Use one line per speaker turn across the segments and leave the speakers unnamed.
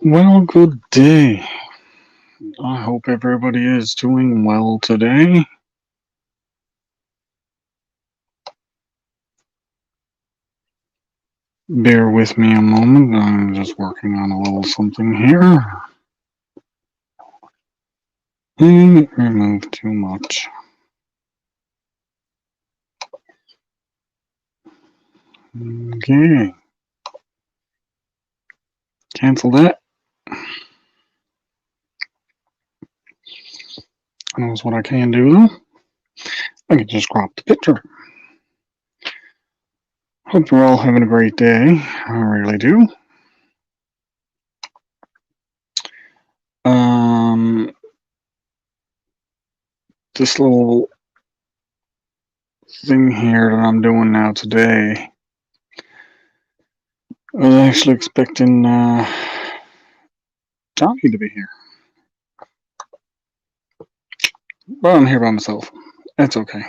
Well, good day. I hope everybody is doing well today. Bear with me a moment. I'm just working on a little something here. And remove too much. Okay. Cancel that. Knows what I can do though. I can just crop the picture. Hope you're all having a great day. I really do. This little thing here that I'm doing now today, I was actually expecting Johnny to be here, but I'm here by myself. That's okay.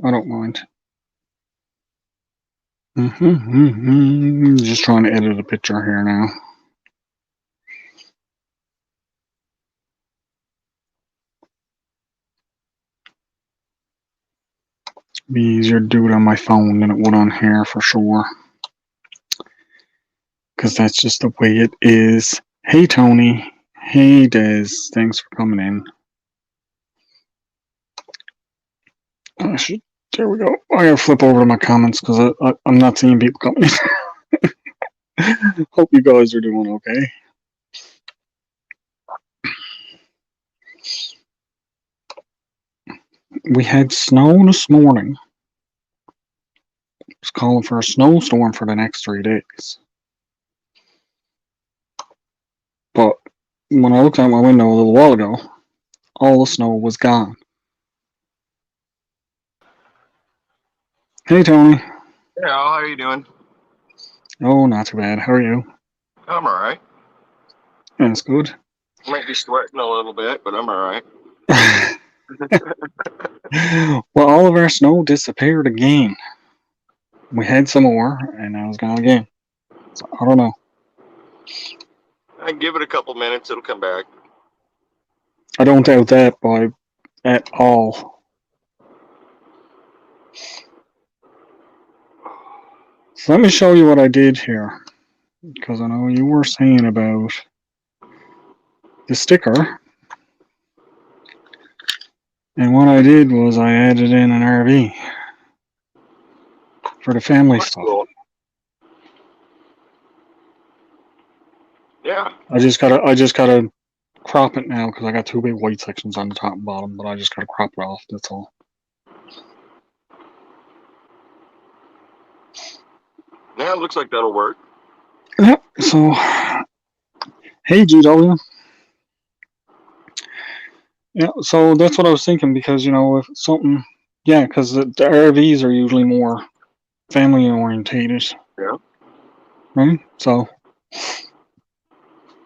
I don't mind. Just trying to edit a picture here now. Be easier to do it on my phone than it would on here for sure. Because that's just the way it is. Hey Tony. Hey Des. Thanks for coming in. There we go. I gotta flip over to my comments because I'm not seeing people coming in. Hope you guys are doing okay. We had snow this morning. It's calling for a snowstorm for the next 3 days. But when I looked out my window a little while ago, all the snow was gone. Hey Tony.
Hey Al, how are you doing?
Oh, not too bad. How are you?
I'm alright.
That's good.
Might be sweating a little bit, but I'm alright.
Well, all of our snow disappeared again. We had some more, and now it's gone again. So I don't know.
I give it a couple minutes, it'll come back.
I don't doubt that by at all. So let me show you what I did here, because I know you were saying about the sticker. And what I did was I added in an RV for the family stuff.
Cool. Yeah.
I just gotta crop it now because I got two big white sections on the top and bottom, but I just gotta crop it off. That's all.
Yeah, it looks like that'll work.
Yep. So, hey GW. Yeah. So that's what I was thinking because if something, yeah, because the RVs are usually more family orientated.
Yeah.
Right. So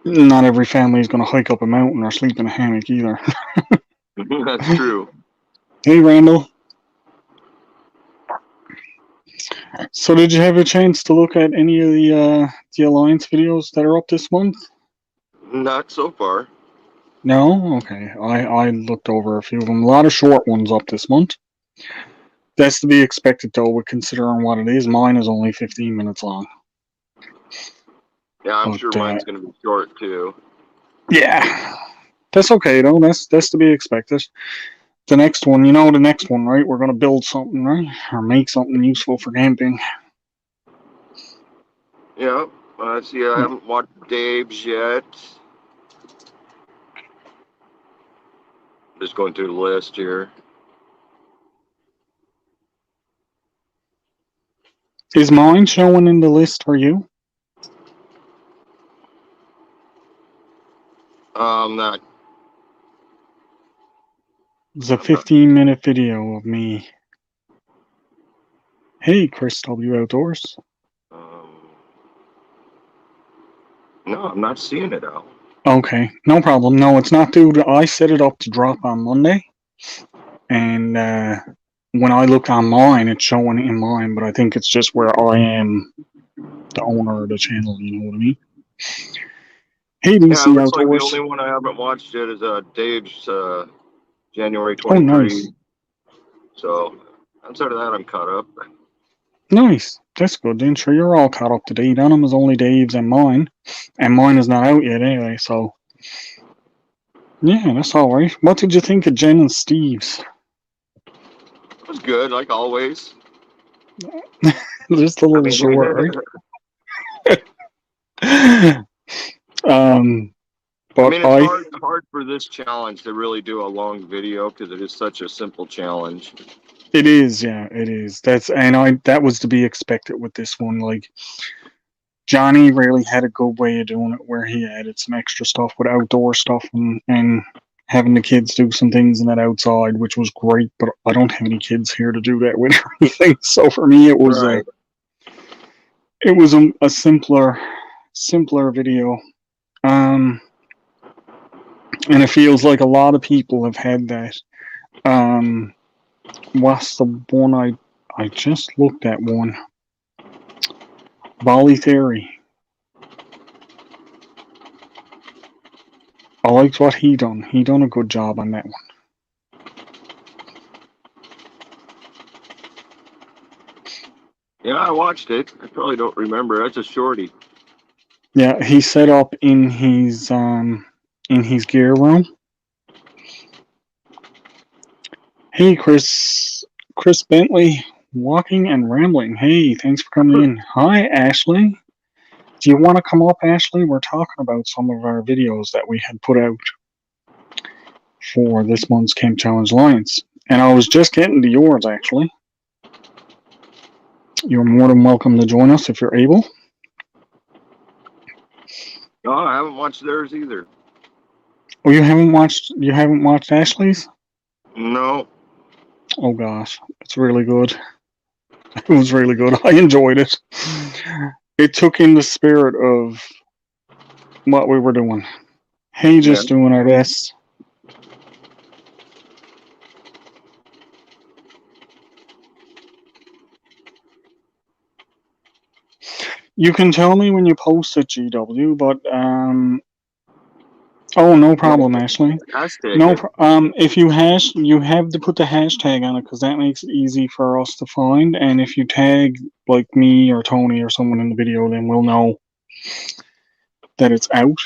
not every family is gonna hike up a mountain or sleep in a hammock either.
That's true.
Hey Randall. So did you have a chance to look at any of the Alliance videos that are up this month?
Not so far.
No? Okay. I looked over a few of them. A lot of short ones up this month. That's to be expected though, with considering what it is. Mine is only 15 minutes long.
Yeah, I'm
But
sure mine's gonna be short too.
yeah. That's okay though. That's to be expected. The next one, the next one, right? We're gonna build something, right? Or make something useful for camping.
Yeah. See, I haven't watched Dave's yet. Just going through the list here.
Is mine showing in the list for you?
Not.
It's a 15-minute video of me. Hey, Chris W. Outdoors.
No, I'm not seeing it out.
Okay, no problem. No, it's not due to. I set it up to drop on Monday, and when I look on mine, it's showing in mine, but I think it's just where I am the owner of the channel. You know what I mean? Hey,
Yeah,
DC
it looks like the
Outdoors.
only one I haven't watched yet is Dave's January
Oh,
23.
nice.
So outside of that, I'm caught up.
Nice. That's good then. Sure, you're all caught up to date on them. Is only Dave's and mine. And mine is not out yet anyway, so. Yeah, that's alright. What did you think of Jen and Steve's?
It was good, like always.
Just a
I
little
mean,
short, right? But
it's
I.
hard for this challenge to really do a long video because it is such a simple challenge.
It is, yeah, it is. That was to be expected with this one. Like, Johnny really had a good way of doing it where he added some extra stuff with outdoor stuff and having the kids do some things in that outside, which was great, but I don't have any kids here to do that with or anything. So for me
Right.
it was a simpler video. And it feels like a lot of people have had that. What's the one I just looked at one? Bali Theory. I liked what he done. He done a good job on that one.
Yeah, I watched it. I probably don't remember. That's a shorty.
Yeah, he set up in his gear room. Hey, Chris Bentley, walking and rambling. Hey, thanks for coming in. Hi, Ashley. Do you want to come up, Ashley? We're talking about some of our videos that we had put out for this month's Camp Challenge Alliance. And I was just getting to yours, actually. You're more than welcome to join us if you're able.
No, I haven't watched theirs either.
Oh, you haven't watched Ashley's?
No.
Oh gosh, it's really good. It was really good. I enjoyed it. It took in the spirit of what we were doing. Hey, just doing our best. You can tell me when you post it, GW, but oh, no problem, Ashley.
Hashtag
No,
it.
if you have to put the hashtag on it because that makes it easy for us to find. And if you tag like me or Tony or someone in the video, then we'll know that it's out.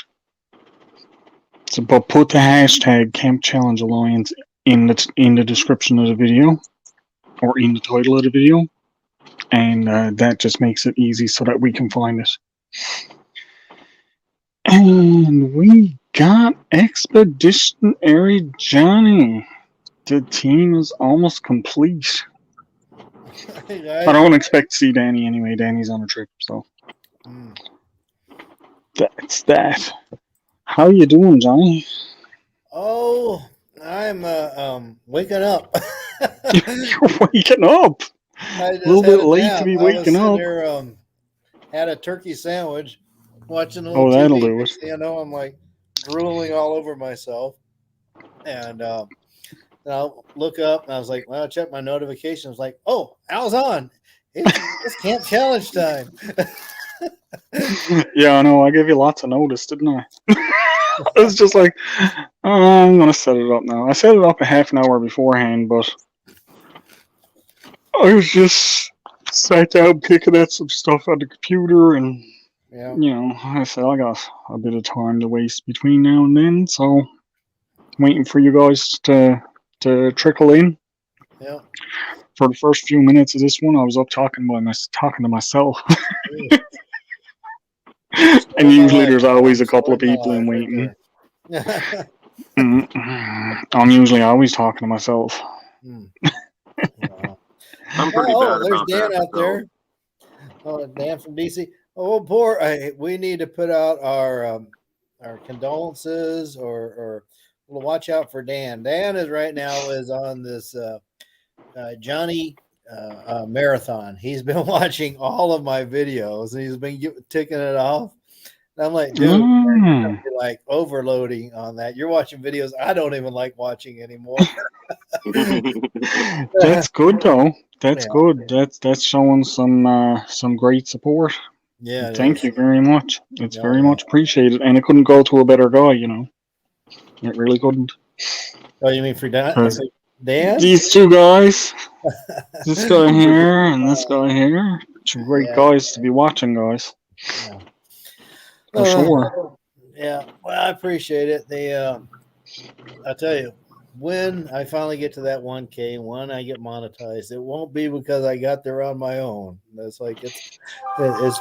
So, but put the hashtag Camp Challenge Alliance in the description of the video or in the title of the video, and that just makes it easy so that we can find it. And we got Expeditionary Johnny. The team is almost complete.
Hey,
I don't expect to see Danny anyway. Danny's on a trip, so that's that. How you doing, Johnny?
Oh, I'm waking up.
You're waking up.
I just
A little
had
bit
a
late
nap.
to be
I was
waking
sitting
up.
there, had a turkey sandwich, watching a little
Oh, that'll
TV.
do it.
Next thing you know, I'm like drooling all over myself, and I'll look up and I was like, well, I checked my notifications. Like, oh, Al's on. It's Camp Challenge time.
Yeah, I know. I gave you lots of notice, didn't I? It was just like, oh, I'm gonna set it up now. I set it up a half an hour beforehand, but I was just sat down picking at some stuff on the computer, and
Yeah.
I said I got a bit of time to waste between now and then, so waiting for you guys to trickle in.
Yeah.
For the first few minutes of this one, I was up talking to myself. And usually there's always a couple of people in waiting. I'm usually always talking to myself.
Wow.
I'm pretty bad
There's
about
Dan
that.
out there. Oh, Dan from DC. Oh, poor. We need to put out our condolences or we'll watch out for Dan. Dan is right now is on this Johnny marathon. He's been watching all of my videos and he's been ticking it off. And I'm like, dude, you're like overloading on that. You're watching videos I don't even like watching anymore.
That's good though. That's good. That's showing some great support.
Yeah, it
Thank
is.
you very much. It's
Oh,
very
yeah.
much appreciated, and it couldn't go to a better guy, you know. It really couldn't.
Oh, you mean for Dan?
'Cause
Dan?
these two guys, this guy here and this guy here, two great
Yeah,
guys to be watching, guys,
yeah.
for sure.
Yeah. Well, I appreciate it. I'll tell you, when I finally get to that 1K, when I get monetized, it won't be because I got there on my own. It's like it's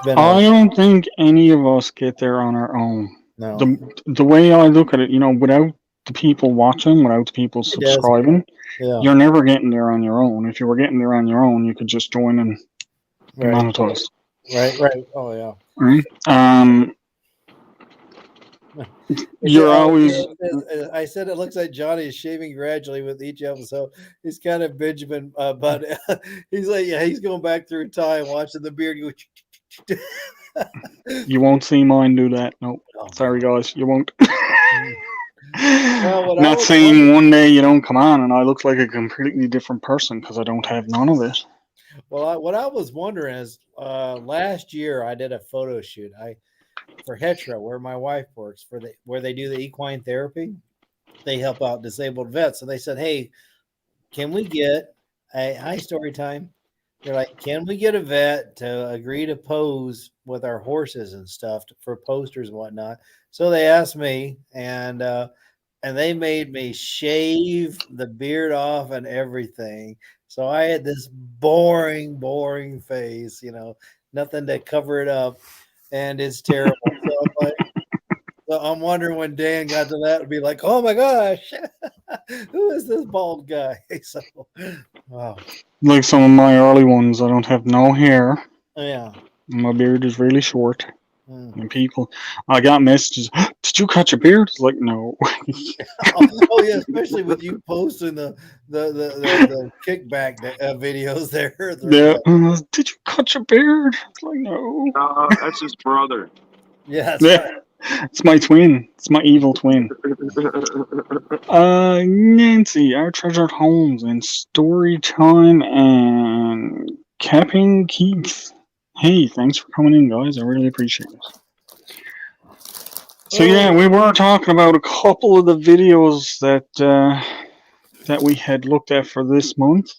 been
I don't think any of us get there on our own.
no.
The way I look at it, you know, without the people watching, without the people
It does.
subscribing,
Yeah.
you're never getting there on your own. If you were getting there on your own, you could just join and be
Right.
monetized.
Right. Oh yeah.
Right? You're always
I said it looks like Johnny is shaving gradually with each episode. He's kind of Benjamin, but he's like, yeah, he's going back through time, watching the beard go.
you won't see mine do that. Nope.
Oh,
Sorry guys, you won't.
Well, what I
Not
was
saying
wondering-
one day you don't come on and I look like a completely different person because I don't have none of it.
Well, what I was wondering is, last year I did a photo shoot. For Hetra, where my wife works, where they do the equine therapy. They help out disabled vets. So they said, "Hey, can we get a high story time?" They're like, "Can we get a vet to agree to pose with our horses and stuff for posters and whatnot?" So they asked me, and they made me shave the beard off and everything. So I had this boring face, nothing to cover it up, and it's terrible. So I'm wondering when Dan got to that, would be like, "Oh my gosh, who is this bald guy?" So, wow,
Like some of my early ones, I don't have no hair.
yeah.
My beard is really short.
Mm.
And people, I got messages. Did you cut your beard? It's like, no.
Oh yeah, especially with you posting the kickback videos there.
Yeah. Did you cut your beard? It's like, no.
That's his brother.
Yeah, that's
Yeah.
right.
It's my twin. It's my evil twin. Nancy, our treasured homes and story time and Capping Keith. Hey, thanks for coming in, guys. I really appreciate it. So yeah, we were talking about a couple of the videos that we had looked at for this month.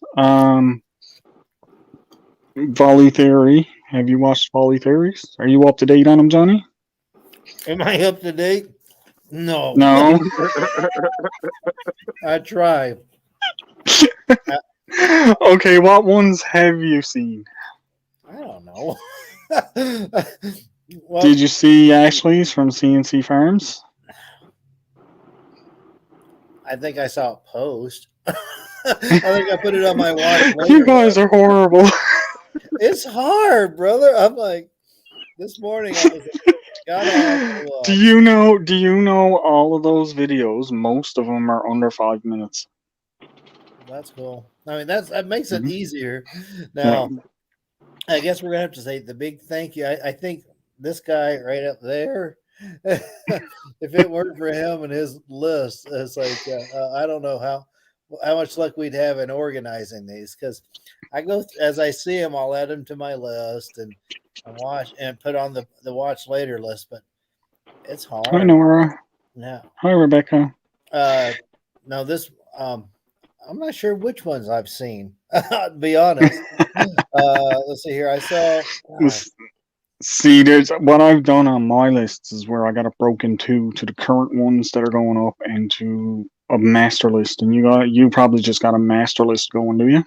Volley Theory. Have you watched Volley Theories? Are you up to date on them, Johnny?
Am I up to date? No.
No.
I try.
Okay, what ones have you seen?
I don't know. Well,
Did you see Ashley's from CNC Farms?
I think I saw it post. I think I put it on my watch later.
You guys are horrible.
It's hard, brother. I'm like, this morning I was got off.
Do you know all of those videos? Most of them are under 5 minutes.
That's cool. I mean, that makes it
Mhm.
easier. Now, I guess we're gonna have to say the big thank you. I think this guy right up there, if it weren't for him and his list, it's like I don't know how much luck we'd have in organizing these, because I go as I see them, I'll add them to my list and watch and put on the watch later list. But it's hard.
Hi, Nora.
Yeah.
Hi, Rebecca.
Now this I'm not sure which ones I've seen. To be honest. Let's see here. I saw.
See, there's what I've done on my lists is where I got it broken to the current ones that are going up and to a master list, and you probably just got a master list going, do you?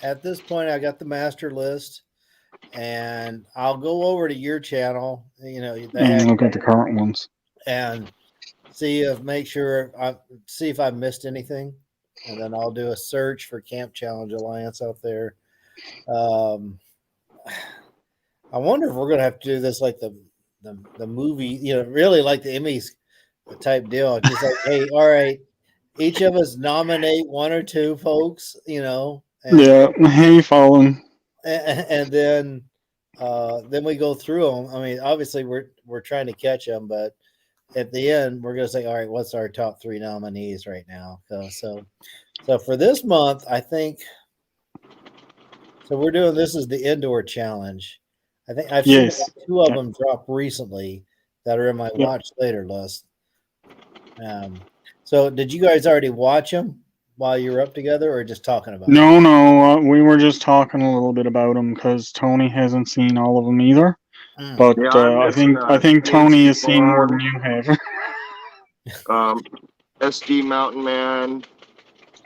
At this point, I got the master list, and I'll go over to your channel.
And look at the current ones
and see if I missed anything, and then I'll do a search for Camp Challenge Alliance out there. I wonder if we're gonna have to do this like the movie, really like the Emmys type deal. Just like, hey, all right, each of us nominate one or two folks, and,
yeah. Hey, Fallen.
and then we go through them. I mean, obviously we're trying to catch them, but at the end we're gonna say, all right, what's our top 3 nominees right now? So for this month, I think. So we're doing this is the indoor challenge. I think I've
Yes.
seen two of them drop recently that are in my
Yep.
watch later list. So did you guys already watch them while you were up together, or just talking about them?
No, we were just talking a little bit about them because Tony hasn't seen all of them either.
Mm.
But
Yeah, I'm
I
missing,
think Tony has seen more
Spawn.
than you have.
SD Mountain Man,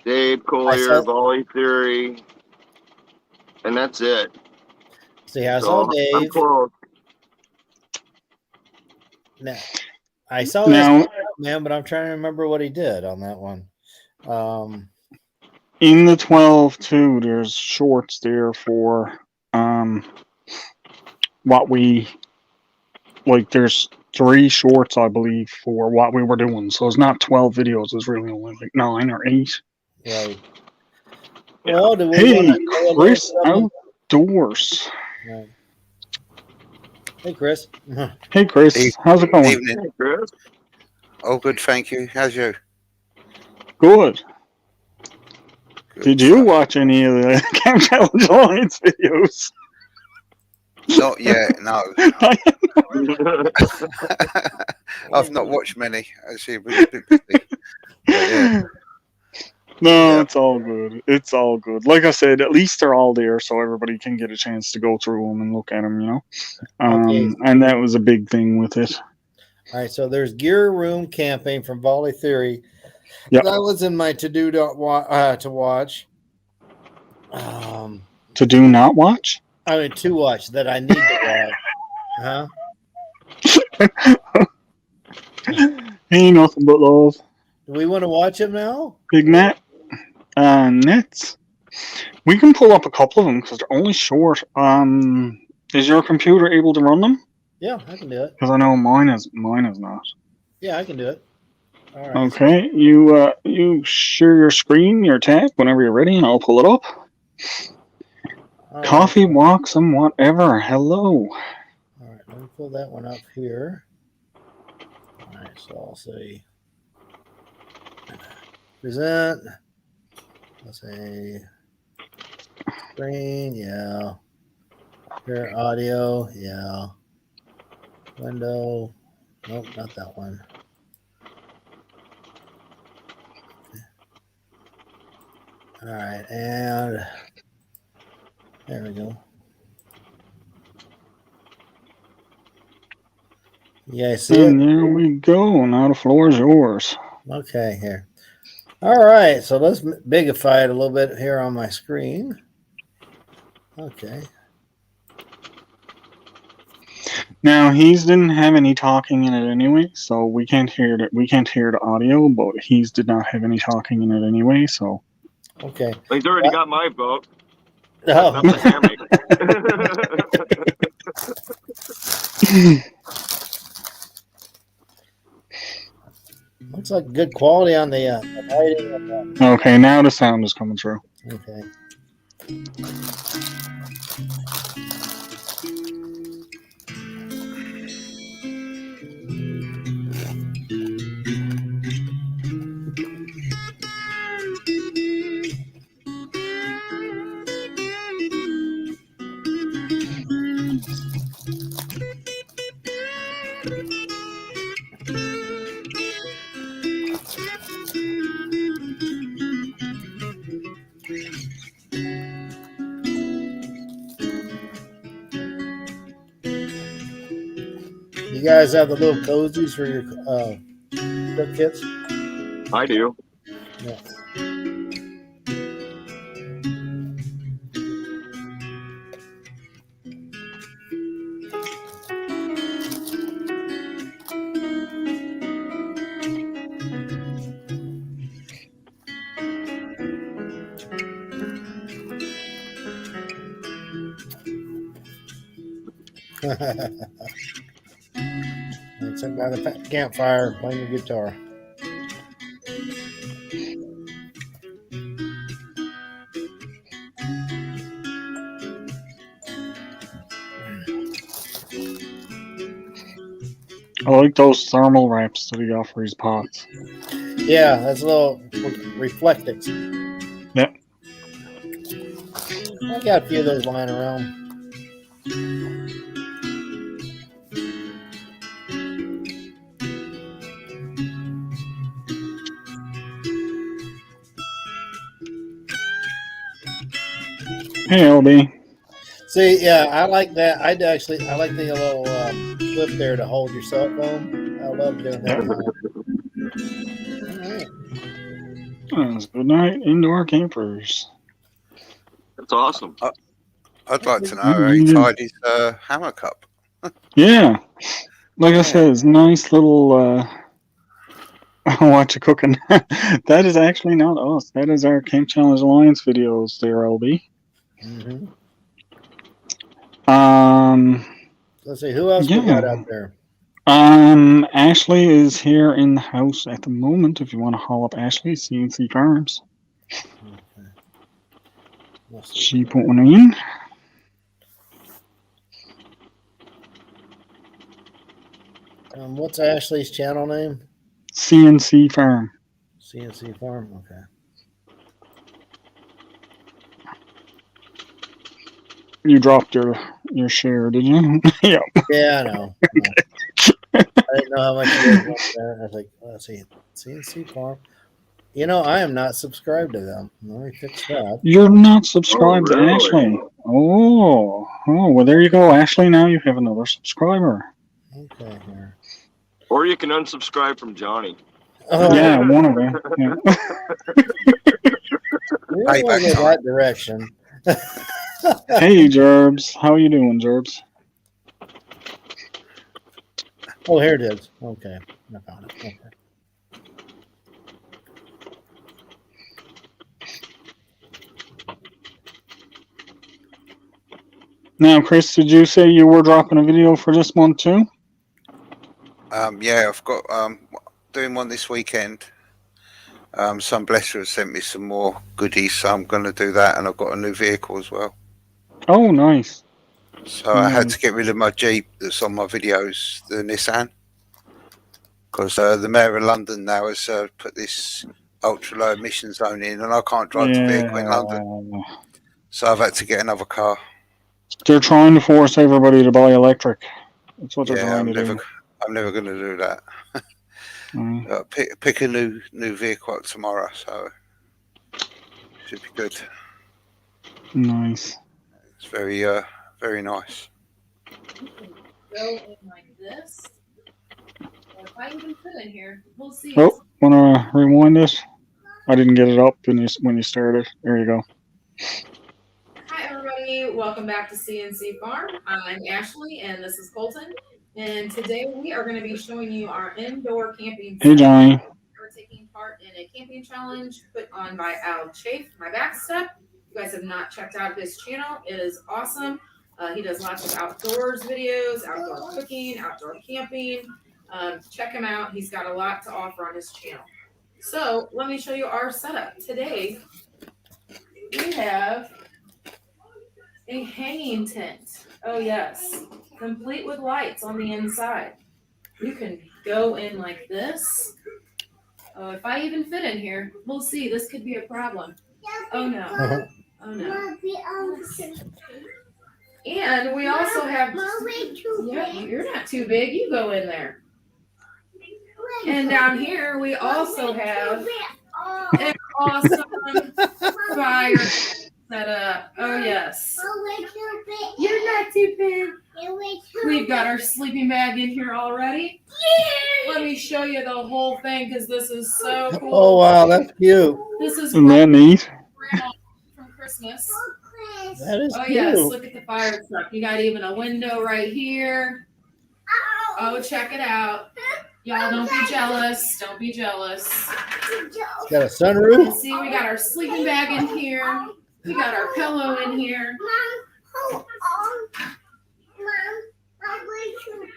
Dave
I
Collier,
saw-
Volley Theory, and that's it.
See, I
So
saw
I'm
Dave.
close.
Now, I saw
Now-
this man, but I'm trying to remember what he did on that one.
In the 12 too, there's shorts there for what we like. There's 3 shorts, I believe, for what we were doing. So it's not 12 videos. It's really only like 9 or 8.
Right. Well, do we
Hey,
want to
Chris Outdoors.
Right. Hey, Chris.
Hey, Chris. How's it going?
Evening.
Hey, Chris.
Oh, good, thank you. How's you?
Good.
Good
Did you
stuff.
watch any of the Camp Challenge Alliance videos?
Not yet, no. I've not watched many. Actually, we've been busy. But yeah.
No,
Yeah.
it's all good. It's all good. Like I said, at least they're all there, so everybody can get a chance to go through them and look at them. You know,
Okay.
and that was a big thing with it.
All right, so there's Gear Room Camping from Volley Theory.
Yep.
That was in my to-do to watch.
To do not watch.
I mean, to watch that I need to watch.
Ain't nothing but love.
Do we want to watch them now?
Big Matt. Nets. We can pull up a couple of them because they're only short. Is your computer able to run them?
Yeah, I can do it.
Because I know mine is not.
Yeah, I can do it. All right.
Okay, you share your screen, your tab whenever you're ready, and I'll pull it up.
All right.
Coffee, walks, and whatever. Hello.
All right, let me pull that one up here. All right, so I'll say present. Let's say screen, yeah. Here, audio, yeah. Window, nope, not that one. All right, and there we go. You guys see it?
And there we go. Now the floor is yours.
Okay, here. All right, so let's bigify it a little bit here on my screen. Okay.
Now he's didn't have any talking in it anyway, so we can't hear it. We can't hear the audio, but he's did not have any talking in it anyway. So
Okay.
He's already got my vote.
Oh,
Not the hammock.
looks like good quality on the lighting. And
okay, now the sound is coming through.
okay. You guys have the little cozies for your cook kits?
I do.
Yeah. And sit by the campfire playing the guitar.
I like those thermal wraps that he got for his pots.
Yeah, that's a little reflectix.
Yep.
I got a few of those lying around.
Hey, LB.
See, yeah, I like that. I like the little clip there to hold your cell phone. I love doing that. All right.
Good night, indoor campers.
That's awesome.
I'd like to know
Yeah,
how he tied his hammer cup.
Yeah. Like I
Yeah.
said, it's nice little watch you cooking. That is actually not us. That is our Camp Challenge Alliance videos there, LB.
Mm-hmm. Let's see who else we got
Yeah.
out there.
Ashley is here in the house at the moment. If you want to haul up Ashley, CNC Farms.
Okay. Let's see.
She put one in.
What's Ashley's channel name?
CNC Farm.
CNC Farm. Okay.
You dropped your share, did you? Yeah.
Yeah, I know. I didn't know how much you guys want there. I was like, let's see, CNC Farm. You know, I am not subscribed to them. Let me fix that.
You're not subscribed
Oh,
to
really?
Ashley. Oh, well, there you go, Ashley. Now you have another subscriber.
Okay, here.
Or you can unsubscribe from Johnny.
Oh,
Yeah, one of them. Yeah.
we don't want to go that direction.
Hey, Gerbs. How you doing, Gerbs?
Oh, here it is. Okay, I found it. Okay.
Now, Chris, did you say you were dropping a video for this month too?
Yeah, I've got doing one this weekend. Some blesser has sent me some more goodies, so I'm going to do that, and I've got a new vehicle as well.
Oh, nice.
So I had to get rid of my Jeep that's on my videos, the Nissan, because the Mayor of London now has put this ultra low emission zone in, and I can't drive the vehicle in London. So I've had to get another car.
They're trying to force everybody to buy electric. That's what they're trying to do.
I'm never going to do that. Pick a new vehicle up tomorrow, so should be good.
Nice.
It's very nice.
Go in like this. Well, if I even fit in here, we'll see.
Oh, wanna rewind this? I didn't get it up when you started. There you go.
Hi everybody, welcome back to CNC Farm. I'm Ashley and this is Colton. And today we are going to be showing you our indoor camping.
Hey, Johnny.
We're taking part in a camping challenge put on by Al Chafe, my backstep. If you guys have not checked out his channel, it is awesome. He does lots of outdoors videos, outdoor cooking, outdoor camping. Check him out. He's got a lot to offer on his channel. So let me show you our setup. Today, we have a hanging tent. Oh yes, complete with lights on the inside. You can go in like this. Oh, if I even fit in here, we'll see. This could be a problem. Oh no. Oh no. And we also have. Yeah, you're not too big. You go in there. And down here we also have an awesome fire set up. Oh yes. You're not too big. We've got our sleeping bag in here already. Let me show you the whole thing because this is so cool.
Oh wow, that's cute.
This is
Isn't that neat?
from Christmas.
That is
Oh
cute.
yes, look at the fire truck. You got even a window right here. Oh, check it out. Y'all don't be jealous. Don't be jealous.
Got a sunroof.
And see, we got our sleeping bag in here. We got our pillow in here.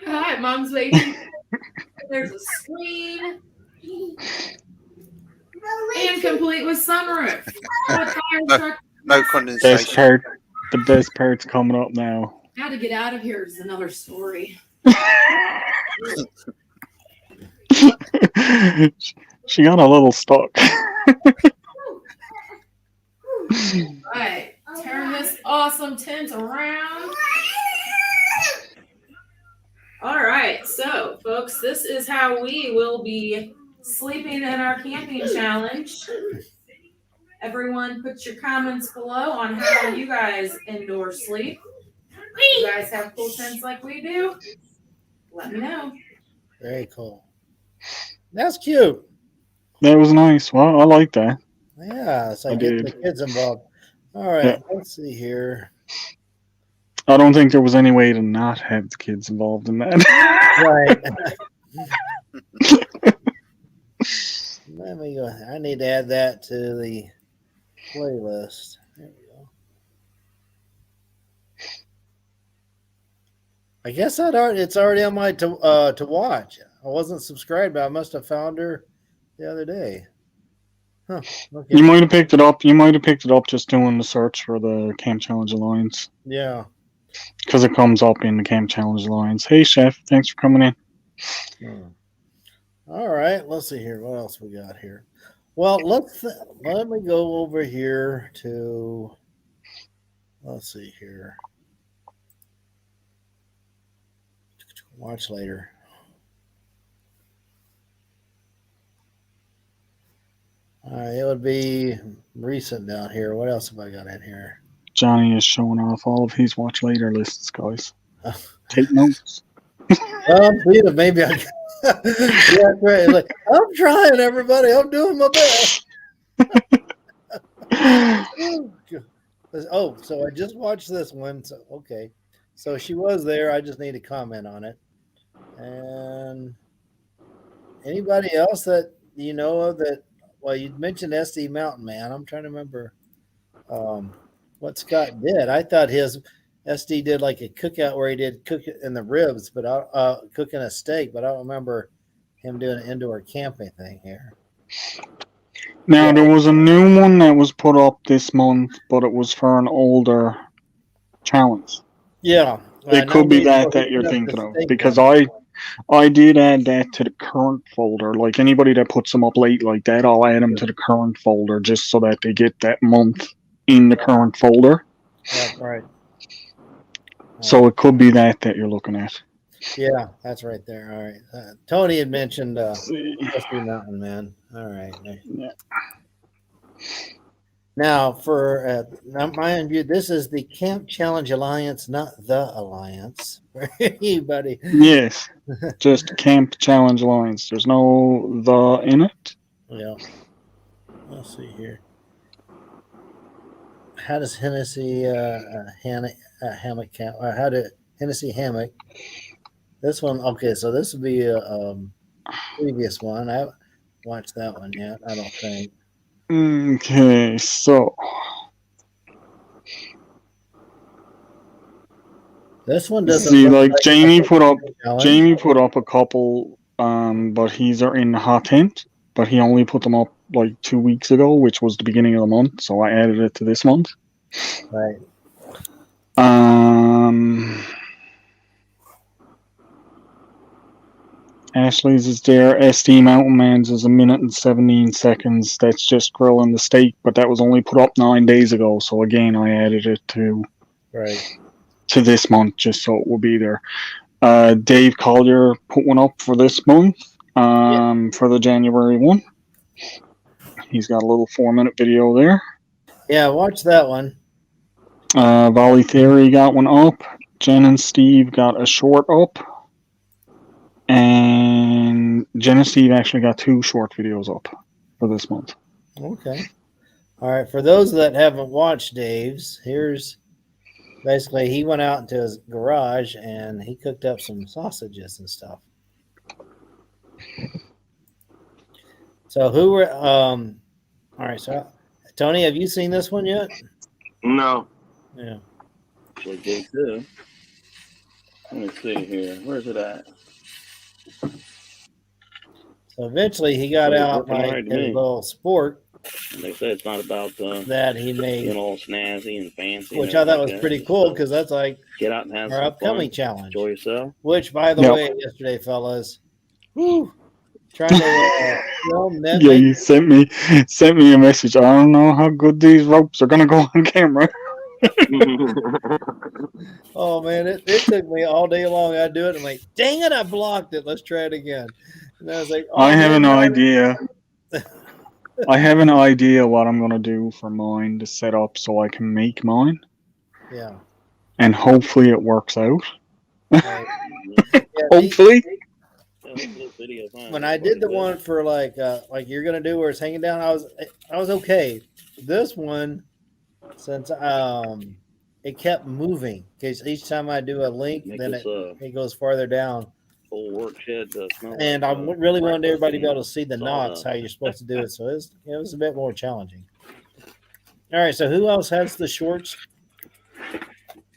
Hi, Mom's waiting. There's a screen. And complete with sunroof.
No condensation.
The best part's coming up now.
How to get out of here is another story.
She got a little stuck.
Right, turn this awesome tent around. All right, so folks, this is how we will be sleeping in our camping challenge. Everyone, put your comments below on how you guys indoor sleep. You guys have cool tents like we do? Let me know.
Very cool. That's cute.
That was nice. Well, I like that.
Yeah, it's
I
like getting the
did.
kids involved. All right,
Yeah.
let's see here.
I don't think there was any way to not have the kids involved in that.
Right. Let me go. I need to add that to the playlist. There we go. I guess it's already on my to watch. I wasn't subscribed, but I must have found her the other day. Huh. Okay.
You might have picked it up. You might have picked it up just doing the search for the Camp Challenge Alliance.
Yeah.
Because it comes up in the Camp Challenge Alliance. Hey, Chef. Thanks for coming in.
All right. Let's see here. What else we got here? Well, let me go over here to. Let's see here. Watch later. All right, it would be recent down here. What else have I got in here?
Johnny is showing off all of his watch later lists, guys. Take notes.
Peter, maybe I. Yeah, right. Like, I'm trying, everybody. I'm doing my best. Oh, so I just watched this one. So okay, so she was there. I just need to comment on it. And anybody else that you know of that? Well, you mentioned SD Mountain Man. I'm trying to remember what Scott did. I thought his SD did like a cookout where he did cook it in the ribs, but cooking a steak. But I don't remember him doing an indoor camping thing here.
Now, there was a new one that was put up this month, but it was for an older challenge.
Yeah.
It could be that you're thinking of, because I did add that to the current folder. Like anybody that puts them up late like that, I'll add them to the current folder just so that they get that month in the current folder.
Yeah, right.
So it could be that you're looking at.
Yeah, that's right there. All right. Tony had mentioned SD Mountain Man. All right.
Yeah.
Now, for mind you, this is the Camp Challenge Alliance, not the Alliance. For anybody.
Yes, just Camp Challenge Alliance. There's no the in it.
Yeah. Let's see here. How does Hennessy hammock count? How did Hennessy hammock? This one, okay. So this would be a previous one. I haven't watched that one yet. I don't think.
Okay, so
This one doesn't
see,
look
like Jamie put up.
challenge.
Jamie put up a couple, but he's are in the hot tent. But he only put them up like 2 weeks ago, which was the beginning of the month. So I added it to this month.
Right.
Ashley's is there. SD Mountain Man's is 1 minute and 17 seconds. That's just grilling the steak, but that was only put up 9 days ago. So again, I added it to this month just so it will be there. Dave Collier put one up for this month for the January one. He's got a little 4-minute video there.
Yeah, watch that one.
Volley Theory got one up. Jen and Steve got a short up. And Jen and Steve actually got 2 short videos up for this month.
Okay. All right. For those that haven't watched Dave's, here's basically he went out into his garage and he cooked up some sausages and stuff. So who were all right, so Tony, have you seen this one yet?
No.
Yeah.
Well, Jake too. Let me see here. Where's it at?
So eventually he got
Well,
out
working
like
hard to
his
me.
little sport
And they say it's not about
that he made,
being all snazzy and fancy.
which
and
I thought
like
was
that.
pretty cool
So
because that's like
get out and have
our
some
upcoming
fun.
challenge.
Enjoy yourself.
Which, by the
Yep.
way, yesterday, fellas, trying to film them.
Yeah, you sent me a message. I don't know how good these ropes are gonna go on camera.
Oh man, it took me all day long. I do it. I'm like, dang it, I blocked it. Let's try it again. And I was like, oh,
I have
man,
no
no.
idea. I have an idea what I'm gonna do for mine to set up so I can make mine,
Yeah.
and hopefully it works out.
Right. Yeah,
Hopefully.
when I did the one for like you're gonna do where it's hanging down, I was okay. This one, since it kept moving because each time I do a link, then it goes farther down.
Full work shed smell.
And I really wanted everybody to be able to see the knots, how you're supposed to do it. So it was a bit more challenging. All right, so who else has the shorts?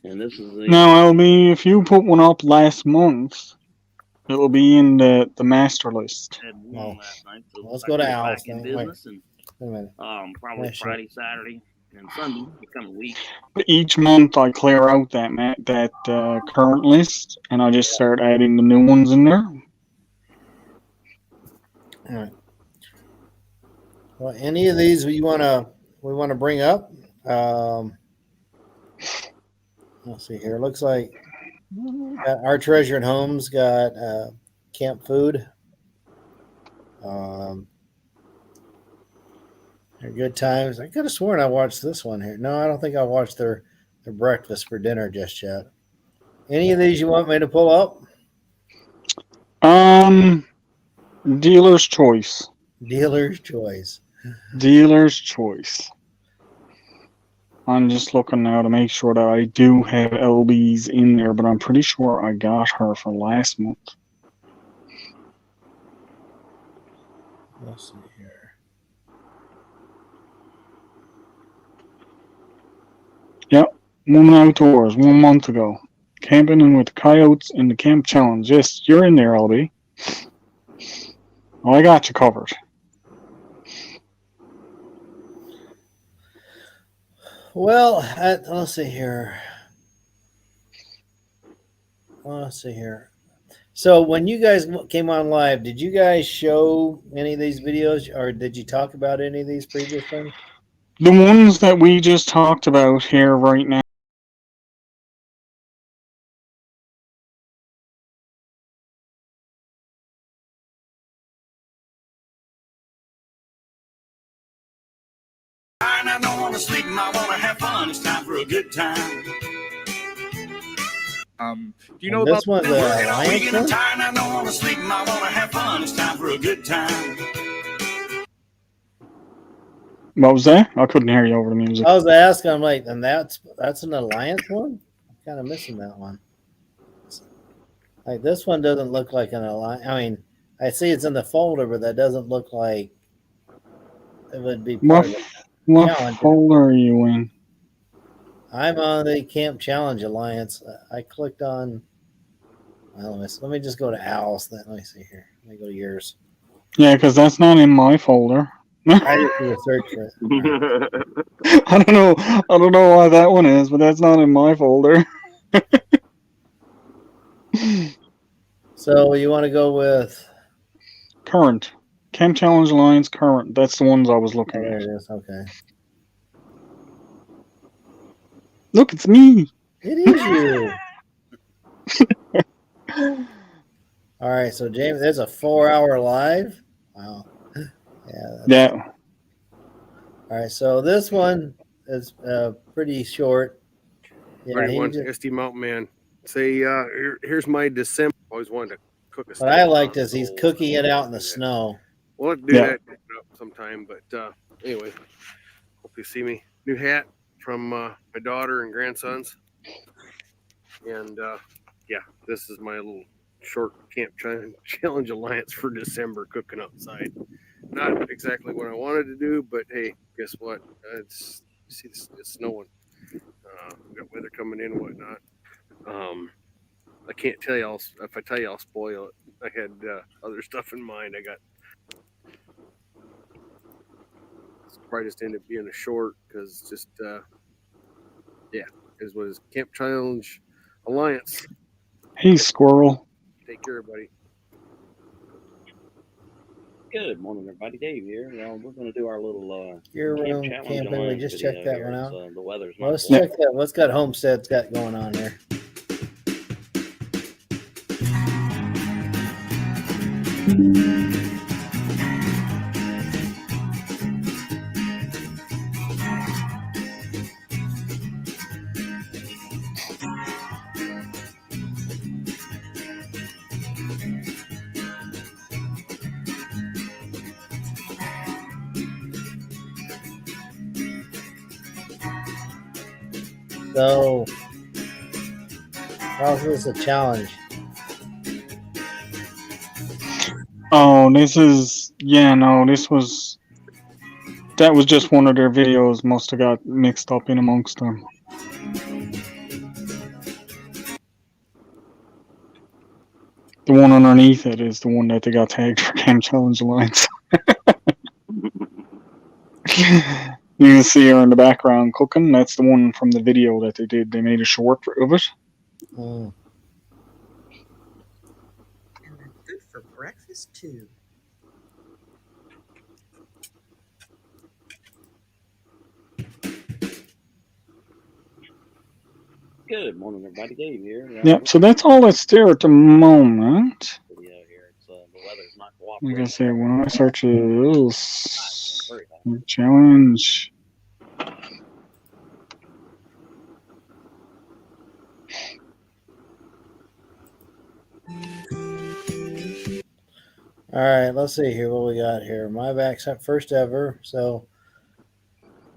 And this is the
Now, LB, if you put one up last month, it will be in the master list.
had one
Oh.
last night, so
Let's
I
go to
get
Al's
back in
then. Wait.
business and
Wait a minute.
probably
Yeah, sure.
Friday, Saturday, and Sunday the coming week.
But each month I clear out that current list, and I just start adding the new ones in there.
All right. Well, any of these we want to bring up? Let's see here. Looks like our treasure at home's got camp food. They're good times. I could have sworn I watched this one here. No, I don't think I watched their breakfast for dinner just yet. Any of these you want me to pull up?
Dealer's choice.
Dealer's choice.
Dealer's choice. I'm just looking now to make sure that I do have LB's in there, but I'm pretty sure I got her for last month.
Let's see here.
Woman Outdoors 1 month ago. Camping in with the coyotes in the camp challenge. Yes, you're in there, LB. Well, I got you covered.
Well, let's see here. Let's see here. So when you guys came on live, did you guys show any of these videos, or did you talk about any of these previously?
The ones that we just talked about here right now.
I don't want to sleep, I want to have fun. It's time for a good time.
Do you know
this
about
one's a
We
Lions
get
one?
tired, I don't want to sleep, I want to have fun. It's time for a good time.
What was that? I couldn't hear you over the music.
I was asking, I'm like, and that's an Alliance one? I'm kind of missing that one. Like this one doesn't look like an Alliance. I mean, I see it's in the folder, but that doesn't look like it would be part of it.
What
Challenge.
folder are you in?
I'm on the Camp Challenge Alliance. I clicked on. Well, let me just go to Al's. Then let me see here. Let me go to yours.
Yeah, because that's not in my folder.
I just do a search for it.
I don't know why that one is, but that's not in my folder.
So you want to go with?
Current. Camp Challenge Alliance current. That's the ones I was looking
There
at.
it is. Okay.
Look, it's me.
It is you. All right. So James, there's a 4-hour live. Wow. Yeah.
Yeah.
All right. So this one is pretty short. Yeah,
Right,
he
one
just-
SD Mountain Man. Say, here's my December. Always wanted to cook a steak.
what I liked is he's cooking it out in the snow.
We'll have to do
Yeah.
that sometime. But anyway, hope you see me. New hat from my daughter and grandsons. And yeah, this is my little short camp challenge alliance for December, cooking outside. Not exactly what I wanted to do, but hey, guess what? It's snowing. We got weather coming in and whatnot. I can't tell you. If I tell you, I'll spoil it. I had other stuff in mind. I got. It's probably just ended up being a short because just yeah, it was Camp Challenge Alliance.
Hey, squirrel.
Take care, buddy.
Good morning, everybody. Dave here. We're going to do our little
Your
Camp
room
Challenge
camping. We
Alliance
just
video
checked that
here.
one out.
The weather's
Well,
not
let's
cool.
check that. What's got Homestead's got going on there? So, how's this a challenge?
Oh, this is that was just one of their videos. Must have got mixed up in amongst them. The one underneath it is the one that they got tagged for Camp Challenge Alliance. You can see her in the background cooking. That's the one from the video that they did. They made a short of it.
Mm.
And they're good for breakfast too.
Good morning, everybody. Dave here.
Yep, so that's all that's there at the moment.
Video here. It's, the weather's not
Like I
cooperating.
said, when I search challenge.
All right, let's see here what we got here. My back's up first ever. So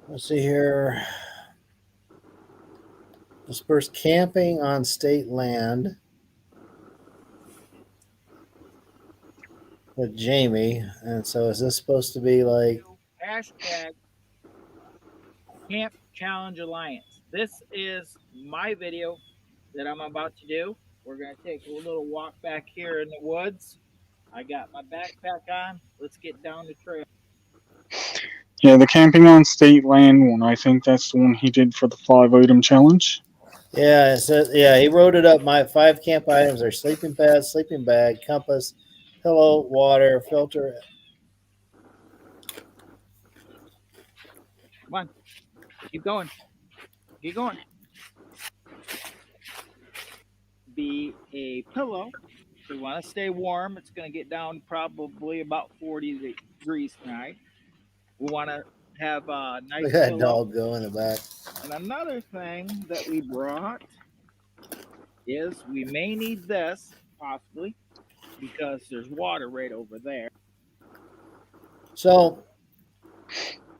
let's see here. Disperse camping on state land with Jamie. And so is this supposed to be like
Hashtag Camp Challenge Alliance. This is my video that I'm about to do. We're going to take a little walk back here in the woods. I got my backpack on. Let's get down the trail.
Yeah, the camping on state land one. I think that's the one he did for the 5-item challenge.
Yeah, it says, yeah, he wrote it up. My 5 camp items are sleeping pad, sleeping bag, compass, pillow, water, filter.
Come on. Keep going. Keep going. Be a pillow. We want to stay warm. It's going to get down probably about 40 degrees tonight. We want to have a nice
Look at that
pillow.
dog go in the back.
And another thing that we brought is we may need this, possibly, because there's water right over there.
So,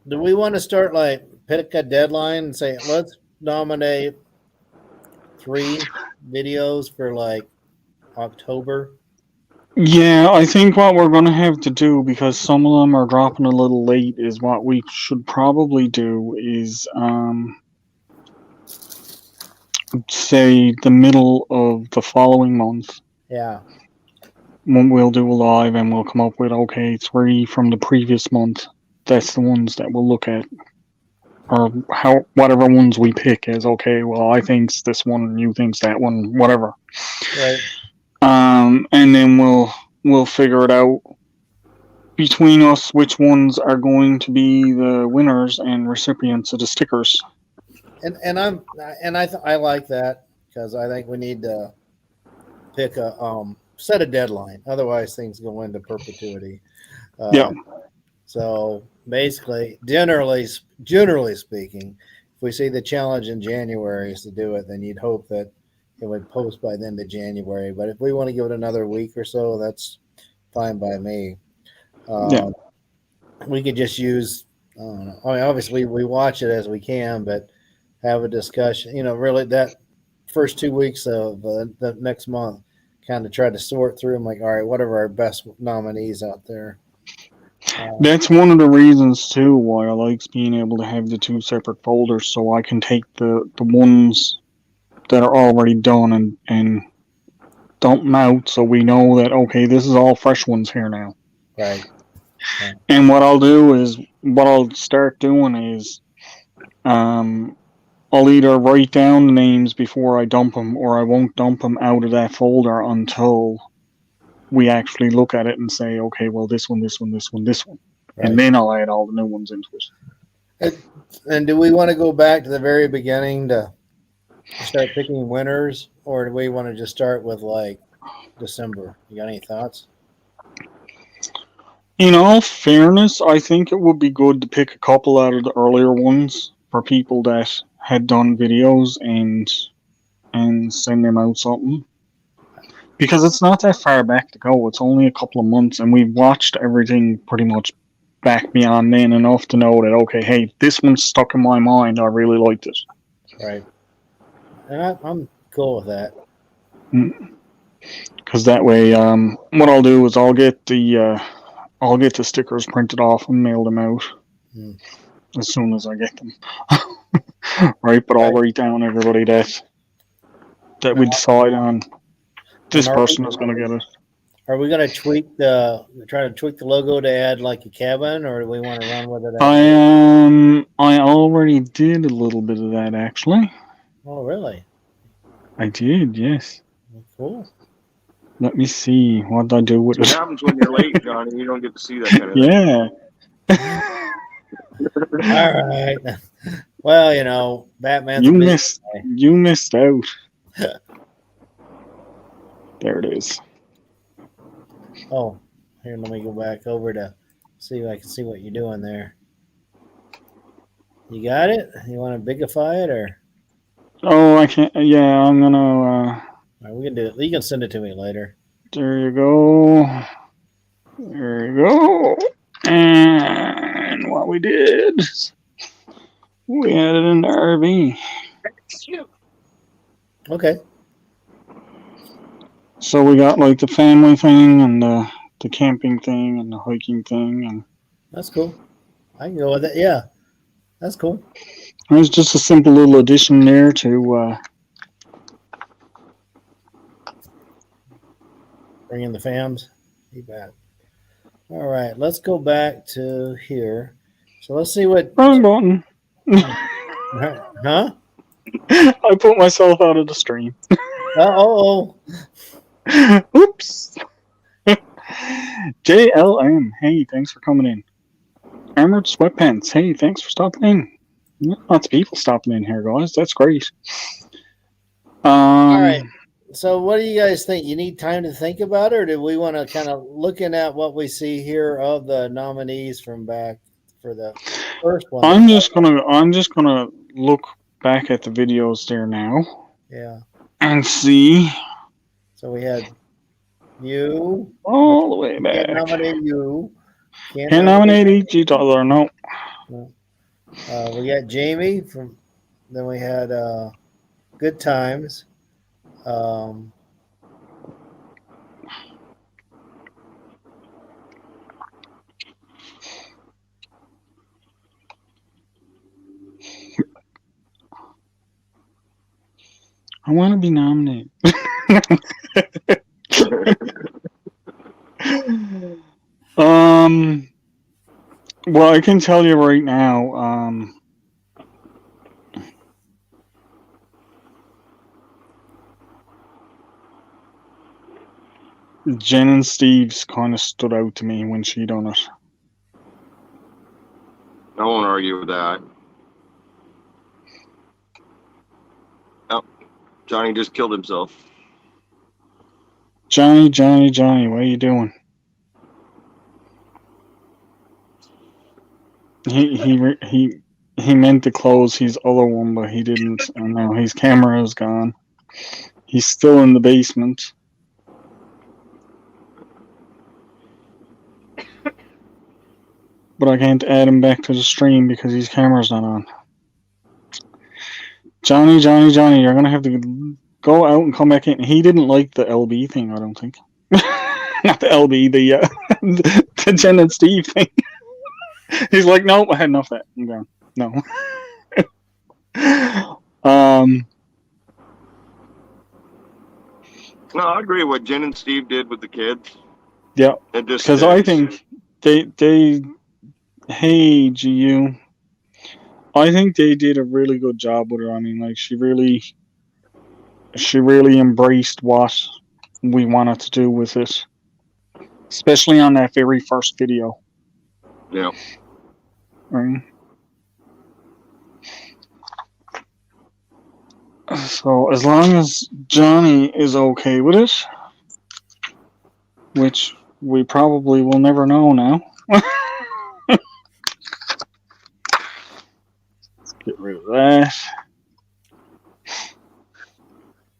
do we want to start like pick a deadline and say, let's nominate 3 videos for like October?
Yeah, I think what we're going to have to do, because some of them are dropping a little late, is what we should probably do is say the middle of the following month.
Yeah.
When we'll do a live and we'll come up with, okay, 3 from the previous month. That's the ones that we'll look at. Or whatever ones we pick as, okay, well, I think's this one and you think's that one, whatever.
Right.
And then we'll figure it out between us which ones are going to be the winners and recipients of the stickers.
And I like that because I think we need to pick a set a deadline. Otherwise, things go into perpetuity.
Yeah.
So basically, generally speaking, if we see the challenge in January is to do it, then you'd hope that it would post by the end of January. But if we want to give it another week or so, that's fine by me.
Yeah.
We could just use, I don't know. I mean, obviously we watch it as we can, but have a discussion, really that first 2 weeks of the next month, kind of try to sort through them like, all right, what are our best nominees out there?
That's one of the reasons too why I like being able to have the 2 separate folders, so I can take the ones that are already done and dump them out, so we know that, okay, this is all fresh ones here now.
Right.
And what I'll start doing is I'll either write down the names before I dump them, or I won't dump them out of that folder until we actually look at it and say, okay, well, this one, this one, this one, this one.
Right.
And then I'll add all the new ones into it.
And do we want to go back to the very beginning to start picking winners, or do we want to just start with like December? You got any thoughts?
In all fairness, I think it would be good to pick a couple out of the earlier ones for people that had done videos and send them out something. Because it's not that far back to go. It's only a couple of months, and we've watched everything pretty much back beyond then enough to know that, okay, hey, this one's stuck in my mind. I really liked it.
Right. and I'm cool with that.
Because that way, what I'll do is I'll get the stickers printed off and mail them out
Hmm.
as soon as I get them. Right, but I'll
Right.
write down everybody that we
Now,
decide on. This
and
person is going to get it.
are we gonna try to tweak the logo to add like a cabin, or do we want to run with it?
I already did a little bit of that actually.
Oh, really?
I did, yes.
Cool.
Let me see what I do with
What
it.
happens when you're late, Johnny? You don't get to see that kind of thing.
Yeah.
All right. Well, Batman's
You
a busy
missed.
guy.
You missed out. There it is.
Oh, here, let me go back over to see if I can see what you're doing there. You got it? You want to bigify it, or
Oh, I can't. Yeah, I'm gonna.
all right, we can do it. You can send it to me later.
There you go. There you go. And what we did, we added in the RV.
Okay.
So we got like the family thing and the camping thing and the hiking thing, and
That's cool. I can go with it. Yeah, that's cool.
it's just a simple little addition there to.
Bring in the fams. You bet. All right, let's go back to here. So let's see what.
Wrong button.
Huh?
I put myself out of the stream.
Oh.
Oops. JLM, hey, thanks for coming in. Armored Sweatpants, hey, thanks for stopping in. Lots of people stopping in here, guys. That's great.
All right. So, what do you guys think? You need time to think about it, or do we want to kind of looking at what we see here of the nominees from back for the first one?
I'm just gonna look back at the videos there now.
Yeah.
And see.
So we had you
all the way
Can't
back.
nominate you.
Can't nominate each other. No.
We got Jamie from. Then we had Good Times.
I want to be nominated. Well, I can tell you right now. Jen and Steve's kind of stood out to me when she done it.
I won't argue with that. Oh, Johnny just killed himself.
Johnny, what are you doing? He meant to close his other one, but he didn't, and now his camera is gone. He's still in the basement. But I can't add him back to the stream because his camera's not on. Johnny, you're gonna have to go out and come back in. He didn't like the LB thing, I don't think. Not the LB, the Jen and Steve thing. He's like, nope, I had enough of that. I'm gone. No.
No, I agree with what Jen and Steve did with the kids.
Yeah, because I think they hey GU, I think they did a really good job with her. I mean, like she really embraced what we wanted to do with it, especially on that very first video.
Yeah.
Right. So as long as Johnny is okay with it, which we probably will never know now. Let's get rid of that.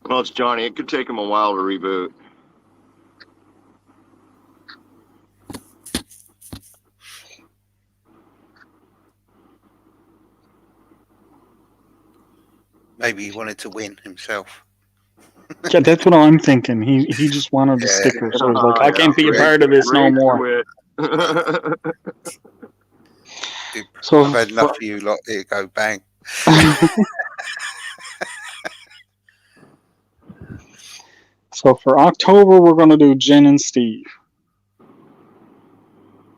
Well, it's Johnny. It could take him a while to reboot.
Maybe he wanted to win himself.
Yeah, that's what I'm thinking. He just wanted the
Yeah.
sticker, so he's like, I
Yeah,
can't be a
rage-
part of this no
rage
more.
quit.
So
I've had enough of you lot. Here you go, bang.
So for October, we're going to do Jen and Steve.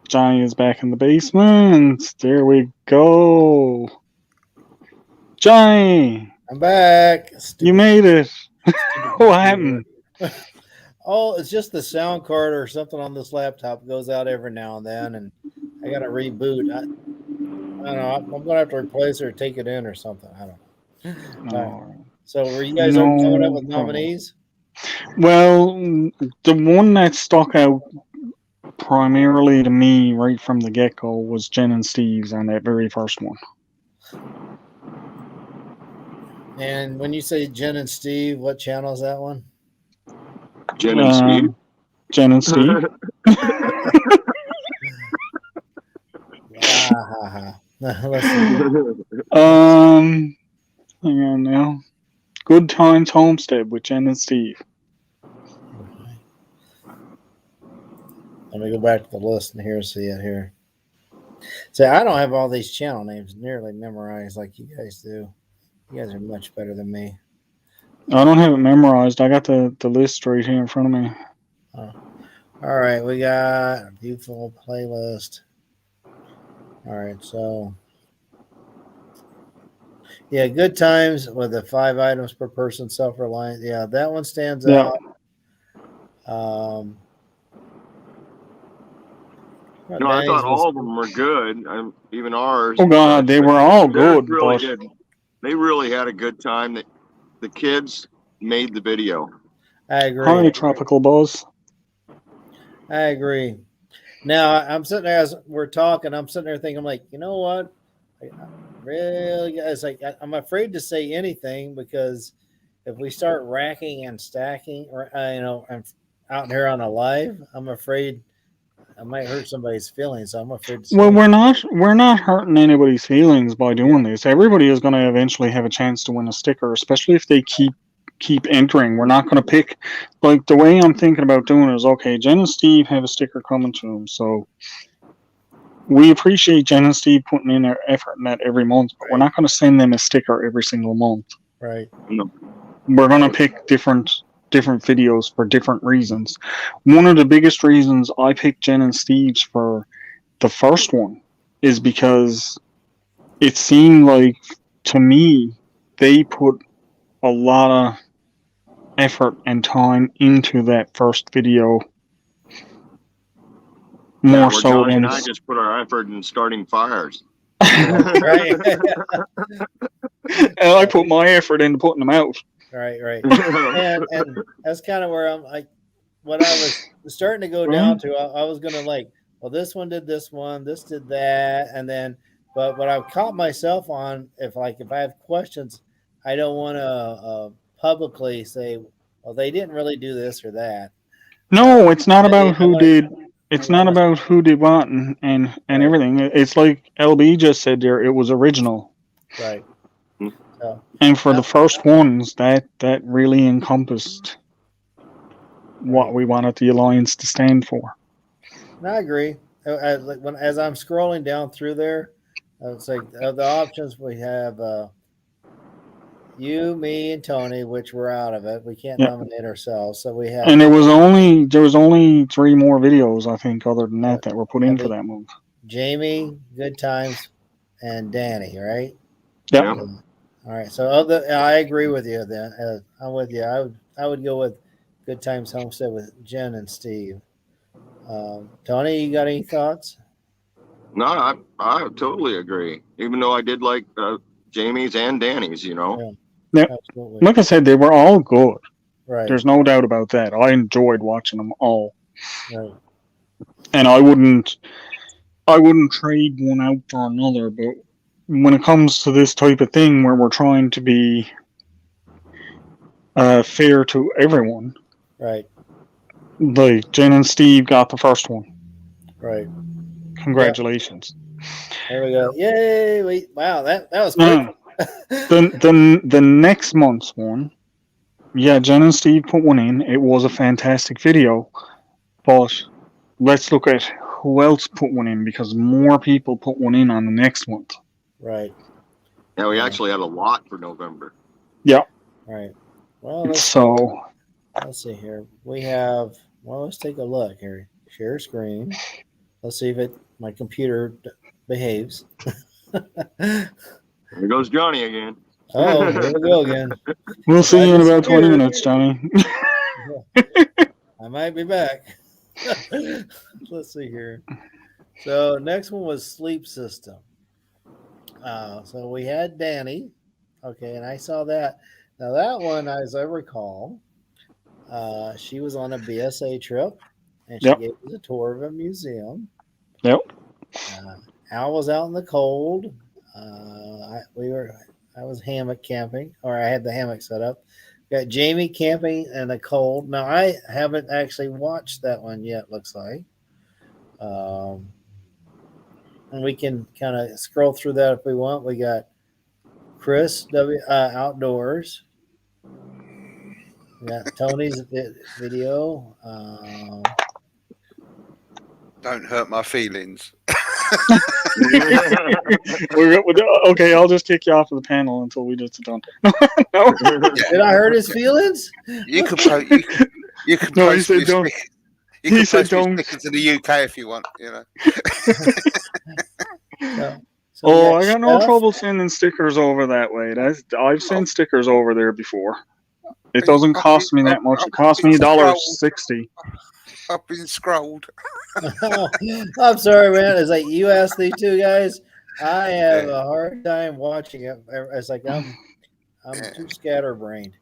Johnny is back in the basement. There we go. Johnny,
I'm back.
you made it. What happened?
Oh, it's just the sound card or something on this laptop goes out every now and then, and I got to reboot. I don't know. I'm going to have to replace it or take it in or something. I don't know. All right. So were you guys coming up with nominees?
Well, the one that stuck out primarily to me right from the get-go was Jen and Steve's on that very first one.
And when you say Jen and Steve, what channel is that one?
Jen and Steve.
Jen and Steve. Hang on now. Good Times Homestead with Jen and Steve.
Let me go back to the list and here see it here. See, I don't have all these channel names nearly memorized like you guys do. You guys are much better than me.
I don't have it memorized. I got the list right here in front of me.
Oh. All right, we got a beautiful playlist. All right, so yeah, Good Times with the 5 items per person, self-reliant. Yeah, that one stands out.
No, I thought all of them were good. Even ours.
Oh God, they were all good.
Really
But
did. They really had a good time. The kids made the video.
I agree.
Hi, Tropical Buzz.
I agree. Now I'm sitting there as we're talking. I'm sitting there thinking, I'm like, you know what? Really, guys, like I'm afraid to say anything because if we start racking and stacking, or I'm out here on a live, I'm afraid I might hurt somebody's feelings. So I'm afraid to say
Well, we're not hurting anybody's feelings by doing this. Everybody is going to eventually have a chance to win a sticker, especially if they keep entering. We're not going to pick, like, the way I'm thinking about doing it is, okay, Jen and Steve have a sticker coming to them, so we appreciate Jen and Steve putting in their effort in that every month, but we're not going to send them a sticker every single month.
Right.
No.
We're going to pick different videos for different reasons. One of the biggest reasons I picked Jen and Steve's for the first one is because it seemed like, to me, they put a lot of effort and time into that first video. More so
Johnny
than
and I just put our effort in starting fires.
Right.
and I put my effort into putting them out.
Right. And that's kind of where I'm like, what I was starting to go down to. I was gonna like, well, this one did this one, this did that, and then, but what I've caught myself on, if I have questions, I don't want to publicly say, well, they didn't really do this or that.
No, it's not about who did. It's not about who did what and everything. It's like LB just said there. It was original.
Right. So,
and for the first ones, that really encompassed what we wanted the Alliance to stand for.
I agree. As I'm scrolling down through there, it's like the options we have. You, me, and Tony, which we're out of it. We can't nominate ourselves, so we have.
And there was only 3 more videos, I think, other than that were put in for that month.
Jamie, Good Times, and Danny, right?
Yep.
All right. So I agree with you. Then I'm with you. I would go with Good Times Homestead with Jen and Steve. Tony, you got any thoughts?
No, I totally agree. Even though I did like Jamie's and Danny's,
Yeah.
Absolutely.
Like I said, they were all good.
Right.
There's no doubt about that. I enjoyed watching them all.
Right.
And I wouldn't trade one out for another, but when it comes to this type of thing where we're trying to be fair to everyone,
right?
Like Jen and Steve got the first one.
Right.
Congratulations.
There we go. Yay! Wow, that was quick.
The next month's one, yeah, Jen and Steve put one in. It was a fantastic video, but let's look at who else put one in because more people put one in on the next month.
Right.
Yeah, we
Yeah.
actually had a lot for November.
Yeah.
Right. Well, let's see here. We have. Well, let's take a look here. Share screen. Let's see if my computer behaves.
Here goes Johnny again.
Oh, here we go again.
We'll
If
see
I
you in about 20
disappear-
minutes, Johnny.
I might be back. Let's see here. So next one was sleep system. So we had Danny. Okay, and I saw that. Now that one, as I recall, she was on a BSA trip, and she
Yep.
gave us a tour of a museum.
Yep.
Al was out in the cold. I was hammock camping, or I had the hammock set up. Got Jamie camping in the cold. Now I haven't actually watched that one yet. Looks like, and we can kind of scroll through that if we want. We got Chris outdoors. We got Tony's video.
Don't hurt my feelings.
Okay, I'll just kick you off of the panel until we just done. No.
Did I hurt his feelings?
You could post. You could
No, he
post
said
me
don't.
stick- You
He
can
said
post me
don't.
stickers to the UK if you want. You know.
So we
Oh, I got no
Chef.
trouble sending stickers over that way. I've sent stickers over there before. It doesn't cost me that much. It cost me $1.60.
I've been scrolled.
I'm sorry, man. It's like you asked these two guys. I have a hard time watching it. It's like I'm too scatterbrained.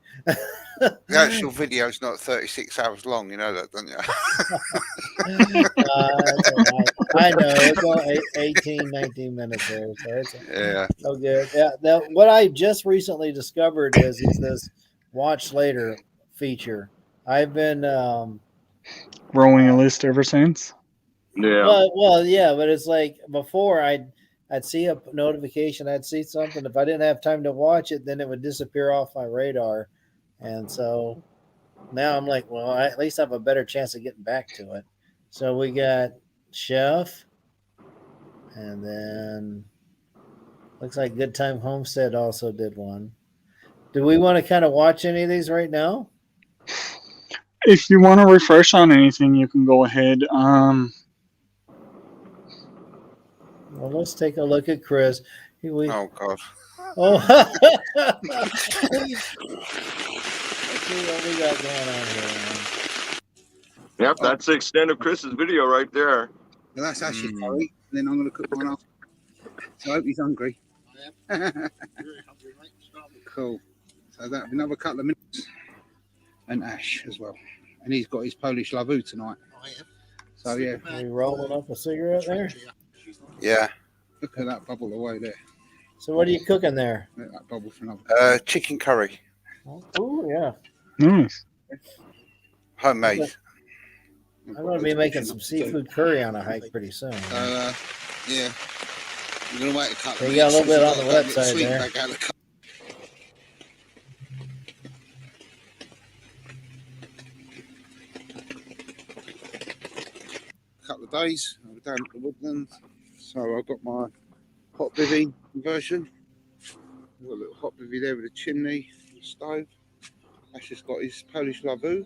The actual video's not 36 hours long. You know that, don't you?
I know it's only 18, 19 minutes there, so it's
Yeah.
so good. Yeah. Now, what I just recently discovered is this watch later feature. I've been
Growing a list ever since.
Yeah.
well, yeah, but it's like before I'd see a notification, I'd see something. If I didn't have time to watch it, then it would disappear off my radar. And so now I'm like, well, I at least have a better chance of getting back to it. So we got Chef, and then looks like Good Time Homestead also did one. Do we want to kind of watch any of these right now?
If you want to refresh on anything, you can go ahead.
Well, let's take a look at Chris.
Oh God.
Oh, let's see what we got going on here.
Yep, that's the extent of Chris's video right there.
Well, that's actually curry. And then I'm going to cook one up. So I hope he's hungry. Cool. So that'll be another couple of minutes. And Ash as well. And he's got his Polish lavu tonight. So yeah.
Are we rolling up a cigarette there?
Yeah.
Look at that bubble away there.
So what are you cooking there?
Let that bubble for another.
Chicken curry.
Oh yeah.
Nice.
Homemade.
I'm going to be making some seafood curry on a hike pretty soon.
Yeah. I'm going to wait a couple
They got a little bit on the
That
website
sweet
there.
bag out of the couple of days. I was down at the woodlands. So I've got my hot bivvy version. I've got a little hot bivvy there with a chimney, and a stove. Ash just got his Polish lavu.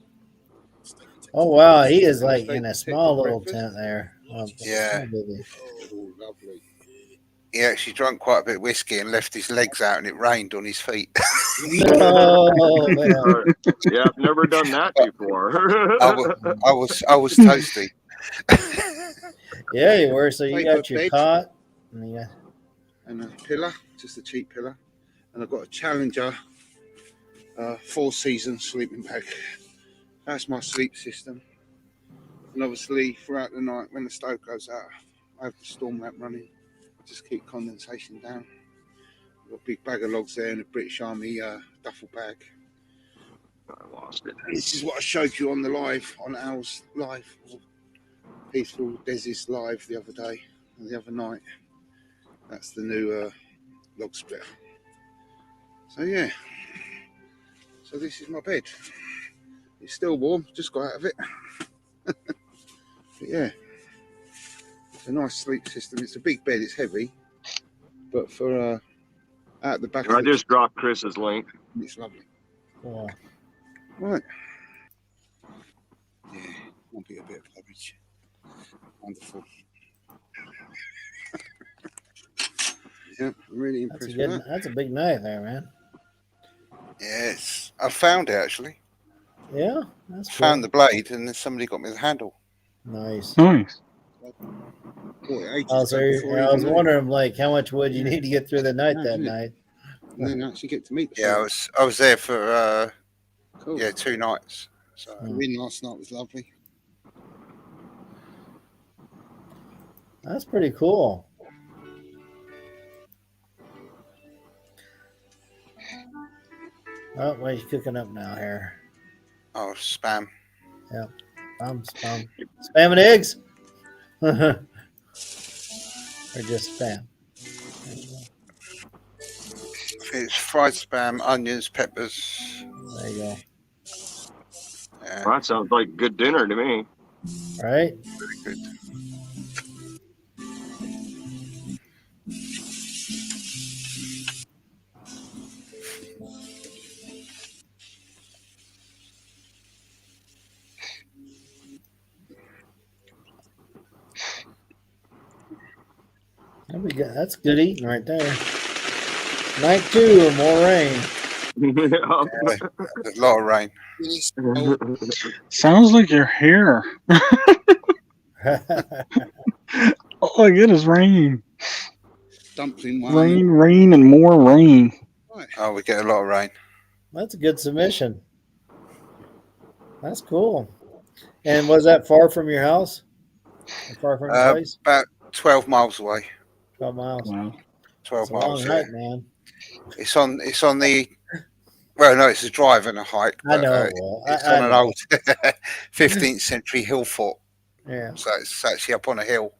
Oh wow, he is like in a small little tent there.
Yeah.
Oh, lovely.
He actually drank quite a bit of whiskey and left his legs out, and it rained on his feet.
Oh, man.
Yeah, I've never done that before.
I was toasty.
Yeah, you were. So you
Take
got
a
your
bed.
cot. And you got,
And a pillar, just a cheap pillar. And I've got a Challenger 4-season sleeping bag. That's my sleep system. And obviously, throughout the night, when the stove goes out, I have the storm lamp running. I just keep condensation down. I've got a big bag of logs there and a British Army duffel bag.
I lost it.
This is what I showed you on the live, on Al's live, Peaceful Desi's live the other day, and the other night. That's the new log splitter. So yeah. So this is my bed. It's still warm, just got out of it. But yeah. It's a nice sleep system. It's a big bed, it's heavy. But for out the back
I
of the
just dropped Chris's link.
it's lovely.
Yeah.
Right. Yeah, won't be a bit of rubbish. Wonderful. Yeah, I'm really
That's
impressed
a
with
good.
that.
That's a big knife there, man.
Yes, I found it actually.
Yeah, that's
Found
cool.
the blade, and then somebody got me the handle.
Nice.
Nice.
Boy, ages
Oh, so
ago before
I was
even
wondering, like, how much wood you need to get through the night
No,
that
isn't it?
night.
and then actually get to meet the
Yeah,
fellas.
I was there for
Cool.
2 nights. So
Hmm.
The win last night was lovely.
That's pretty cool. Oh, what are you cooking up now here?
oh, spam.
Spamming eggs? Or just spam?
It's fried spam, onions, peppers.
There you go.
Yeah,
Well, that sounds like good dinner to me.
Right?
very good.
That'd be good. That's good eating right there. Night 2 or more rain.
There's a lot of rain.
Sounds like your hair. All I get is rain.
Dumpling one.
Rain, rain, and more rain.
Oh, we get a lot of rain.
That's a good submission. That's cool. And was that far from your house? Far from your place?
About 12 miles away.
12 miles.
Wow.
12
It's a long
miles. Yeah.
hike, man.
It's on the. Well, no, it's a drive and a hike.
I
but,
know. Well,
it's
I
on an
know.
old 15th century hill fort.
Yeah.
So it's actually up on a hill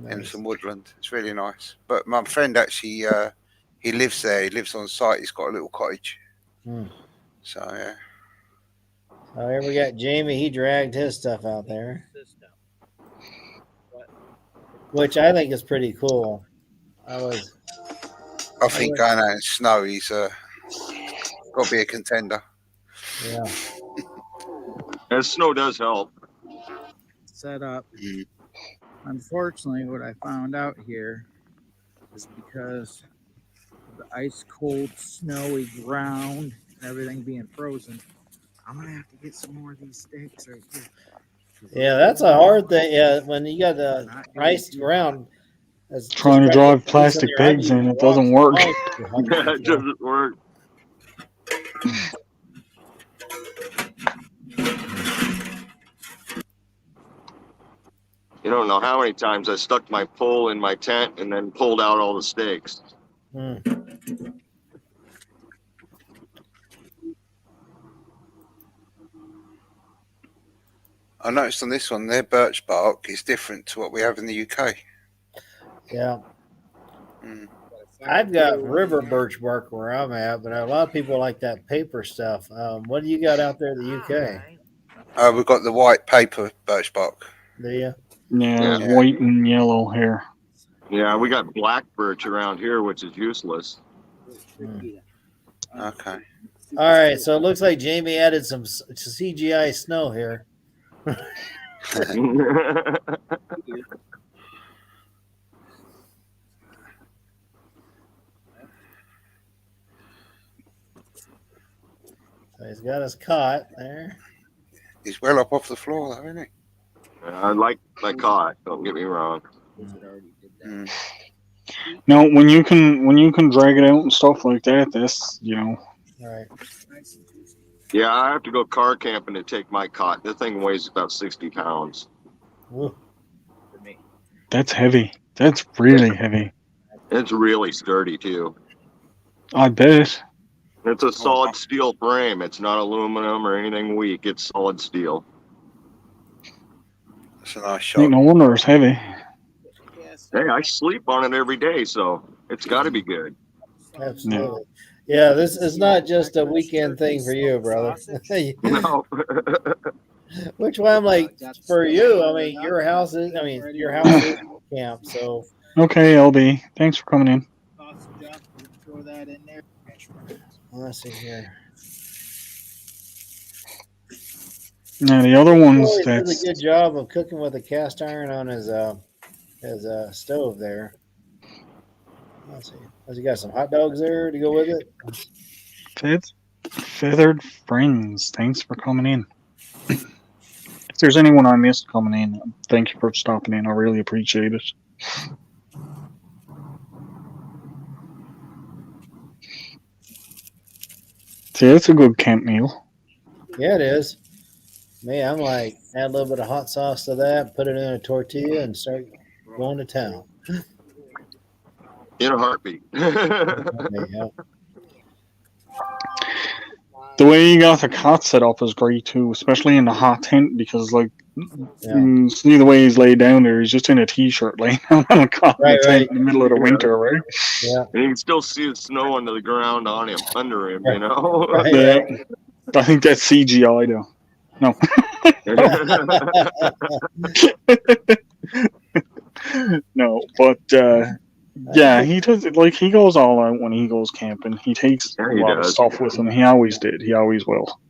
in
Nice.
some woodland. It's really nice. But my friend actually, he lives there. He lives on site. He's got a little cottage.
Hmm.
So yeah.
Oh, here we got Jamie. He dragged his stuff out there,
System.
which I think is pretty cool.
I think going out in snow, he's got to be a contender.
Yeah.
And snow does help.
Set up.
Mm.
Unfortunately, what I found out here is because of the ice cold, snowy ground and everything being frozen, I'm gonna have to get some more of these stakes right here.
Yeah, that's a hard thing. Yeah, when you got the ice ground.
Trying to drive plastic pigs in, it doesn't work.
It doesn't work. You don't know how many times I stuck my pole in my tent and then pulled out all the stakes.
Hmm.
I noticed on this one, their birch bark is different to what we have in the UK.
Yeah.
Mm.
I've got river birch bark where I'm at, but a lot of people like that paper stuff. What do you got out there in the UK?
We've got the white paper birch bark.
Do you?
Yeah,
Yeah.
white and yellow here.
Yeah, we got black birch around here, which is useless.
Okay.
All right, so it looks like Jamie added some CGI snow here. So he's got his cot there.
He's well up off the floor, though, isn't he?
I like my cot. Don't get me wrong.
Mm.
No, when you can drag it out and stuff like that, that's
All right.
Yeah, I have to go car camping to take my cot. The thing weighs about 60 pounds.
Woo.
that's heavy. That's really heavy.
It's really sturdy too.
I bet.
It's a solid steel frame. It's not aluminum or anything weak. It's solid steel.
That's a nice
Ain't
shot.
no wonder it's heavy.
Hey, I sleep on it every day, so it's got to be good.
Absolutely. Yeah, this is not just a weekend thing for you, brother.
No.
Which one I'm like, for you, I mean, your house is camp, so.
Okay, LB. Thanks for coming in.
Throw that in there.
Let's see here.
Now the other ones
He does
that's
a good job of cooking with a cast iron on his stove there. Let's see. Has he got some hot dogs there to go with it?
Feathered Friends. Thanks for coming in. If there's anyone I missed coming in, thank you for stopping in. I really appreciate it. See, it's a good camp meal.
Yeah, it is. Man, I'm like, add a little bit of hot sauce to that, put it in a tortilla, and start going to town.
In a heartbeat.
Yeah.
The way you got the cot set up is great too, especially in the hot tent, because like you see the way he's laid down there, he's just in a t-shirt laying down on a cot in the tent in the middle of the winter, right?
Yeah.
And you can still see the snow under the ground on him, under him, you know?
Yeah. I think that's CGI though. No. No, but yeah, he does it like he goes all out when he goes camping. He takes a lot of stuff with him. He always did. He always will.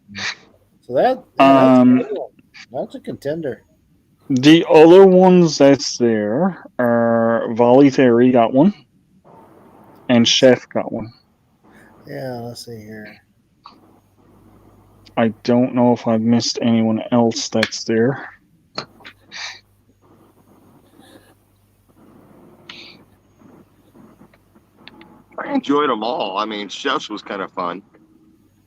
So that's a contender.
The other ones that's there are Volley Theory got one, and Chef got one.
Yeah, let's see here.
I don't know if I've missed anyone else that's there.
I enjoyed them all. I mean, Chef's was kind of fun.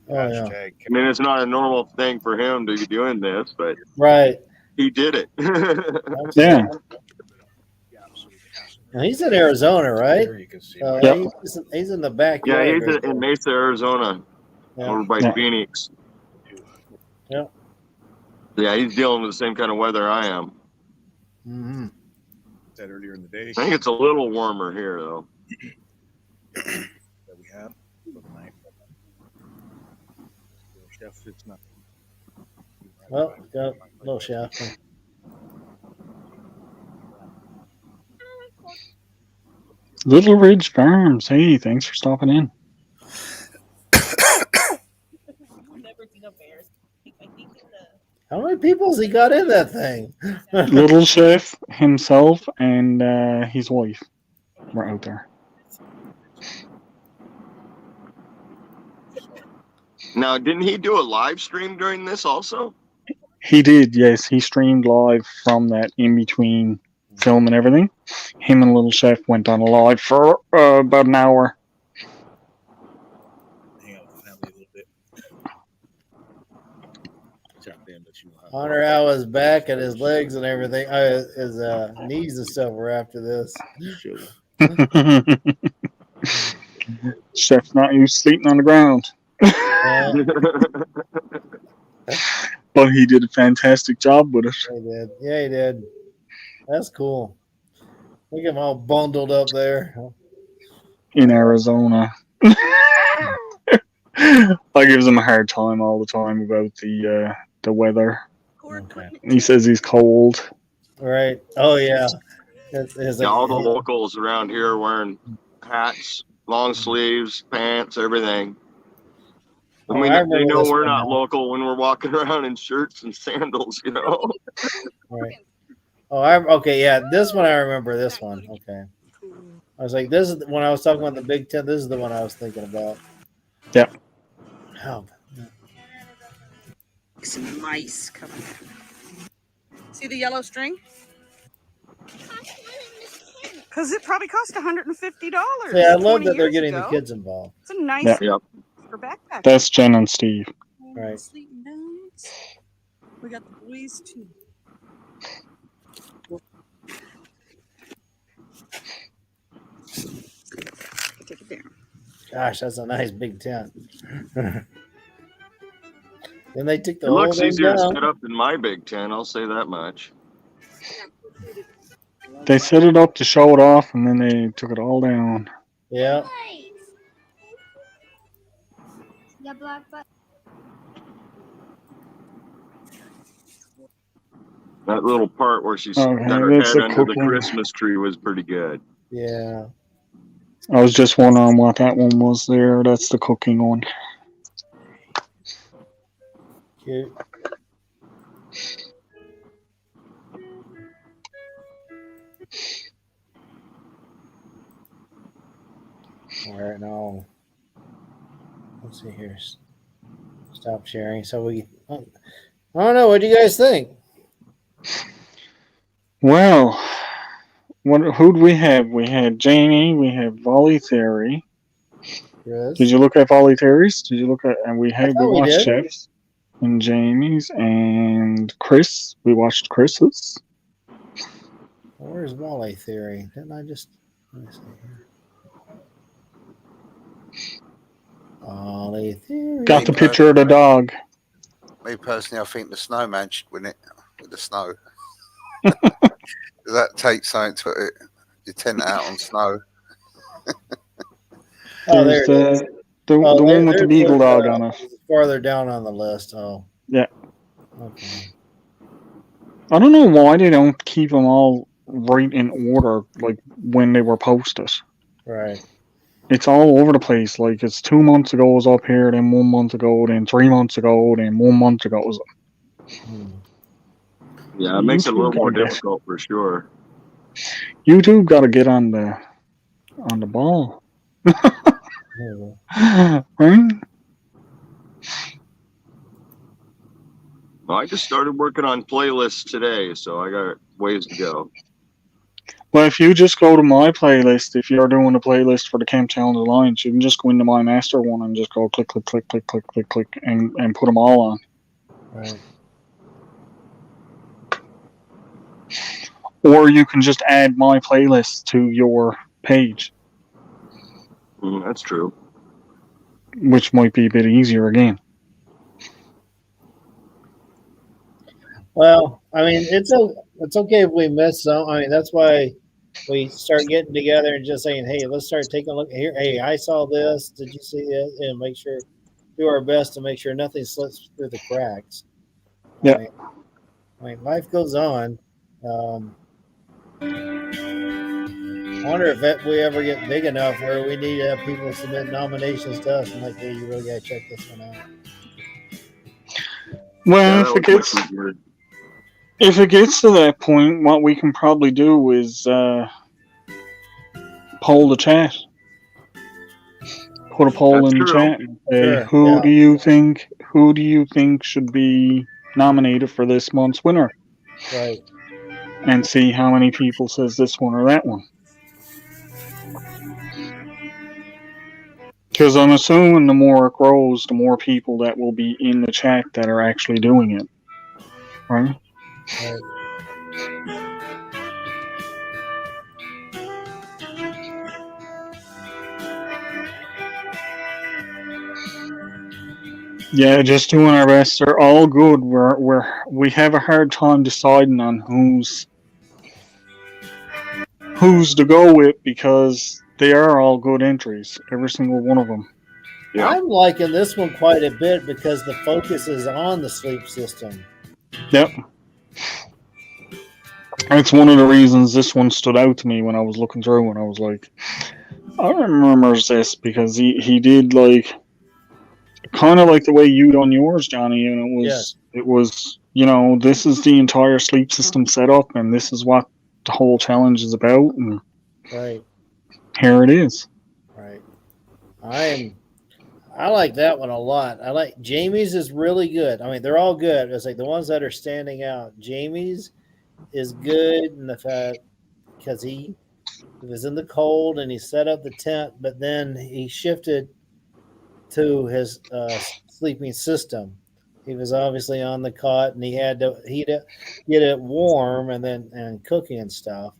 Oh, yeah.
I mean, it's not a normal thing for him to be doing this, but
right,
he did it.
Yeah.
And he's in Arizona, right?
Yep.
He's in the backyard.
Yeah, he's in Mesa, Arizona, over by Phoenix.
Yeah.
Yeah, he's dealing with the same kind of weather I am.
Mm-hmm.
Said earlier in the day.
I think it's a little warmer here, though.
That we have for the night. Chef, it's not.
Well, got a little chef.
Little Ridge Farms. Hey, thanks for stopping in.
How many people's he got in that thing?
Little Chef himself and his wife were out there.
Now, didn't he do a live stream during this also?
He did, yes. He streamed live from that in between film and everything. Him and Little Chef went on live for about an hour.
Hang out with the family a little bit. Chop in, let you know how.
Wonder how his back and his legs and everything, his knees and stuff were after this.
Chef's not used to sleeping on the ground. But he did a fantastic job with it.
He did. Yeah, he did. That's cool. Look at him all bundled up there.
In Arizona. I gives him a hard time all the time about the weather.
Okay.
He says he's cold.
Right. Oh, yeah.
Yeah, all the locals around here are wearing hats, long sleeves, pants, everything. I mean, they know we're not local when we're walking around in shirts and sandals, you know?
Right. Oh, okay, yeah. This one I remember. This one, okay. I was like, this is when I was talking about the Big Ten. This is the one I was thinking about.
Yep.
Oh.
Some mice coming. See the yellow string? Because it probably cost $150.
Yeah, I love that they're getting the kids involved.
It's a nice
Yeah.
for backpack.
That's Jen and Steve.
Right.
Sleeping dogs. We got the boys too. Take it down.
Gosh, that's a nice big tent. Then they took the
It
whole
looks
thing
easier to
down.
set up than my Big Ten, I'll say that much.
They set it up to show it off, and then they took it all down.
Yeah.
the black button.
That little part where she's
Okay,
got her
that's
head
the
under the
cooking.
Christmas tree was pretty good.
Yeah.
I was just wondering what that one was there. That's the cooking one.
Cute. All right, now let's see here. Stop sharing. So I don't know. What do you guys think?
Well, who'd we have? We had Jamie. We had Volley Theory.
Chris.
Did you look at Volley Theories? Did you look at? And we watched
did.
Jeff's and Jamie's and Chris. We watched Chris's.
Where's Wally Theory? Didn't I just? Let me see here. Wally Theory.
Got the picture of the dog.
Me personally, I think the snowman should win it with the snow. That takes something to it. You tent out on snow.
Oh, there it is.
The one with the beagle dog on it.
Farther down on the list. Oh.
Yeah.
Okay.
I don't know why they don't keep them all right in order, like when they were posted.
Right.
It's all over the place. Like it's 2 months ago was up here, then 1 month ago, then 3 months ago, then 1 month ago was up.
Yeah, it makes it a little more difficult for sure.
YouTube got to get on the ball, right?
Well, I just started working on playlists today, so I got ways to go.
Well, if you just go to my playlist, if you're doing a playlist for the Camp Challenge Alliance, you can just go into my master one and just go click, click, click, click, click, click, click, and put them all on.
Right.
Or you can just add my playlist to your page.
That's true.
Which might be a bit easier again.
Well, I mean, it's okay if we miss some. I mean, that's why we start getting together and just saying, "Hey, let's start taking a look here. Hey, I saw this. Did you see it?" And make sure, do our best to make sure nothing slips through the cracks.
Yeah.
I mean, life goes on. I wonder if we ever get big enough where we need to have people submit nominations to us and like, hey, you really got to check this one out.
Well, if it gets to that point, what we can probably do is poll the chat. Put a poll in the chat and say, who do you think should be nominated for this month's winner?
Right.
And see how many people says this one or that one. Because I'm assuming the more it grows, the more people that will be in the chat that are actually doing it. Right? Yeah, just doing our best. They're all good. We have a hard time deciding on who's to go with because they are all good entries, every single one of them.
Yeah. I'm liking this one quite a bit because the focus is on the sleep system.
Yep. That's one of the reasons this one stood out to me when I was looking through and I was like, I remember this because he did like kind of like the way you done yours, Johnny, and it was this is the entire sleep system setup and this is what the whole challenge is about, and
right
here it is.
Right. I like that one a lot. I like Jamie's is really good. I mean, they're all good. It's like the ones that are standing out. Jamie's is good in the fact because he was in the cold and he set up the tent, but then he shifted to his sleeping system. He was obviously on the cot and he had to get it warm and cooking and stuff.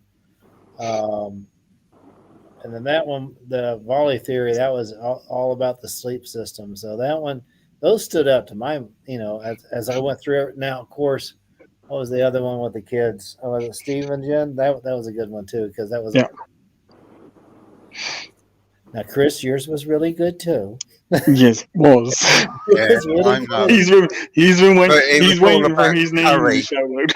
And then that one, the Volley Theory, that was all about the sleep system. So that one, those stood up to my, as I went through it. Now, of course, what was the other one with the kids? Oh, was it Steve and Jen? That was a good one too, because that was.
Yeah.
Now, Chris, yours was really good too.
Yes, it was.
Yeah,
It's really
I know.
good.
He's been
But it was all
waiting for
about
his name to
curry.
be shouted.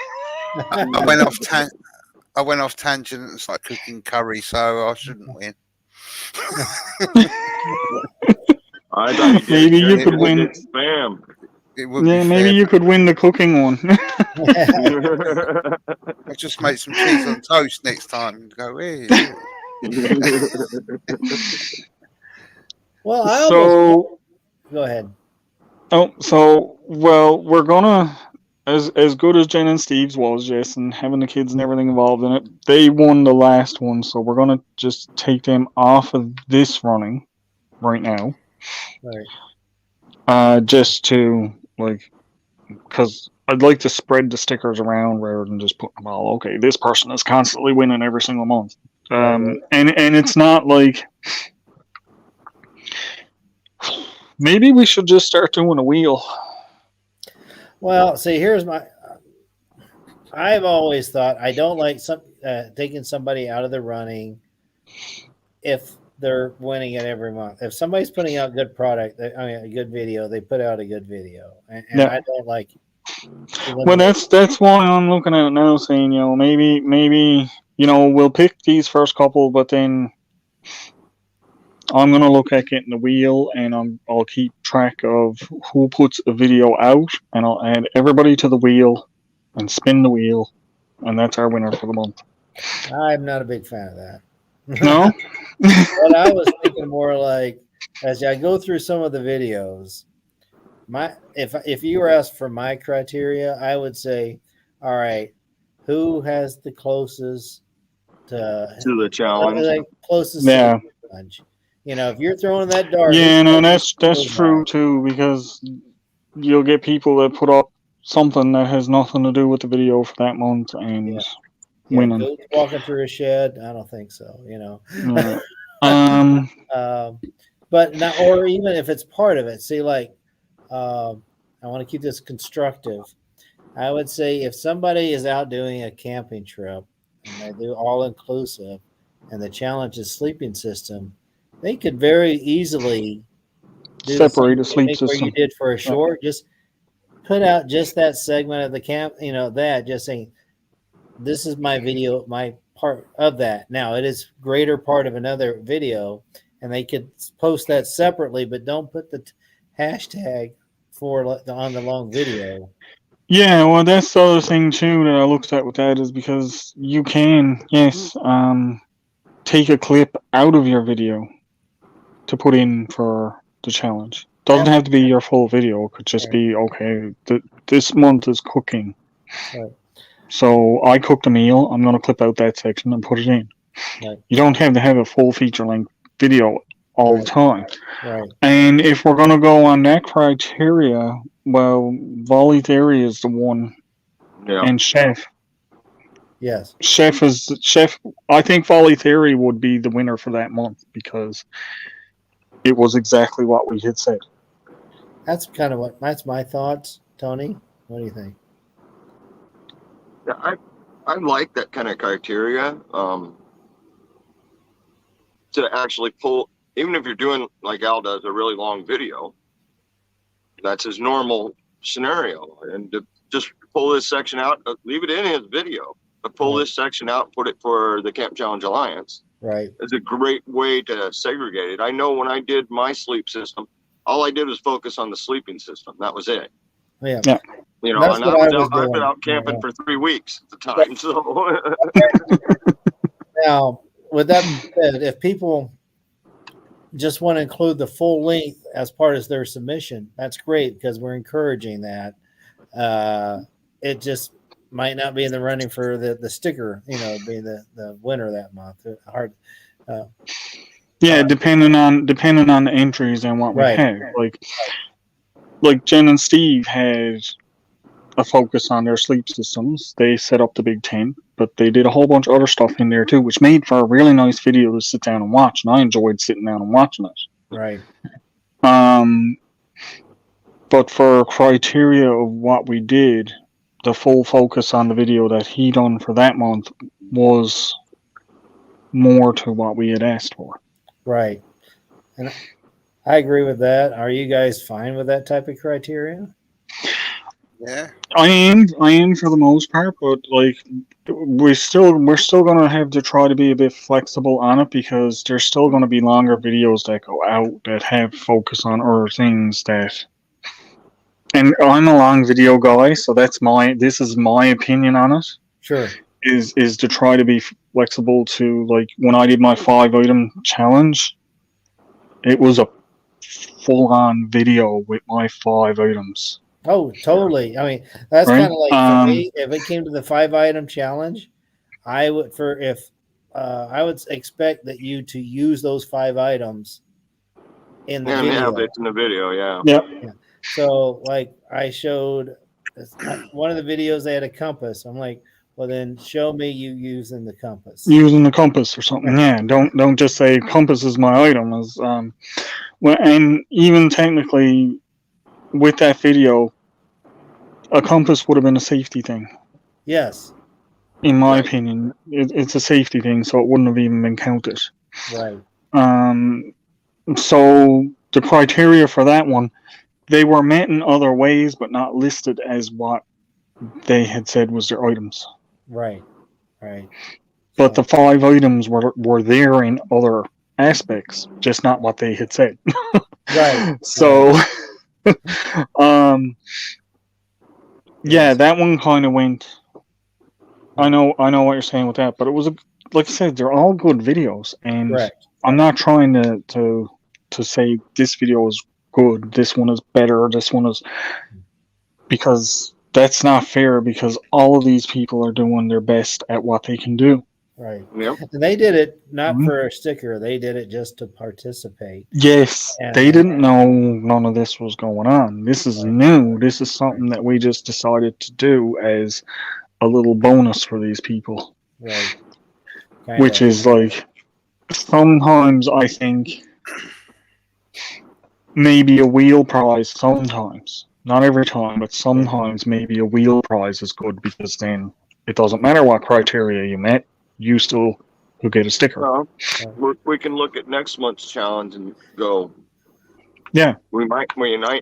I went off tangent and started cooking curry, so I shouldn't win.
I thought you
Maybe you
did
could win.
spam.
It would
Yeah,
be
maybe
fair.
you could win the cooking one.
I'll just make some cheese on toast next time and go, hey.
Well, I almost
So,
go ahead.
well, we're gonna, as good as Jen and Steve's was, yes, and having the kids and everything involved in it, they won the last one, so we're gonna just take them off of this running right now.
Right.
Just to, like, because I'd like to spread the stickers around rather than just put them all, okay, this person is constantly winning every single month. And it's not like, maybe we should just start doing a wheel.
Well, see, here's my. I've always thought I don't like taking somebody out of the running if they're winning it every month. If somebody's putting out good product, a good video, they put out a good video, and
Yeah.
I don't like it.
Well, that's why I'm looking at it now, saying, maybe we'll pick these first couple, but then I'm gonna look at getting the wheel, and I'll keep track of who puts a video out, and I'll add everybody to the wheel and spin the wheel, and that's our winner for the month.
I'm not a big fan of that.
No.
But I was thinking more like, as I go through some of the videos, if you were asked for my criteria, I would say, all right, who has the closest to
the challenge?
Closest
Yeah.
to the challenge. If you're throwing that dart.
Yeah, no, that's true too, because you'll get people that put up something that has nothing to do with the video for that month and winning.
Goats walking through a shed. I don't think so.
Yeah.
But not, or even if it's part of it. See, like, I want to keep this constructive. I would say if somebody is out doing a camping trip and they do all inclusive, and the challenge is sleeping system, they could very easily
separate a sleep
system. Where you did for a short, just put out just that segment of the camp. Just saying, this is my video, my part of that. Now it is greater part of another video, and they could post that separately, but don't put the hashtag on the long video.
Yeah, well, that's the other thing too that I looked at with that is because you can, take a clip out of your video to put in for the challenge. Doesn't have to be your full video. It could just be, okay, this month is cooking.
Right.
So I cooked a meal. I'm going to clip out that section and put it in.
Right.
You don't have to have a full feature-length video all the time.
Right.
And if we're going to go on that criteria, well, Volley Theory is the one.
Yeah.
And Chef.
Yes.
Chef. I think Volley Theory would be the winner for that month because it was exactly what we had said.
That's my thoughts. Tony, what do you think?
Yeah, I like that kind of criteria. To actually pull, even if you're doing like Al does, a really long video, that's his normal scenario, and to just pull this section out, leave it in his video, but pull this section out, put it for the Camp Challenge Alliance.
Right.
It's a great way to segregate it. I know when I did my sleep system, all I did was focus on the sleeping system. That was it.
Yeah.
And I've been out camping for 3 weeks at the time. So
now, with that said, if people just want to include the full length as part of their submission, that's great because we're encouraging that. It just might not be in the running for the sticker, being the winner that month.
Depending on the entries and what we have. Like Jen and Steve had a focus on their sleep systems. They set up the big tent, but they did a whole bunch of other stuff in there too, which made for a really nice video to sit down and watch. And I enjoyed sitting down and watching it.
Right.
But for criteria of what we did, the full focus on the video that he done for that month was more to what we had asked for.
Right. And I agree with that. Are you guys fine with that type of criteria?
Yeah.
I am for the most part, but like we're still gonna have to try to be a bit flexible on it because there's still gonna be longer videos that go out that have focus on other things that. And I'm a long video guy, so this is my opinion on it.
Sure.
Is to try to be flexible to, like, when I did my 5-item challenge, it was a full on video with my 5 items.
Oh, totally. I mean, that's
Right?
kind of like for me. If it came to the 5-item challenge, I would I would expect that you to use those 5 items in the video.
Yeah, it's in the video. Yeah.
Yep.
Yeah. So, like, I showed one of the videos. They had a compass. I'm like, well, then show me you using the compass.
Using the compass or something. Yeah. Don't just say compass is my item. Well, and even technically, with that video, a compass would have been a safety thing.
Yes.
In my opinion, it's a safety thing, so it wouldn't have even been counted.
Right.
So the criteria for that one, they were met in other ways, but not listed as what they had said was their items.
Right. Right.
But the 5 items were there in other aspects, just not what they had said.
Right.
So, yeah, that one kind of went. I know what you're saying with that, but it was like I said, they're all good videos, and
Correct.
I'm not trying to say this video is good, this one is better, this one is, because that's not fair. Because all of these people are doing their best at what they can do.
Right.
Yep.
And they did it not for a sticker. They did it just to participate.
Yes,
And
they didn't know none of this was going on. This is new. This is something that we just decided to do as a little bonus for these people.
Right.
Which is like, sometimes I think maybe a wheel prize, sometimes. Not every time, but sometimes maybe a wheel prize is good, because then it doesn't matter what criteria you met, you still could get a sticker.
We can look at next month's challenge and go,
yeah,
we might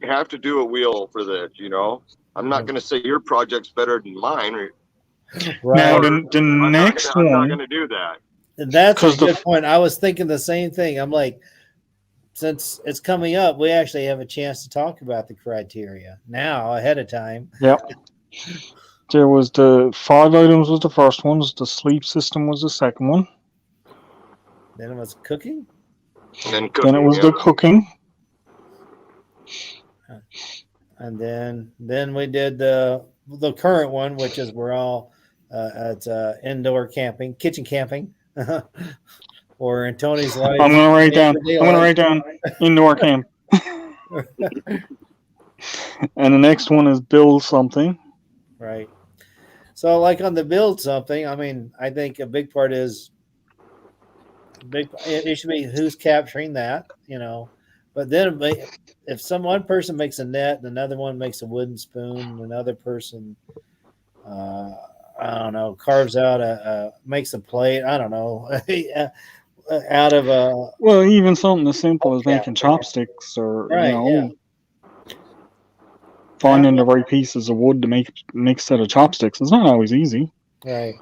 have to do a wheel for this, you know. I'm not going to say your project's better than mine.
Right.
Now the next one,
I'm not going to do that.
And that's a good point. I was thinking the same thing. I'm like, since it's coming up, we actually have a chance to talk about the criteria now ahead of time.
Yep. There was the 5 items was the first one. The sleep system was the second one.
Then it was cooking.
Then
it was the cooking.
And then we did the current one, which is we're all it's indoor camping, kitchen camping, or in Tony's life.
I'm gonna write down indoor camp. And the next one is build something.
Right. So, like on the build something, I mean, I think a big part is it should be who's capturing that, you know. But then if one person makes a net, and another one makes a wooden spoon, and another person, I don't know, carves out makes a plate, I don't know, out of a.
Well, even something as simple as making chopsticks, or finding the right pieces of wood to make a set of chopsticks. It's not always easy.
Right.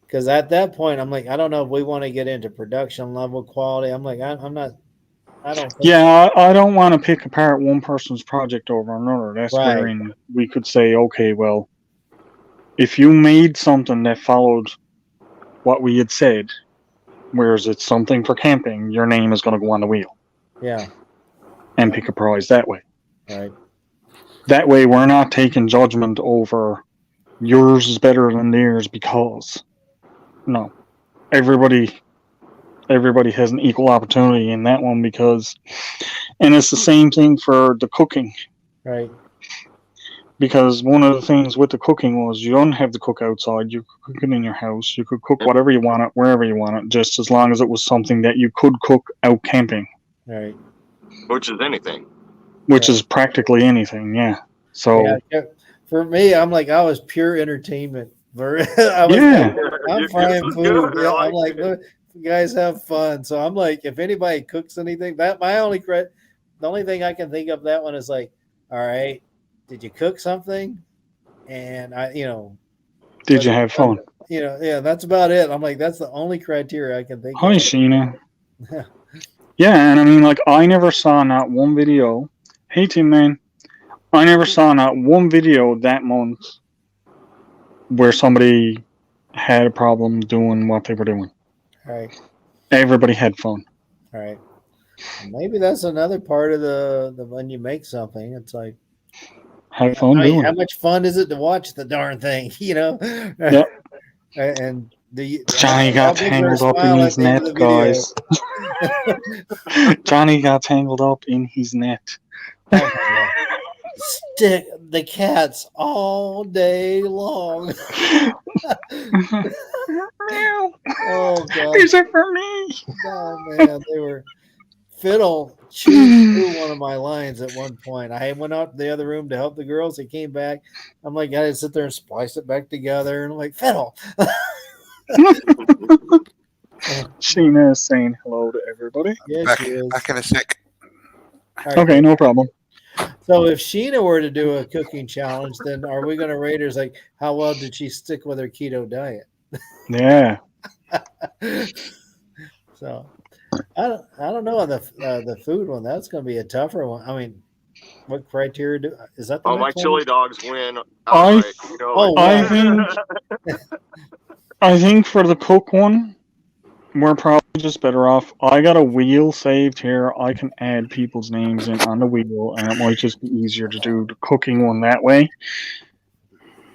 Because at that point, I'm like, I don't know if we want to get into production level quality. I'm like, I'm not. I don't.
Yeah, I don't want to pick apart one person's project over another. That's wherein we could say, okay, well, if you made something that followed what we had said, whereas it's something for camping, your name is going to go on the wheel.
Yeah.
And pick a prize that way.
Right.
That way, we're not taking judgment over yours is better than theirs, because no, everybody has an equal opportunity in that one, because, and it's the same thing for the cooking.
Right.
Because one of the things with the cooking was you don't have to cook outside. You could cook it in your house. You could cook whatever you want it, wherever you want it, just as long as it was something that you could cook out camping.
Right.
Which is anything.
Which is practically anything, yeah. So
for me, I'm like, I was pure entertainment. I'm frying food. Yeah, I'm like, look, you guys have fun. So I'm like, if anybody cooks anything, that my only only thing I can think of that one is like, all right, did you cook something? And
Did you have fun?
Yeah, that's about it. I'm like, that's the only criteria I can think
Hi,
of.
Sheena. Yeah, and I mean, like, I never saw not one video. Hey, Tim, man. I never saw not one video that month where somebody had a problem doing what they were doing.
All right.
Everybody had fun.
All right. Maybe that's another part of the when you make something. It's like,
have fun doing
how
it.
much fun is it to watch the darn thing?
Yep.
And
Johnny got tangled up in his net, guys. Johnny got tangled up in his net.
Stick the cats all day long. Oh God!
These are for me.
Oh man, they were. Fiddle chewed through one of my lines at one point. I went out to the other room to help the girls. He came back. I'm like, I had to sit there and splice it back together. And I'm like, Fiddle.
Sheena is saying hello to everybody.
Yes, she is.
Back in a sec.
Okay, no problem.
So if Sheena were to do a cooking challenge, then are we going to rate her as like, how well did she stick with her keto diet?
Yeah.
So I don't know on the food one. That's going to be a tougher one. I mean, what criteria is that? The
my
next one?
chili dogs win.
I
Outright,
I think for the cook one, we're probably just better off. I got a wheel saved here. I can add people's names in on the wheel, and it might just be easier to do the cooking one that way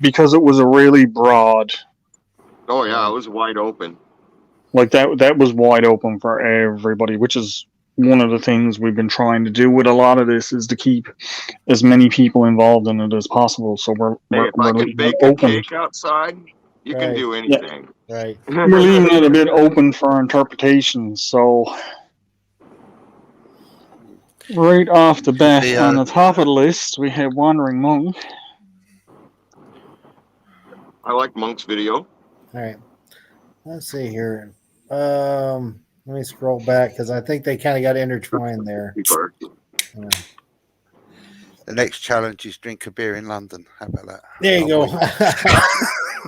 because it was a really broad.
Oh yeah, it was wide open.
Like that was wide open for everybody, which is one of the things we've been trying to do with a lot of this is to keep as many people involved in it as possible. So we're
If I can
leaving
bake
it
a
open.
cake outside, you can do anything.
Right.
We're leaving it a bit open for interpretation. So right off the bat, on the top of the list, we have Wandering Monk.
I like Monk's video.
All right. Let's see here. Let me scroll back because I think they kind of got intertwined there.
The next challenge is drink a beer in London. How about that?
There you go.
Well,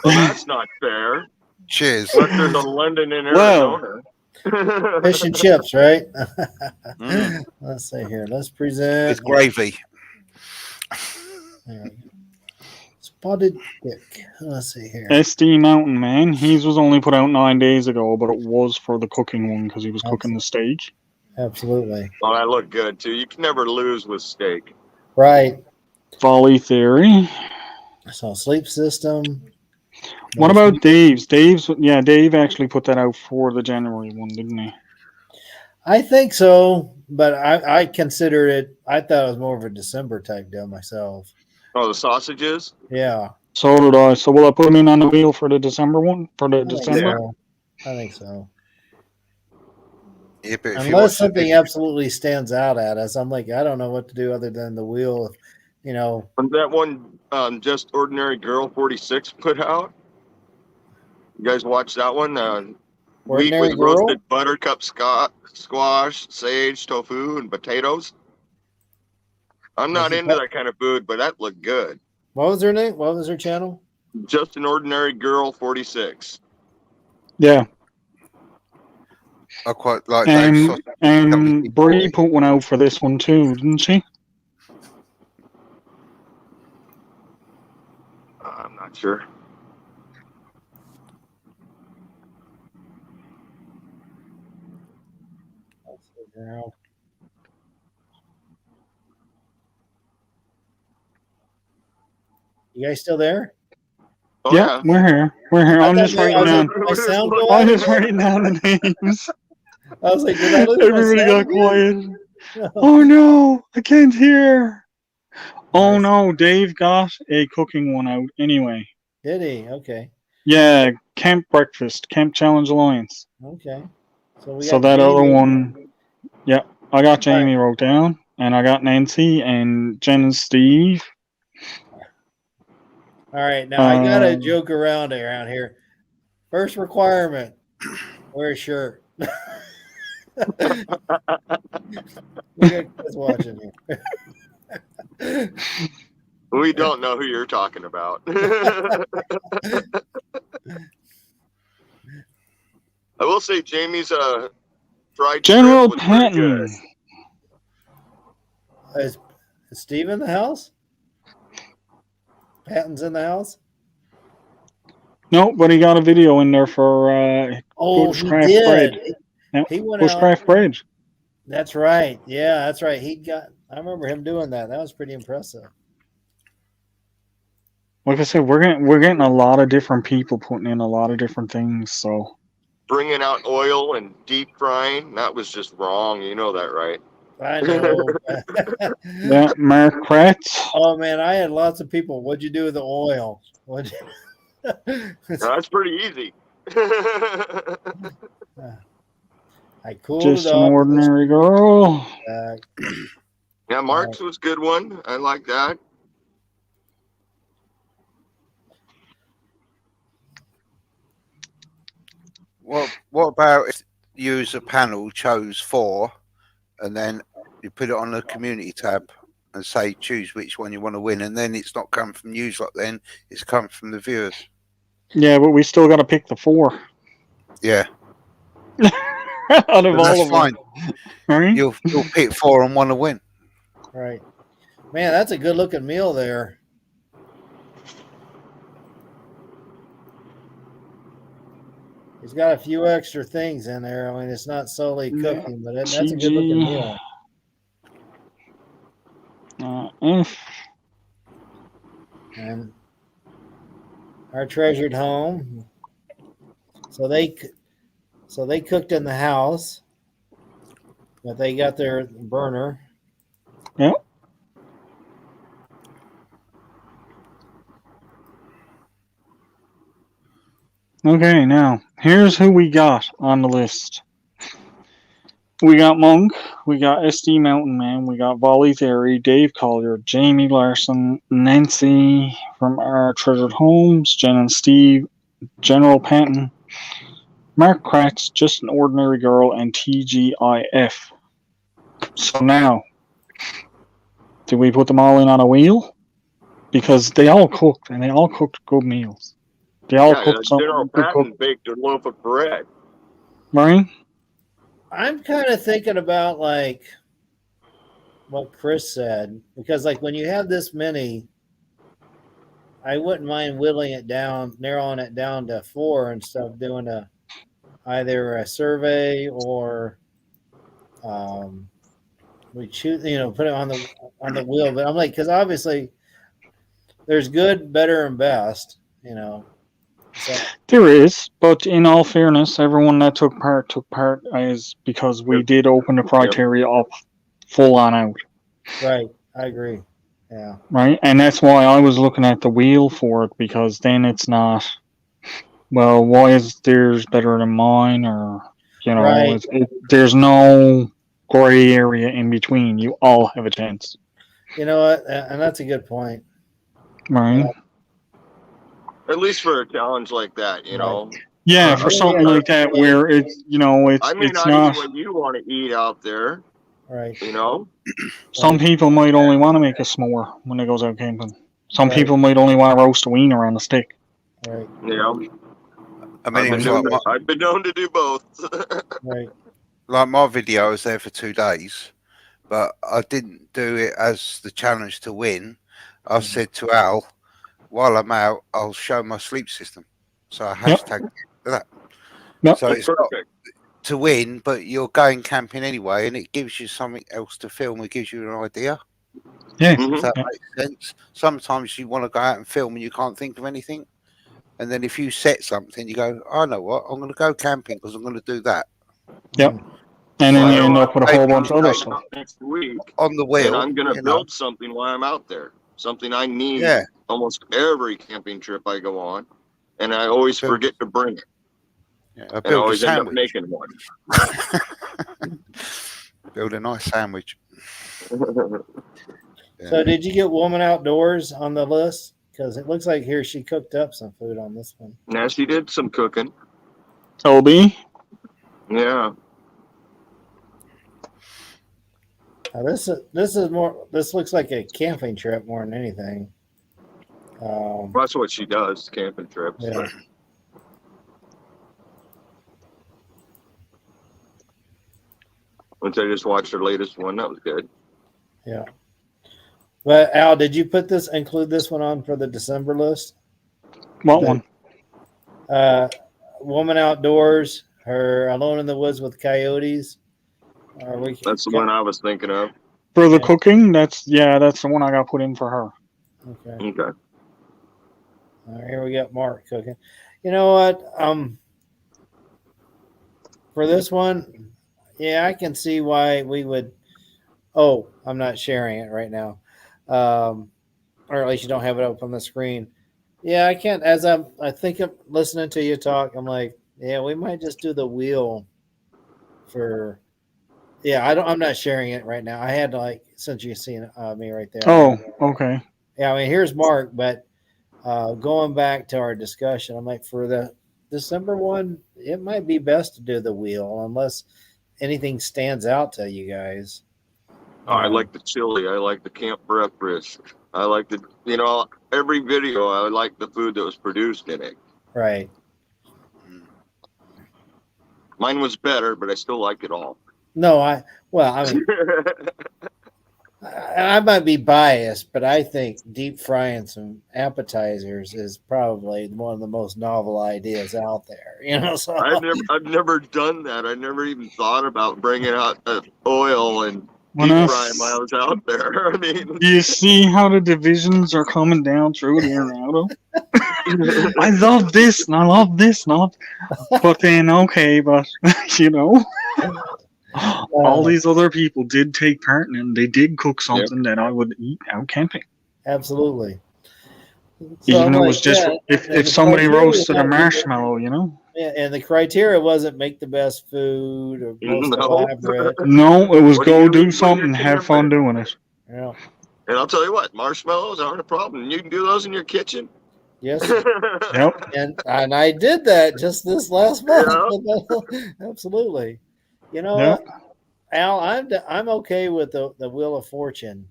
that's not fair.
Cheers.
Unless there's a London in
Well,
Arizona.
Fish and chips, right? Let's see here. Let's present
With gravy.
There we go. Spotted dick. Let's see here.
SD Mountain Man. His was only put out 9 days ago, but it was for the cooking one because he was cooking the steak.
Absolutely.
Oh, that looked good too. You can never lose with steak.
Right.
Volley Theory.
So sleep system.
What about Dave's? Dave actually put that out for the January one, didn't he?
I think so, but I consider it. I thought it was more of a December type deal myself.
Oh, the sausages?
Yeah.
So did I. So will I put him in on the wheel for the December one? For the December?
I think so.
Yeah, but if you
Unless
watch
something absolutely stands out at us, I'm like, I don't know what to do other than the wheel.
And that one, Just Ordinary Girl 46 put out. You guys watch that one? Wheat
Ordinary
with
Girl?
roasted buttercup squash, sage, tofu, and potatoes. I'm not into that kind of food, but that looked good.
What was her name? What was her channel?
Just an Ordinary Girl 46.
Yeah.
I quite like
and Brie put one out for this one too, didn't she?
I'm not sure.
Let's figure out. You guys still there?
Oh,
yeah, we're here. We're here. I'm just writing down.
My sound go
I'm
out
just
again?
writing down the names.
I was like, did I lose my
Everybody
sound
got
again?
quiet. Oh no, I can't hear. Oh no, Dave got a cooking one out anyway.
Did he? Okay.
Yeah, Camp Breakfast, Camp Challenge Alliance.
Okay. So
So that other one, yeah, I got Jamie wrote down, and I got Nancy and Jen and Steve.
All right, now I gotta joke around here. First requirement: wear a shirt. Look at Chris watching here.
We don't know who you're talking about. I will say Jamie's fried
General
shrimp was pretty good.
Patton.
Is Steve in the house? Patton's in the house?
No, but he got a video in there for
Oh, he
Bushcraft
did.
Bread. Yep.
He went
Bushcraft
out.
Bread.
That's right. Yeah, that's right. I remember him doing that. That was pretty impressive.
Like I said, we're getting a lot of different people putting in a lot of different things. So
Bringing out oil and deep frying, that was just wrong. You know that, right?
I know.
yeah, Mark Kratz.
Oh man, I had lots of people. What'd you do with the oil? What'd you...
That's pretty easy.
I cooled
Just
it
an
off.
ordinary girl.
Yeah, Mark's was a good one. I like that.
What about if you as a panel chose 4 and then you put it on the community tab and say choose which one you want to win, and then it's not coming from you lot, then it's coming from the viewers.
Yeah, but we still got to pick the 4.
Yeah.
Out of all
That's
of
fine.
them. Right?
You'll pick 4 and want to win.
Right. Man, that's a good looking meal there. He's got a few extra things in there. I mean, it's not solely cooking, but that's a good looking meal. And our treasured home. So they cooked in the house, but they got their burner.
Yep. Okay, now here's who we got on the list. We got Monk, we got SD Mountain Man, we got Volley Theory, Dave Collier, Jamie Larson, Nancy from our Treasured Homes, Jen and Steve, General Patton, Mark Kratz, Just an Ordinary Girl, and TGIF. So now, do we put them all in on a wheel? Because they all cooked, and they all cooked good meals. They all cooked something.
General Patton baked a loaf of bread.
Right?
I'm kind of thinking about like what Chris said, because like when you have this many, I wouldn't mind whittling it down, narrowing it down to 4 instead of doing either a survey or we choose, put it on the wheel. But I'm like, because obviously there's good, better, and best, So,
there is, but in all fairness, everyone that took part is because we did open the criteria up full on out.
Right, I agree. Yeah.
Right, and that's why I was looking at the wheel for it, because then it's not, well, why is theirs better than mine, or
Right.
There's no gray area in between. You all have a chance.
You know what? And that's a good point.
Right.
At least for a challenge like that, you know.
Yeah, for something like that where it's
I may
it's
not
not.
eat what you want to eat out there.
Right.
You know.
Some people might only want to make a s'more when they goes out camping. Some people might only want to roast a wiener on a stick.
Right.
Yeah.
I mean,
I've been known to do both.
Right.
Like my video, I was there for 2 days, but I didn't do it as the challenge to win. I said to Al, while I'm out, I'll show my sleep system. So I hashtag that.
Yep.
So it's not to win, but you're going camping anyway, and it gives you something else to film. It gives you an idea.
Yeah.
Does that make sense? Sometimes you want to go out and film and you can't think of anything. And then if you set something, you go, I know what, I'm going to go camping because I'm going to do that.
Yep. And then you end up with a whole bunch of other stuff.
Next week
on the wheel.
And I'm going to build something while I'm out there. Something I need almost every camping trip I go on. And I always forget to bring it.
Yeah,
and I always end up making one.
Build a nice sandwich.
So did you get Woman Outdoors on the list? Because it looks like here she cooked up some food on this one.
Now she did some cooking.
Toby?
Yeah.
This is more. This looks like a camping trip more than anything.
That's what she does, camping trips.
Yeah.
Once I just watched her latest one, that was good.
Yeah. But Al, did you include this one on for the December list?
What one?
Woman Outdoors, her Alone in the Woods with Coyotes.
That's the one I was thinking of.
For the cooking, that's the one I got put in for her.
Okay.
Okay.
All right, here we got Mark cooking. You know what? For this one, yeah, I can see why we would. Oh, I'm not sharing it right now, or at least you don't have it up on the screen. Yeah, I can't. I think I'm listening to you talk. I'm like, yeah, we might just do the wheel for. Yeah, I'm not sharing it right now. I had to since you've seen me right there.
Oh, okay.
Yeah, I mean, here's Mark, but going back to our discussion, I'm like, for the December one, it might be best to do the wheel unless anything stands out to you guys.
Oh, I like the chili. I like the camp breakfast. I like every video. I like the food that was produced in it.
Right.
Mine was better, but I still like it all.
No, I mean, I might be biased, but I think deep frying some appetizers is probably one of the most novel ideas out there. So
I've never done that. I never even thought about bringing out the oil and deep frying while I was out there. I mean,
you see how the divisions are coming down through the Arnado? I love this and I love this, but then all these other people did take part in it, and they did cook something that I would eat out camping.
Absolutely.
Even though it was just if somebody roasted a marshmallow,
Yeah, and the criteria wasn't make the best food or most elaborate.
No, it was go do something, have fun doing it.
Yeah.
And I'll tell you what, marshmallows aren't a problem. You can do those in your kitchen.
Yes.
Yep.
And I did that just this last month. Absolutely. You know what, Al, I'm okay with the Wheel of Fortune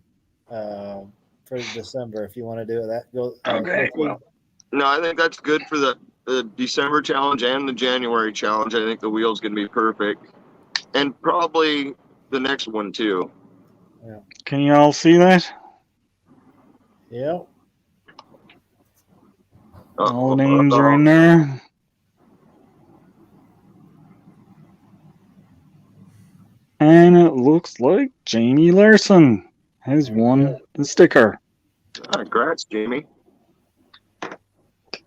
for December if you want to do it.
Okay.
Well, no, I think that's good for the December challenge and the January challenge. I think the wheel's going to be perfect, and probably the next one too.
Yeah.
Can you all see that?
Yeah.
All the names are in there. And it looks like Jamie Larson has won the sticker.
Congrats, Jamie.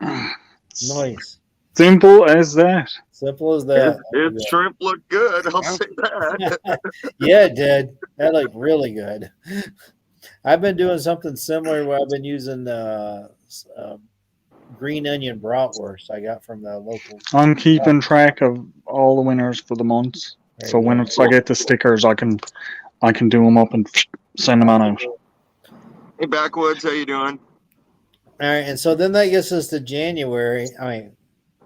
Nice.
Simple as that.
Simple as that.
His shrimp looked good. I'll say that.
Yeah, it did. That looked really good. I've been doing something similar where I've been using green onion bratwurst I got from the local.
I'm keeping track of all the winners for the months. So once I get the stickers, I can do them up and send them on out.
Hey, Backwoods, how you doing?
All right, and so then that gets us to January. I mean,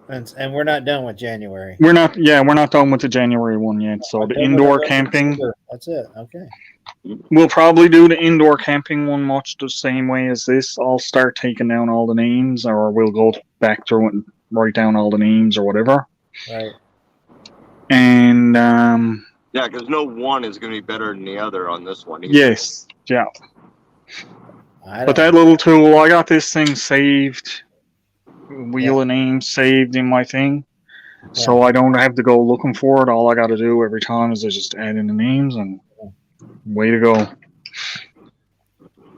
and we're not done with January.
We're not done with the January one yet. So the indoor camping.
That's it. Okay.
We'll probably do the indoor camping one much the same way as this. I'll start taking down all the names, or we'll go back through it and write down all the names or whatever.
Right.
And
yeah, because no one is going to be better than the other on this one. Either.
Yes, yeah. But that little tool, I got this thing saved, wheel of names saved in my thing, so I don't have to go looking for it. All I got to do every time is I just add in the names, and way to go.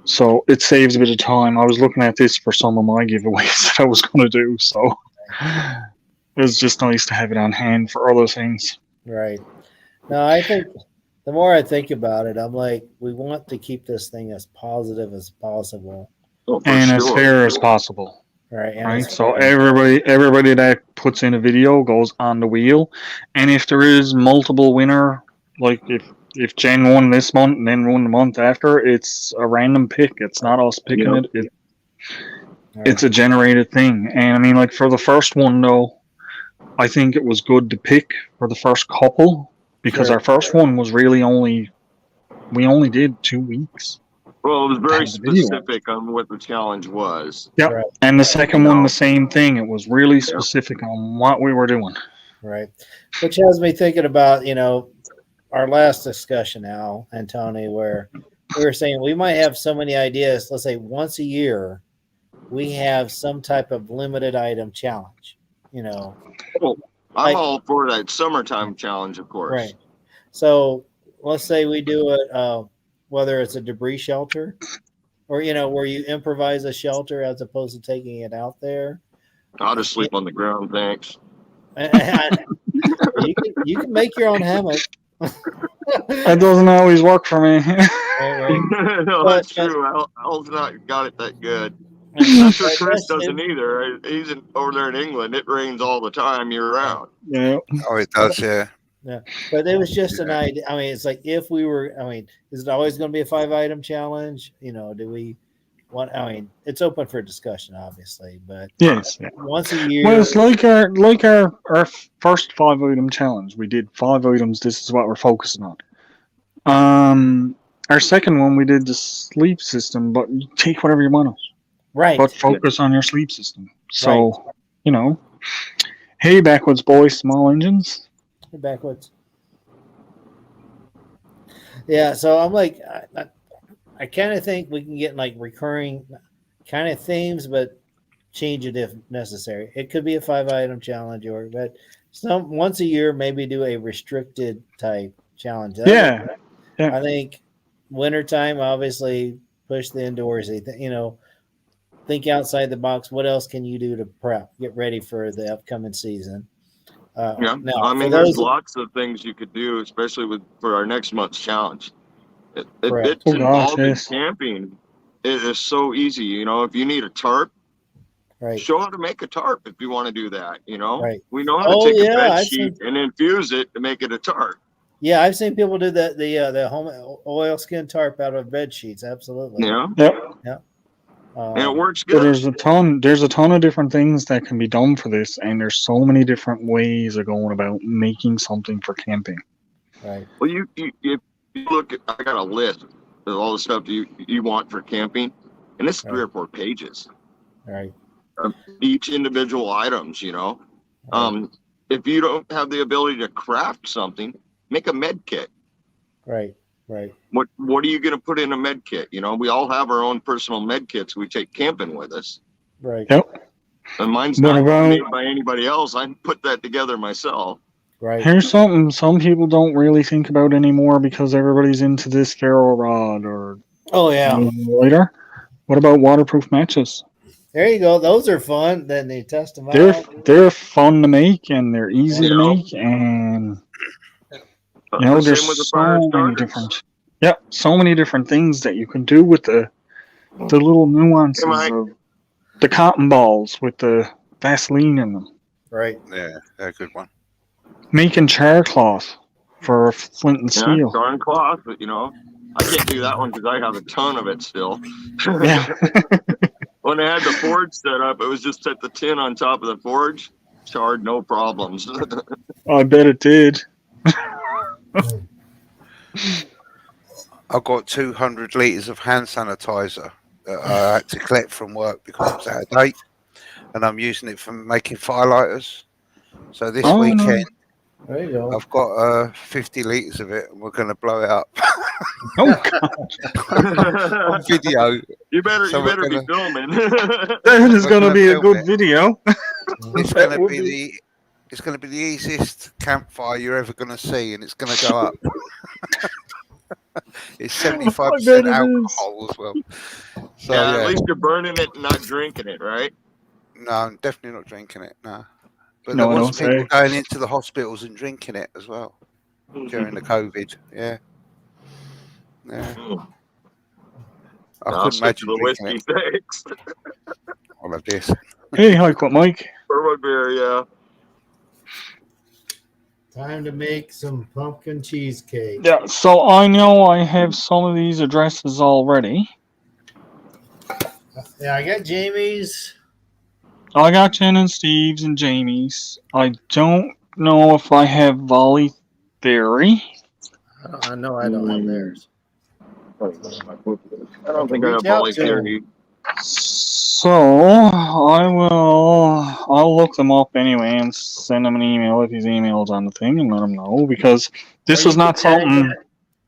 So it saves a bit of time. I was looking at this for some of my giveaways that I was going to do, so it was just nice to have it on hand for other things.
Right. No, I think the more I think about it, I'm like, we want to keep this thing as positive as possible.
And as fair as possible.
Right.
Right. So everybody that puts in a video goes on the wheel. And if there is multiple winner, like if Jen won this month and then won the month after, it's a random pick. It's not us picking it. It's a generated thing. And I mean, like for the first one though, I think it was good to pick for the first couple because our first one was really only we only did 2 weeks.
Well, it was very
Had the video.
specific on what the challenge was.
Yep.
Right.
And the second
You
one,
know.
the same thing. It was really specific on what we were doing.
Right. Which has me thinking about, our last discussion, Al and Tony, where we were saying we might have so many ideas. Let's say once a year, we have some type of limited item challenge,
Well,
Like-
I'm all for that summertime challenge, of course.
Right. So let's say we do it, whether it's a debris shelter or, where you improvise a shelter as opposed to taking it out there.
I'll just sleep on the ground, thanks.
You can make your own hammock.
That doesn't always work for me.
Right.
No,
But-
that's true. Al's not got it that good.
But
I'm sure Chris
that's-
doesn't either. He's over there in England. It rains all the time year round.
Yeah.
Oh, it does, yeah.
But it was just an idea. I mean, it's like if we were, is it always going to be a 5-item challenge? Do we want, it's open for discussion, obviously, but
Yes. Yeah.
once a year.
Well, it's like our first 5-item challenge. We did 5 items. This is what we're focusing on. Our second one, we did the sleep system, but you take whatever you want.
Right.
But focus on your sleep system. So, hey, Backwoods Boys, small engines.
Backwards. Yeah, so I'm like, I kind of think we can get like recurring kind of themes, but change it if necessary. It could be a 5-item challenge, but once a year, maybe do a restricted type challenge.
Yeah.
I think wintertime, obviously, push the indoorsy. Think outside the box. What else can you do to prep, get ready for the upcoming season?
Yeah.
Now,
I
for
mean, there's
those-
lots of things you could do, especially for our next month's challenge.
Correct.
It's
Oh, gosh,
involving
yes.
camping. It is so easy. If you need a tarp,
Right.
show how to make a tarp if you want to do that.
Right.
We know how to
Oh,
take a
yeah,
bed
I've
sheet and infuse it to make it a tarp.
Yeah, I've seen people do the home oilskin tarp out of bed sheets. Absolutely.
Yeah.
Yep.
And it works
So
good.
there's a ton of different things that can be done for this, and there's so many different ways of going about making something for camping.
Right.
Well, if you look at, I got a list of all the stuff you want for camping, and it's 3 or 4 pages.
Right.
Each individual items, if you don't have the ability to craft something, make a med kit.
Right. Right.
What are you going to put in a med kit? We all have our own personal med kits we take camping with us.
Right.
Yep.
And mine's
What
not
about-
made by anybody else. I put that together myself.
Right.
Here's something some people don't really think about anymore because everybody's into this ferro rod or
Oh yeah.
later. What about waterproof matches?
There you go. Those are fun. Then they test them out.
They're fun to make and they're easy to
Yeah.
make, and
Same
there's
with the fire
so many
starters.
different so many different things that you can do with the little nuances
Hey, Mike.
of the cotton balls with the Vaseline in them.
Right.
Yeah, a good one.
Making char cloth for flint and
Yeah,
steel.
darn cloth, but I can't do that one because I have a ton of it still.
Yeah.
When I had the forge set up, it was just set the tin on top of the forge, charred, no problems.
I bet it did.
I've got 200 litres of hand sanitizer that I had to collect from work because it was out of date, and I'm using it for making firelighters. So this
Oh, no.
weekend,
There you go.
I've got 50 litres of it, and we're going to blow it up
Oh God.
on video.
You better
So we're
be
gonna-
filming.
That is
We're
going to
gonna
be a
film
good
it.
video.
It's
That
going to
would
be it's going to be the easiest campfire you're ever going to see, and it's going to go up. It's 75%
I bet it is.
alcohol as well. So
Yeah,
yeah,
at least you're burning it and not drinking it, right?
no, I'm definitely not drinking it. No, but
No,
there
I
was
don't
people
say.
going into the hospitals and drinking it as well during the COVID. Yeah, yeah. I
I'll
couldn't
stick to
imagine
the
drinking
whiskey,
it.
thanks.
All of this.
Hey, hi, what, Mike?
Bourbon beer, yeah.
Time to make some pumpkin cheesecake.
Yeah, so I know I have some of these addresses already.
Yeah, I got Jamie's.
I got Jen and Steve's and Jamie's. I don't know if I have Volley Theory.
I know I don't have theirs.
I don't think I have Molly's here.
So I'll look them up anyway and send him an email if his email's on the thing and let him know, because this is not something.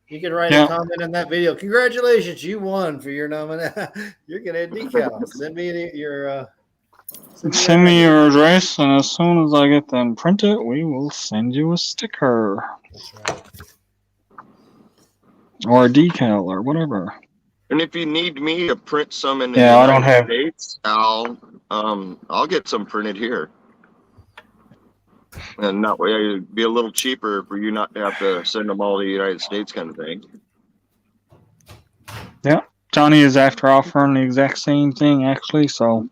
You can write a comment in that video. Congratulations, you won for your nomination. You're gonna decal. Send me your
Send me your address, and as soon as I get them printed, we will send you a sticker.
That's right.
Or a decal or whatever.
And if you need me to print some in the
United
States, I'll get some printed here. And that way it'd be a little cheaper for you not to have to send them all to the United States kind of thing.
Yeah. Johnny is after offering the exact same thing actually, so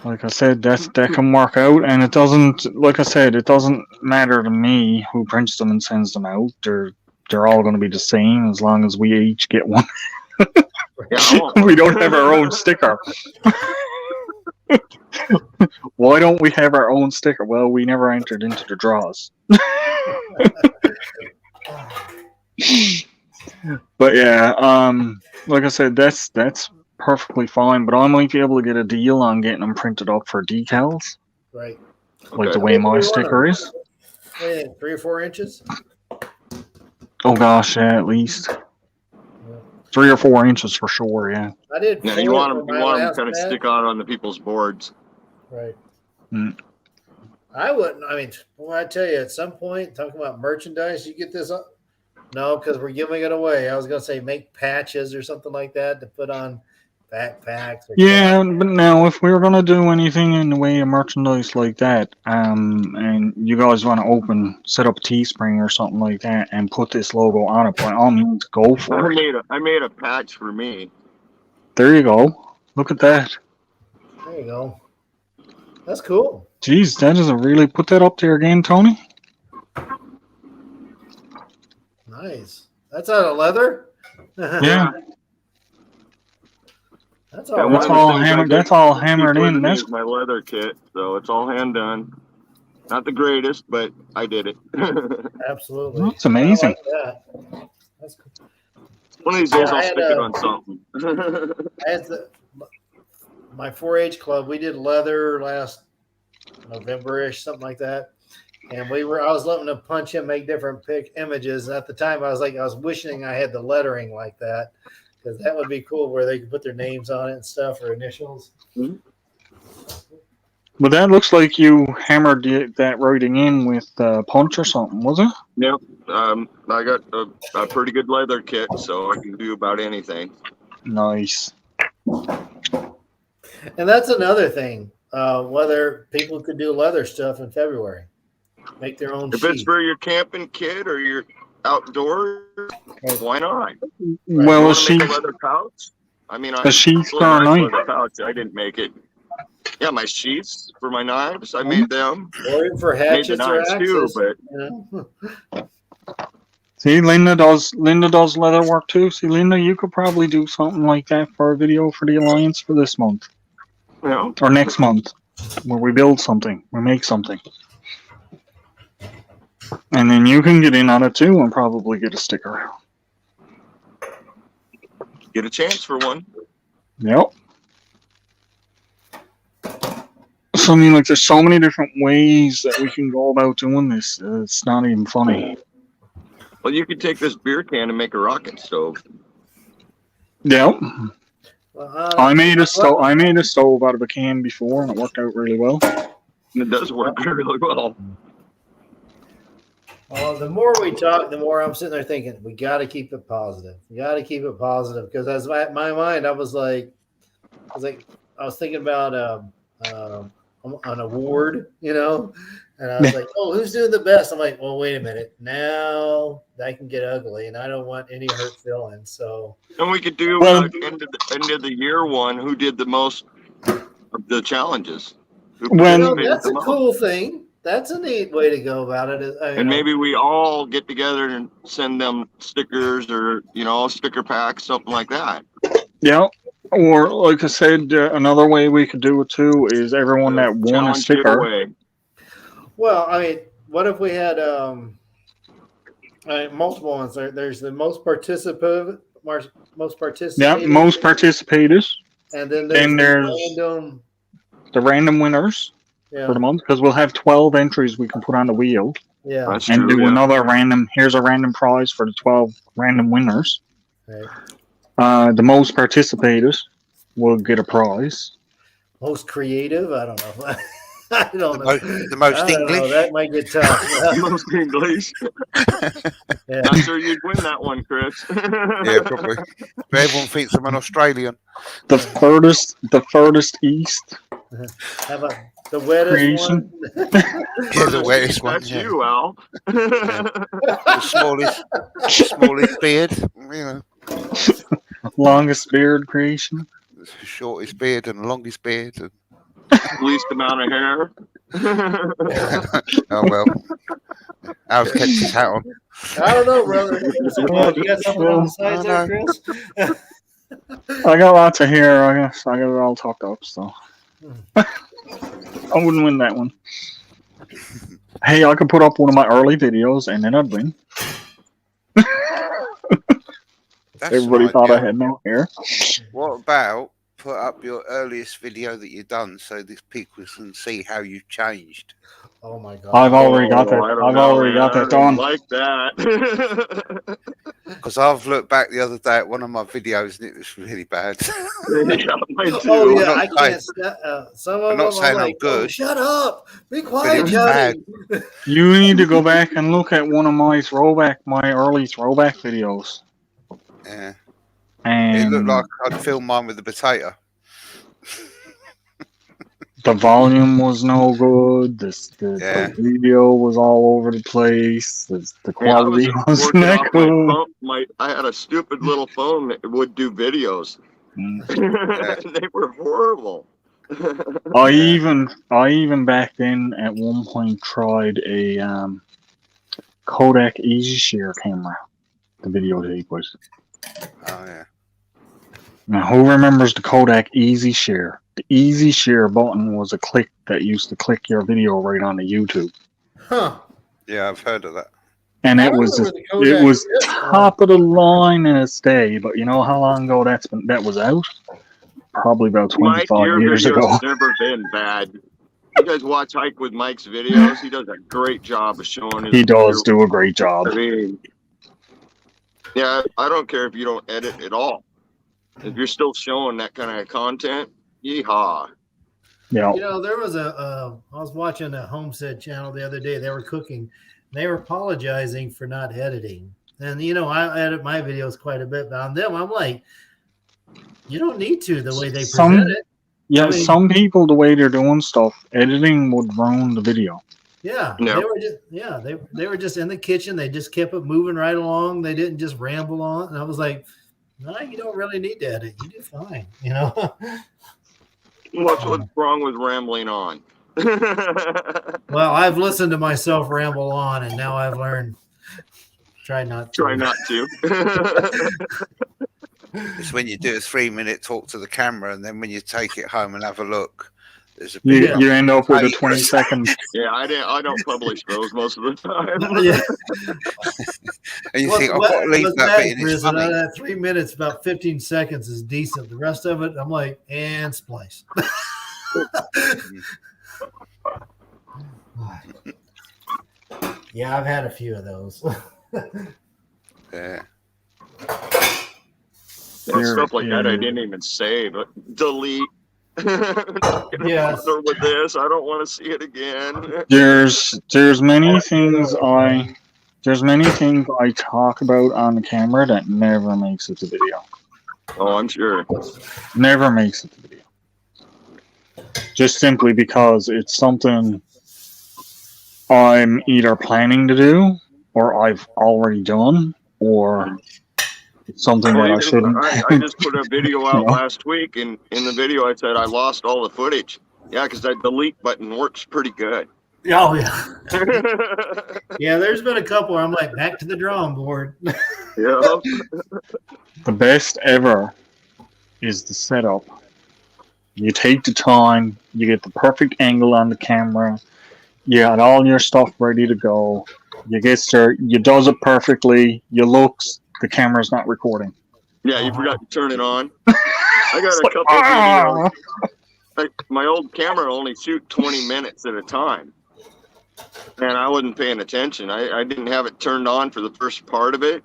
like I said, that can work out, and it doesn't, like I said, it doesn't matter to me who prints them and sends them out. They're all going to be the same as long as we each get one. We don't have our own sticker. Why don't we have our own sticker? Well, we never entered into the draws. But yeah, like I said, that's perfectly fine. But I might be able to get a deal on getting them printed up for decals.
Right.
Like the way my sticker is.
3 or 4 inches.
Oh gosh, yeah, at least 3 or 4 inches for sure. Yeah.
I did.
Yeah, you want them kind of stick on the people's boards.
Right.
Mm.
I wouldn't. I mean, well, I tell you, at some point, talking about merchandise, you get this up. No, because we're giving it away. I was going to say make patches or something like that to put on backpacks.
Yeah, but now if we were going to do anything in the way of merchandise like that, and you guys want to set up Teespring or something like that and put this logo on it, by all means, go for it.
I made a patch for me.
There you go. Look at that.
There you go. That's cool.
Jeez, that is a really, put that up there again, Tony.
Nice. That's out of leather?
Yeah.
That's
all hammered. That's all hammered in. That's
my leather kit, so it's all hand done. Not the greatest, but I did it.
Absolutely.
That's amazing.
I like that. That's cool.
One of these days I'll stick it on something.
I had my 4-H club. We did leather last November-ish, something like that. And I was letting them punch in, make different images. And at the time, I was wishing I had the lettering like that, because that would be cool where they could put their names on it and stuff, or initials.
Mm-hmm.
But that looks like you hammered that writing in with punch or something, was it?
Yep. I got a pretty good leather kit, so I can do about anything.
Nice.
And that's another thing, whether people could do leather stuff in February. Make their own
If it's for your camping kit or your outdoors, why not?
Well,
a leather pouch. I mean,
a sheath for a knife.
Pouch. I didn't make it. Yeah, my sheaths for my knives. I made them.
Or even for hatchets or axes.
But
see, Linda does leather work too. See, Linda, you could probably do something like that for a video for the Alliance for this month.
Yeah.
Or next month, where we build something, we make something. And then you can get in on it too and probably get a sticker.
Get a chance for one.
Yep. So, I mean, like, there's so many different ways that we can go about doing this. It's not even funny.
Well, you could take this beer can and make a rocket stove.
Yep. I made a stove. I made a stove out of a can before, and it worked out really well.
And it does work really well.
Well, the more we talk, the more I'm sitting there thinking we got to keep it positive. We got to keep it positive, because as my mind, I was thinking about an award, and I was like, oh, who's doing the best? I'm like, well, wait a minute, now that can get ugly, and I don't want any hurt feelings. So,
and we could do end of the year one. Who did the most of the challenges?
That's a cool thing. That's a neat way to go about it.
And maybe we all get together and send them stickers or, sticker packs, something like that.
Yeah. Or, like I said, another way we could do it too is everyone that won a sticker.
Well, I mean, what if we had Multiple ones. There's the most participative,
Yeah, most participated.
and then
Then
there's
there's the random winners
yeah,
for the month, because we'll have 12 entries we can put on the wheel
yeah.
That's
and
true.
do
Yeah.
another random. Here's a random prize for the 12 random winners.
Right.
The most participated will get a prize.
Most creative. I don't know. I don't know.
The most
I don't know.
English.
That might get tough.
Most English.
Yeah.
Not sure you'd win that one, Chris.
Yeah, probably. But everyone thinks I'm an Australian.
The furthest east.
How about the wettest
Creation.
one?
Yeah, the wettest one.
That's
Yeah.
you, Al.
The smallest beard. You know,
Longest beard creation.
the shortest beard and the longest beard. And...
Least amount of hair.
Oh well. Al's kept his hat on.
I don't know, brother. You got something on the sides there, Chris?
I got lots of hair. I guess I got it all tucked up. So I wouldn't win that one. Hey, I could put up one of my early videos and then I'd win.
That's
Everybody
right,
thought
yeah.
I had no hair.
What about put up your earliest video that you've done so these people can see how you've changed?
Oh my god!
I've already got that.
I don't
I've
know,
already
man.
got that
I don't
done.
like that.
Because I've looked back the other day at one of my videos and it was really bad.
Yeah, mine too.
Oh yeah,
not
I can't.
saying-
Some of
I'm not
them
saying
are
I'm
like,
good.
"Oh, shut up! Be
But it
quiet,
was
Johnny."
bad.
You need to go back and look at one of my early throwback videos.
Yeah. It
And
looked like I'd filmed mine with a potato.
the volume was no good.
Yeah.
The video was all over the place. The
Yeah, I was
quality wasn't
working
that
off my
good.
phone. I had a stupid little phone that would do videos. They were horrible.
I even back then at one point tried a Kodak EasyShare camera to videotape with.
Oh yeah.
Now, who remembers the Kodak EasyShare? The EasyShare button was a click that used to click your video right onto YouTube,
Huh?
Yeah, I've heard of that.
and
I
it was
remember the
it
Kodak
was
disc
top of the line in its day. But you know how long ago that was out? Probably about
Mike,
25
your
years ago.
video's never been bad. You guys watch Hike with Mike's videos. He does a great job of showing his.
He does do a great job.
I mean, yeah, I don't care if you don't edit at all. If you're still showing that kind of content, yeehaw.
Yeah.
You know, there was I was watching a Homestead channel the other day. They were cooking. They were apologizing for not editing. And, you know, I edit my videos quite a bit, but on them, I'm like, you don't need to the way they present it.
Yeah,
I mean-
some people, the way they're doing stuff, editing would ruin the video.
Yeah,
No.
they were just they were just in the kitchen. They just kept it moving right along. They didn't just ramble on. And I was like, no, you don't really need to edit. You do fine, you know.
What's wrong with rambling on?
Well, I've listened to myself ramble on, and now I've learned try not to.
Try not to.
It's when you do a 3-minute talk to the camera, and then when you take it home and have a look, there's a
You,
bit
you end up with a
Hey.
20-second.
Yeah, I don't publish those most of the time.
Yeah.
and you
What's
think, I've got to leave
what's
that
bad,
bit in. It's
Chris,
funny.
that 3 minutes, about 15 seconds is decent. The rest of it, I'm like, and splice. Yeah, I've had a few of those.
Yeah.
Yeah, stuff like that I didn't even say, but delete.
Yes.
Bother with this. I don't want to see it again.
There's many things I talk about on the camera that never makes it to video.
Oh, I'm sure.
Never makes it to video. Just simply because it's something I'm either planning to do, or I've already done, or it's something that I shouldn't.
I just put a video out
You know?
last week, and in the video I said I lost all the footage. Yeah, because that delete button works pretty good.
Oh, yeah. Yeah, there's been a couple where I'm like, back to the drawing board.
Yeah.
The best ever is the setup. You take the time, you get the perfect angle on the camera, you got all your stuff ready to go, You you does it perfectly. You looks. The camera's not recording.
Yeah, you forgot to turn it on. I got a couple videos. Like, my old camera only shoot 20 minutes at a time. And I wasn't paying attention. I didn't have it turned on for the first part of it.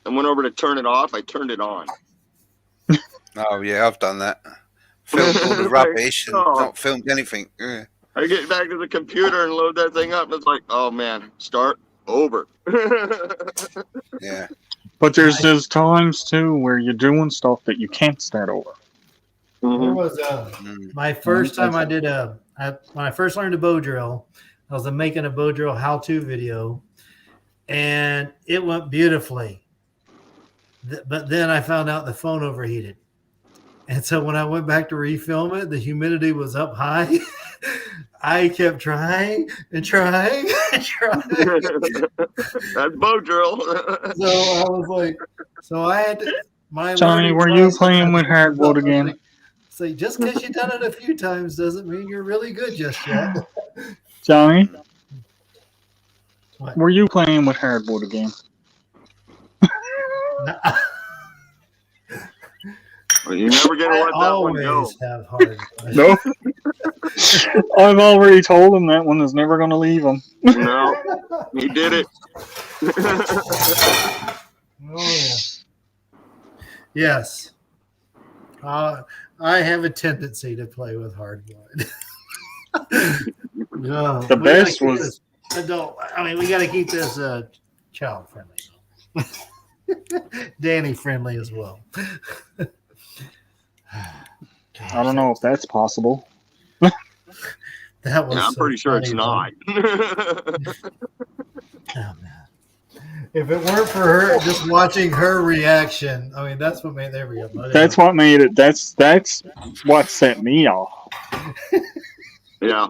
I went over to turn it off. I turned it on.
Oh, yeah, I've done that. Filmed all the rubbish and not filmed anything. Yeah.
I get back to the computer and load that thing up, and it's like, oh, man, start over.
Yeah.
But there's times, too, where you're doing stuff that you can't start over.
There was my first time I did when I first learned a bow drill, I was making a bow drill how-to video, and it went beautifully. But then I found out the phone overheated. And so when I went back to refilm it, the humidity was up high. I kept trying and trying and trying.
That's bow drill.
So I was like, so I had to,
Johnny, were you playing with hardwood again?
Say, just because you've done it a few times doesn't mean you're really good just yet.
Johnny,
what?
Were you playing with hardwood again?
Well, you're never going to let that one go.
Have hard.
No. I've already told him that one is never going to leave him.
No, he did it.
Oh, yeah. Yes. I have a tendency to play with hardwood. No,
the best was
adult. I mean, we got to keep this child friendly, Danny friendly as well.
I don't know if that's possible.
That was.
Yeah, I'm pretty sure it's not.
Oh, man. If it weren't for her, just watching her reaction, I mean, that's what made. There we go.
That's what made it. That's what set me off.
Yeah.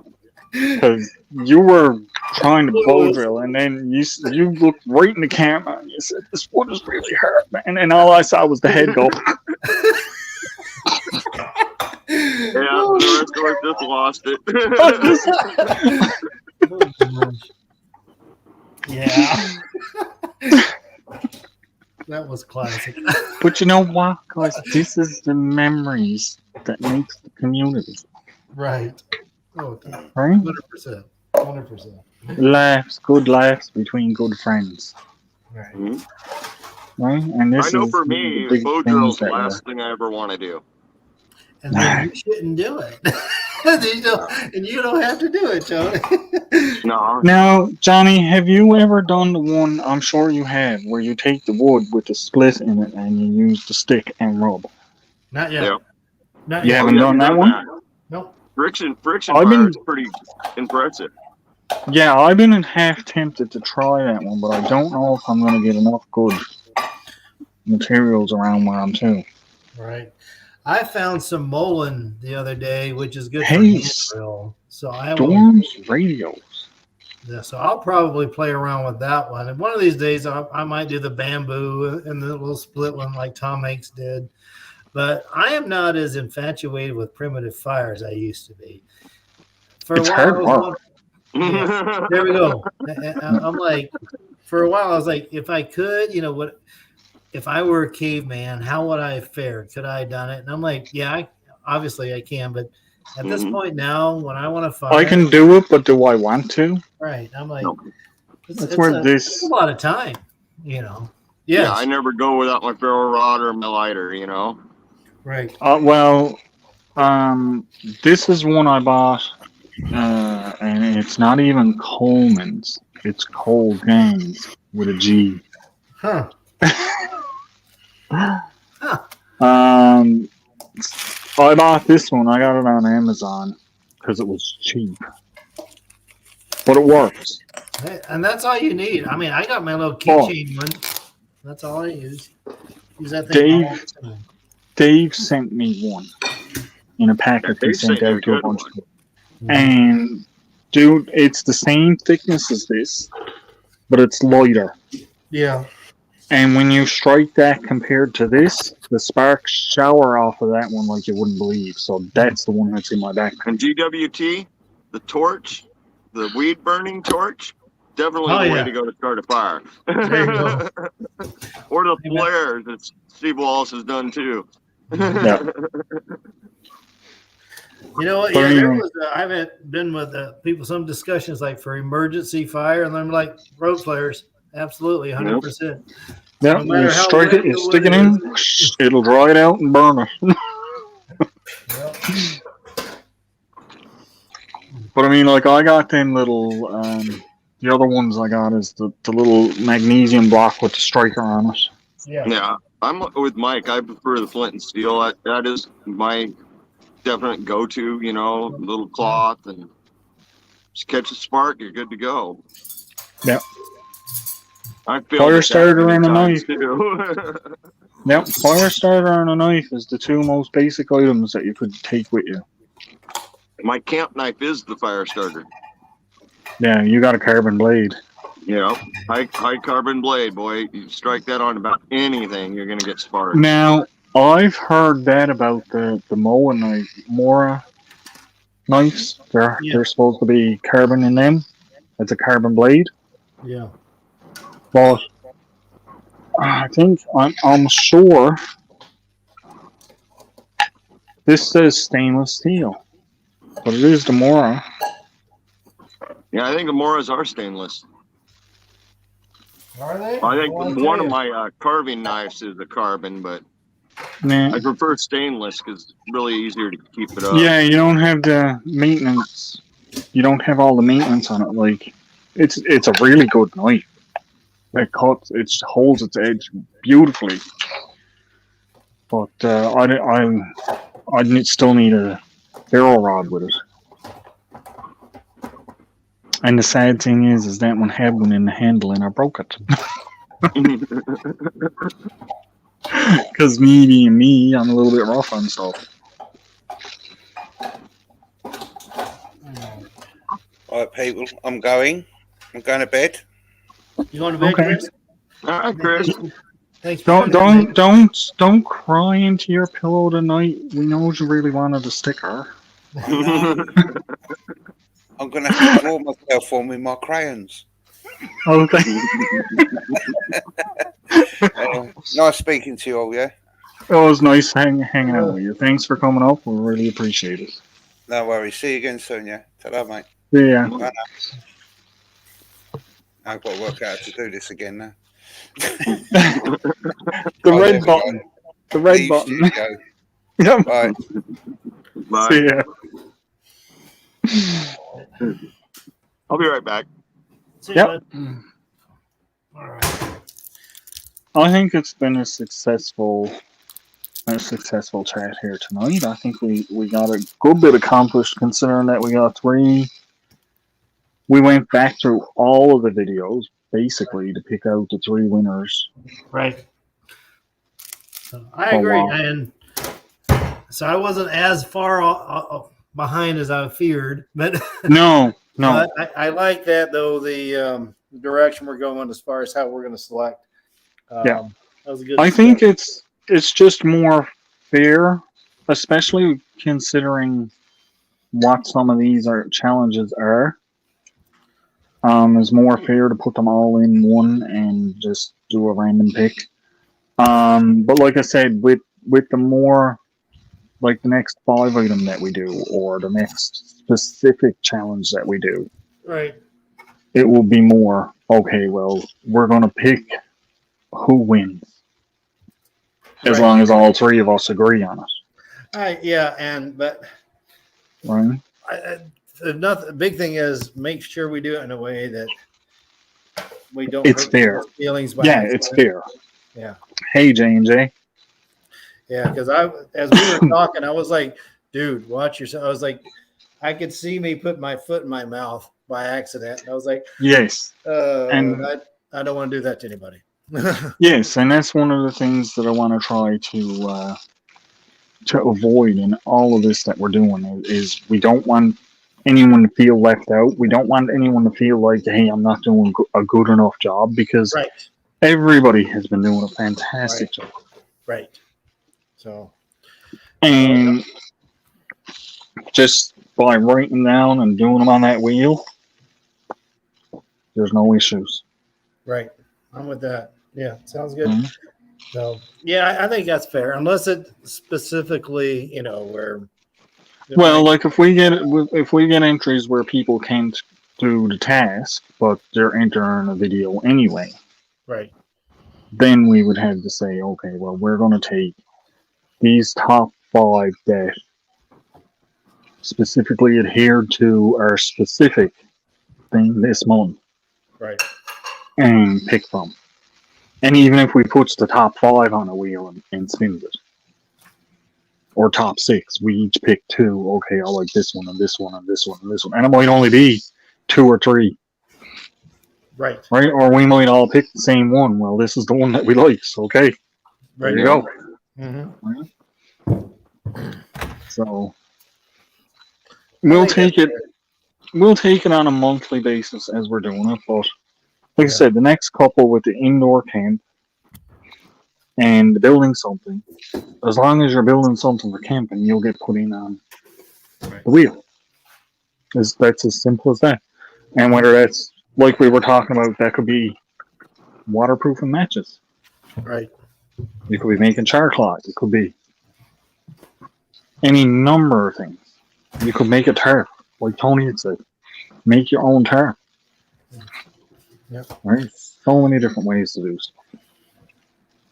Because you were trying to bow drill, and then you looked right in the camera, and you said, "This wood is really hard, man." And all I saw was the head go.
Yeah, the rest of us just lost it.
Yeah. That was classic.
But you know what, guys? This is the memories that makes the community.
Right. Oh,
right?
100%. 100%.
Good laughs between good friends.
Right.
Mm-hmm.
Right? And this
I know
is
for me,
the big
bow
things
drill's the
that
last thing I ever want to do.
And then you shouldn't do it. And you don't have to do it, Johnny.
No.
Now, Johnny, have you ever done the one, I'm sure you have, where you take the wood with the split in it and you use the stick and rub?
Not yet.
Yeah.
Not
You
yet.
haven't done that one?
Nope.
Friction
I've
fire
been-
is pretty impressive.
Yeah, I've been half tempted to try that one, but I don't know if I'm going to get enough good materials around where I'm too.
Right. I found some Mullen the other day, which is good
Hey,
for drill. So I will,
Storm's radios.
yeah, so I'll probably play around with that one. And one of these days, I might do the bamboo and the little split one like Tom Hanks did. But I am not as infatuated with primitive fire as I used to be. For
It's
a while,
hard
I was
work.
yeah, there we go. I'm like, for a while, I was like, if I could, what? If I were a caveman, how would I have fared? Could I have done it? And I'm like, yeah, obviously I can. But at this point now, when I want to fire,
I can do it, but do I want to?
Right. I'm like,
That's where this.
it's a lot of time,
Yeah,
Yes.
I never go without my ferro rod or my lighter,
Right.
This is one I bought, and it's not even Coleman's. It's Cole Gaines with a G.
Huh.
I bought this one. I got it on Amazon because it was cheap, but it works.
Hey, and that's all you need. I mean, I got my little keychain one. That's all I use. Use that thing all the time.
Dave sent me one in a packet he sent out to a bunch of people. And dude, it's the same thickness as this, but it's lighter.
Yeah.
And when you strike that compared to this, the sparks shower off of that one like you wouldn't believe. So that's the one that's in my backpack.
And GWT, the torch, the weed burning torch, definitely
Oh,
the way
yeah.
to go to start a fire.
There you go.
Or the
Amen.
flares that Steve Wallace has done too.
Yeah.
You know what?
But
Yeah, there
anyway.
was. I've been with people some discussions like for emergency fire, and I'm like road flares. Absolutely, 100%.
Yeah,
No matter
you
how
strike it,
wet
you
the
stick
wood
it in,
is.
it'll dry it out and burn it. But I mean, like, I got them little, the other ones I got is the little magnesium block with the striker on it.
Yeah, I'm with Mike. I prefer the flint and steel. That is my definite go-to. You know, little cloth and just catch a spark. You're good to go.
Yeah.
I failed
Fire
at that
starter
many
and a
times
knife.
too.
Yep, fire starter and a knife is the two most basic items that you could take with you.
My camp knife is the fire starter.
Yeah, you got a carbon blade.
You know, high carbon blade, boy. You strike that on about anything, you're gonna get sparks.
Now, I've heard that about the Moa knife, Mora knives. They're supposed to be carbon in them. It's a carbon blade.
Yeah.
But I think I'm sure this says stainless steel, but it is the Mora.
Yeah, I think the Moras are stainless.
Are they?
I think
Well, I'll
one
tell
of
you.
my carving knives is a carbon, but
Nah.
I prefer stainless because it's really easier to keep it up.
Yeah, you don't have the maintenance. You don't have all the maintenance on it. Like, it's a really good knife. It cuts. It holds its edge beautifully. But I still need a ferro rod with it. And the sad thing is that one had one in the handle and I broke it. Because me being me, I'm a little bit rough on stuff.
All right, people, I'm going to bed.
You going to bed,
Okay.
Chris?
All right, Chris.
Thanks for
Don't cry into your pillow tonight. We know you really wanted a sticker.
I'm going to have to draw myself on with my crayons.
Okay.
Nice speaking to you all, yeah?
It was nice hanging out with you. Thanks for coming up. We really appreciate it.
No worries. See you again soon, yeah? Ta-da, mate.
Yeah.
Bye now. I've got to work out how to do this again now.
The red button. The red
Leave
button.
studio.
Yep.
Bye.
Bye.
See ya.
I'll be right back.
See you,
Yep.
bud. All right.
I think it's been a successful chat here tonight. I think we got a good bit accomplished considering that we got 3. We went back through all of the videos basically to pick out the 3 winners.
Right. So I agree, and so I wasn't as far behind as I feared, but
No.
but I like that though the direction we're going as far as how we're going to select.
Yeah.
That was a good.
I think it's just more fair, especially considering what some of these challenges are. It's more fair to put them all in one and just do a random pick. But like I said, with the more, like the next 5 item that we do, or the next specific challenge that we do,
Right.
it will be more, okay, well, we're going to pick who wins. As
Right.
long as all 3 of us agree on it.
Yeah, but
Right?
the big thing is make sure we do it in a way that we don't.
It's
hurt
fair.
people's feelings. By
Yeah,
accident.
it's fair.
Yeah.
Hey, J&J.
Yeah, because as we were talking, I was like, dude, watch yourself. I was like, I could see me put my foot in my mouth by accident. I was like,
Yes.
and I don't want to do that to anybody.
Yes, and that's one of the things that I want to try to avoid in all of this that we're doing is we don't want anyone to feel left out. We don't want anyone to feel like, hey, I'm not doing a good enough job, because
Right.
everybody has been doing a fantastic job.
Right. So.
And just by writing down and doing them on that wheel, there's no issues.
Right. I'm with that. Yeah, sounds good.
Mhm.
So yeah, I think that's fair, unless it specifically, where.
Well, like if we get entries where people can't do the task, but they're entering a video anyway,
Right.
then we would have to say, okay, well, we're going to take these top 5 that specifically adhered to our specific thing this month
Right.
and pick from. And even if we put the top 5 on a wheel and spins it, or top 6, we each pick 2. Okay, I like this one and this one and this one and this one. And it might only be 2 or 3.
Right.
Right? Or we might all pick the same one. Well, this is the one that we like. So, okay.
Right.
There you go.
Mm-hmm.
So we'll take it on a monthly basis as we're doing it. But like I said, the next couple with the indoor camp and building something, as long as you're building something for camping, you'll get put in on the wheel. That's as simple as that. And whether that's like we were talking about, that could be waterproofing matches.
Right.
You could be making char cloth. It could be any number of things. You could make a tarp, like Tony had said. Make your own tarp.
Yep.
Right? So many different ways to do stuff.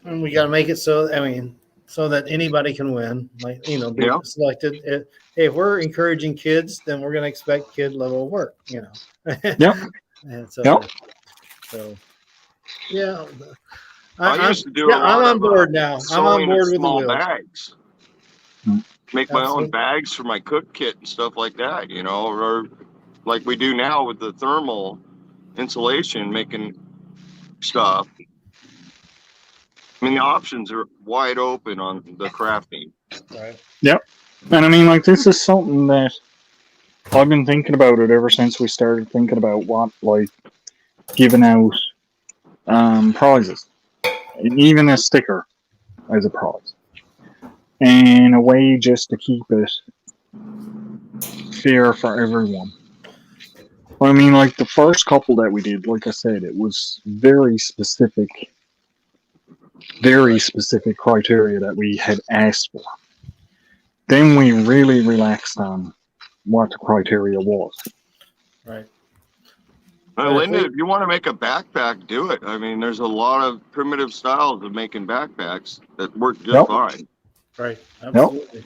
And we got to make it so that anybody can win, like, be selected. If we're encouraging kids, then we're going to expect kid level work,
Yep.
And so,
Yep.
so yeah.
I used to do a lot
I'm on
of,
board now. I'm
sewing
on board
in
with the
small
wheels.
bags. Make my own bags for my cook kit and stuff like that, or like we do now with the thermal insulation, making stuff. I mean, the options are wide open on the crafting.
Right.
Yep. And I mean, like, this is something that I've been thinking about it ever since we started thinking about giving out prizes. Even a sticker as a prize. And a way just to keep it fair for everyone. I mean, like, the first couple that we did, like I said, it was very specific criteria that we had asked for. Then we really relaxed on what the criteria was.
Right.
Linda, if you want to make a backpack, do it. I mean, there's a lot of primitive styles of making backpacks that work just fine.
Right. Absolutely.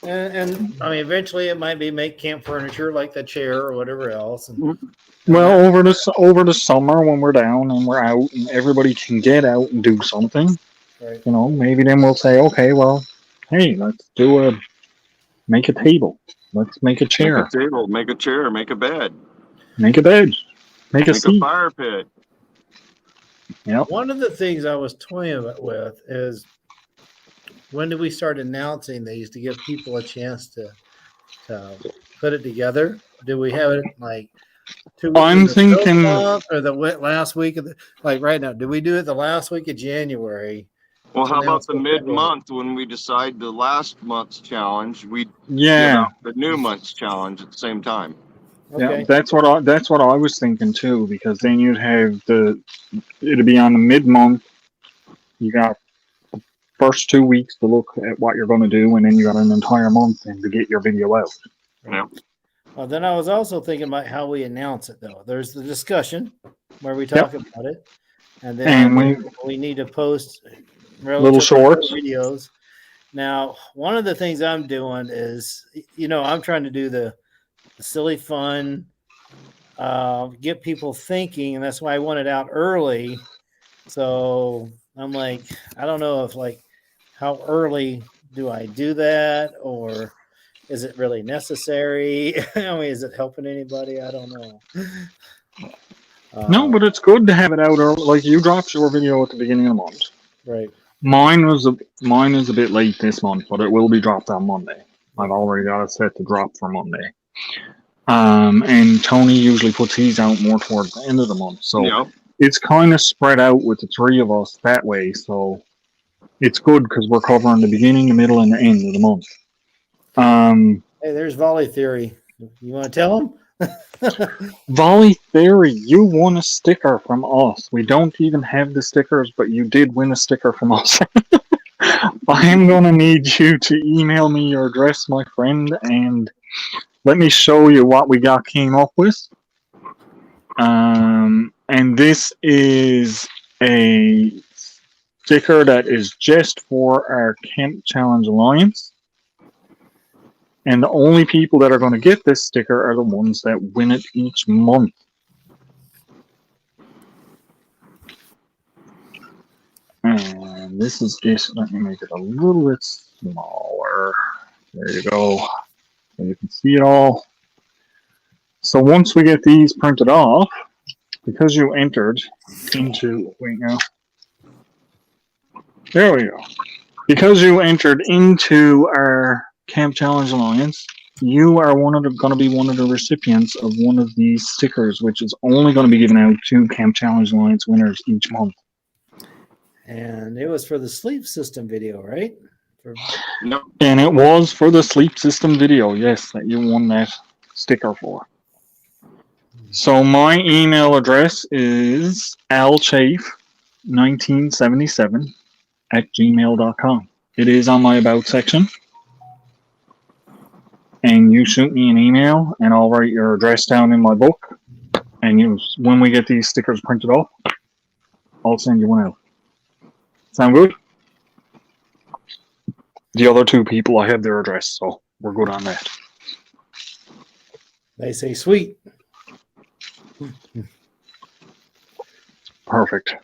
And I mean, eventually it might be make camp furniture like the chair or whatever else. And,
well, over the summer when we're down and we're out and everybody can get out and do something,
right.
Maybe then we'll say, okay, well, hey, let's make a table. Let's make a chair.
Make a table, make a chair, make a bed.
Make a bed. Make a seat.
A fire pit.
Yep.
One of the things I was toying with is, when do we start announcing these to give people a chance to put it together? Do we have it like 2 weeks?
I'm thinking,
or the last week of right now? Do we do it the last week of January?
Well, how about the mid-month when we decide the last month's challenge? We
the
new month's challenge at the same time.
Okay.
Yeah, that's what I was thinking too, because then you'd have it'd be on the mid-month. You got the first 2 weeks to look at what you're going to do, and then you got an entire month then to get your video out.
Yeah.
Well, then I was also thinking about how we announce it, though. There's the discussion where we talk about it, and then we need to post
little shorts
videos. Now, one of the things I'm doing is, I'm trying to do the silly fun, get people thinking, and that's why I want it out early. So I'm like, I don't know if how early do I do that, or is it really necessary? I mean, is it helping anybody? I don't know.
No, but it's good to have it out early. Like, you dropped your video at the beginning of the month.
Right.
Mine is a bit late this month, but it will be dropped on Monday. I've already got it set to drop for Monday. And Tony usually puts his out more towards the end of the month. So it's kind of spread out with the 3 of us that way. So it's good because we're covering the beginning, the middle, and the end of the month.
Hey, there's Volley Theory. You want to tell them?
Volley Theory, you won a sticker from us. We don't even have the stickers, but you did win a sticker from us. I am going to need you to email me your address, my friend, and let me show you what we came up with. And this is a sticker that is just for our Camp Challenge Alliance. And the only people that are going to get this sticker are the ones that win it each month. And this is it. Let me make it a little bit smaller. There you go. So you can see it all. So once we get these printed off, because you entered into, wait now. There we go. Because you entered into our Camp Challenge Alliance, you are going to be one of the recipients of one of these stickers, which is only going to be given out to Camp Challenge Alliance winners each month.
And it was for the sleep system video, right?
No.
And it was for the sleep system video, yes, that you won that sticker for. So my email address is alchafe1977@gmail.com. It is on my about section. And you shoot me an email, and I'll write your address down in my book. And when we get these stickers printed off, I'll send you one out. Sound good? The other two people, I have their address, so we're good on that.
They say sweet.
Perfect.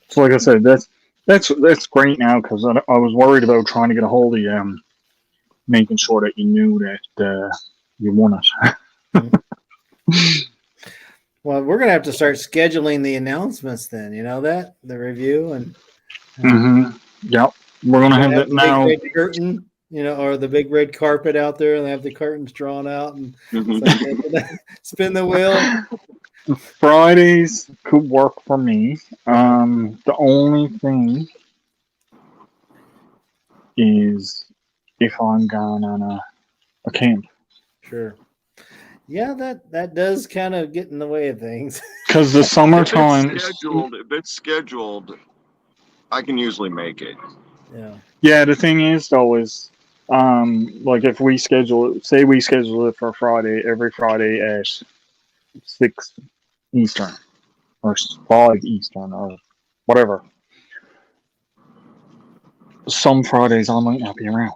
So, like I said, that's great now, because I was worried about trying to get a hold of you, making sure that you knew that you won it.
Well, we're gonna have to start scheduling the announcements then. You know that the review and.
Yep, we're gonna have that now.
Big red curtain, or the big red carpet out there, and they have the curtains drawn out and spin the wheel.
Fridays could work for me. The only thing is if I'm gone on a camp.
Sure. Yeah, that does kind of get in the way of things.
Because the summertime.
If it's scheduled, I can usually make it.
Yeah.
Yeah, the thing is though is, like if we schedule it, say we schedule it for Friday, every Friday at 6 Eastern or 5 Eastern or whatever. Some Fridays I might not be around.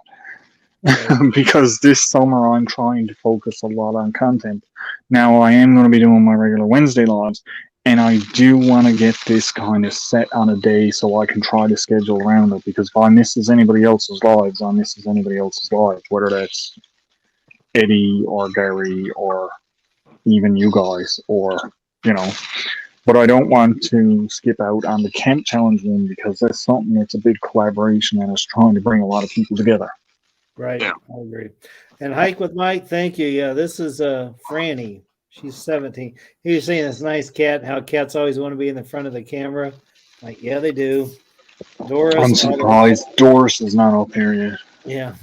Because this summer I'm trying to focus a lot on content. Now I am going to be doing my regular Wednesday lives, and I do want to get this kind of set on a day so I can try to schedule around it, because if I misses anybody else's lives, I misses anybody else's lives, whether that's Eddie or Gary or even you guys, or but I don't want to skip out on the Camp Challenge one, because that's something that's a big collaboration and it's trying to bring a lot of people together.
Right. Yeah. I agree. And Hike with Mike, thank you. Yeah, this is Franny. She's 17. He was saying this nice cat, how cats always want to be in the front of the camera. Like, yeah, they do. Doris.
I'm surprised Doris is not up here yet.
Yeah.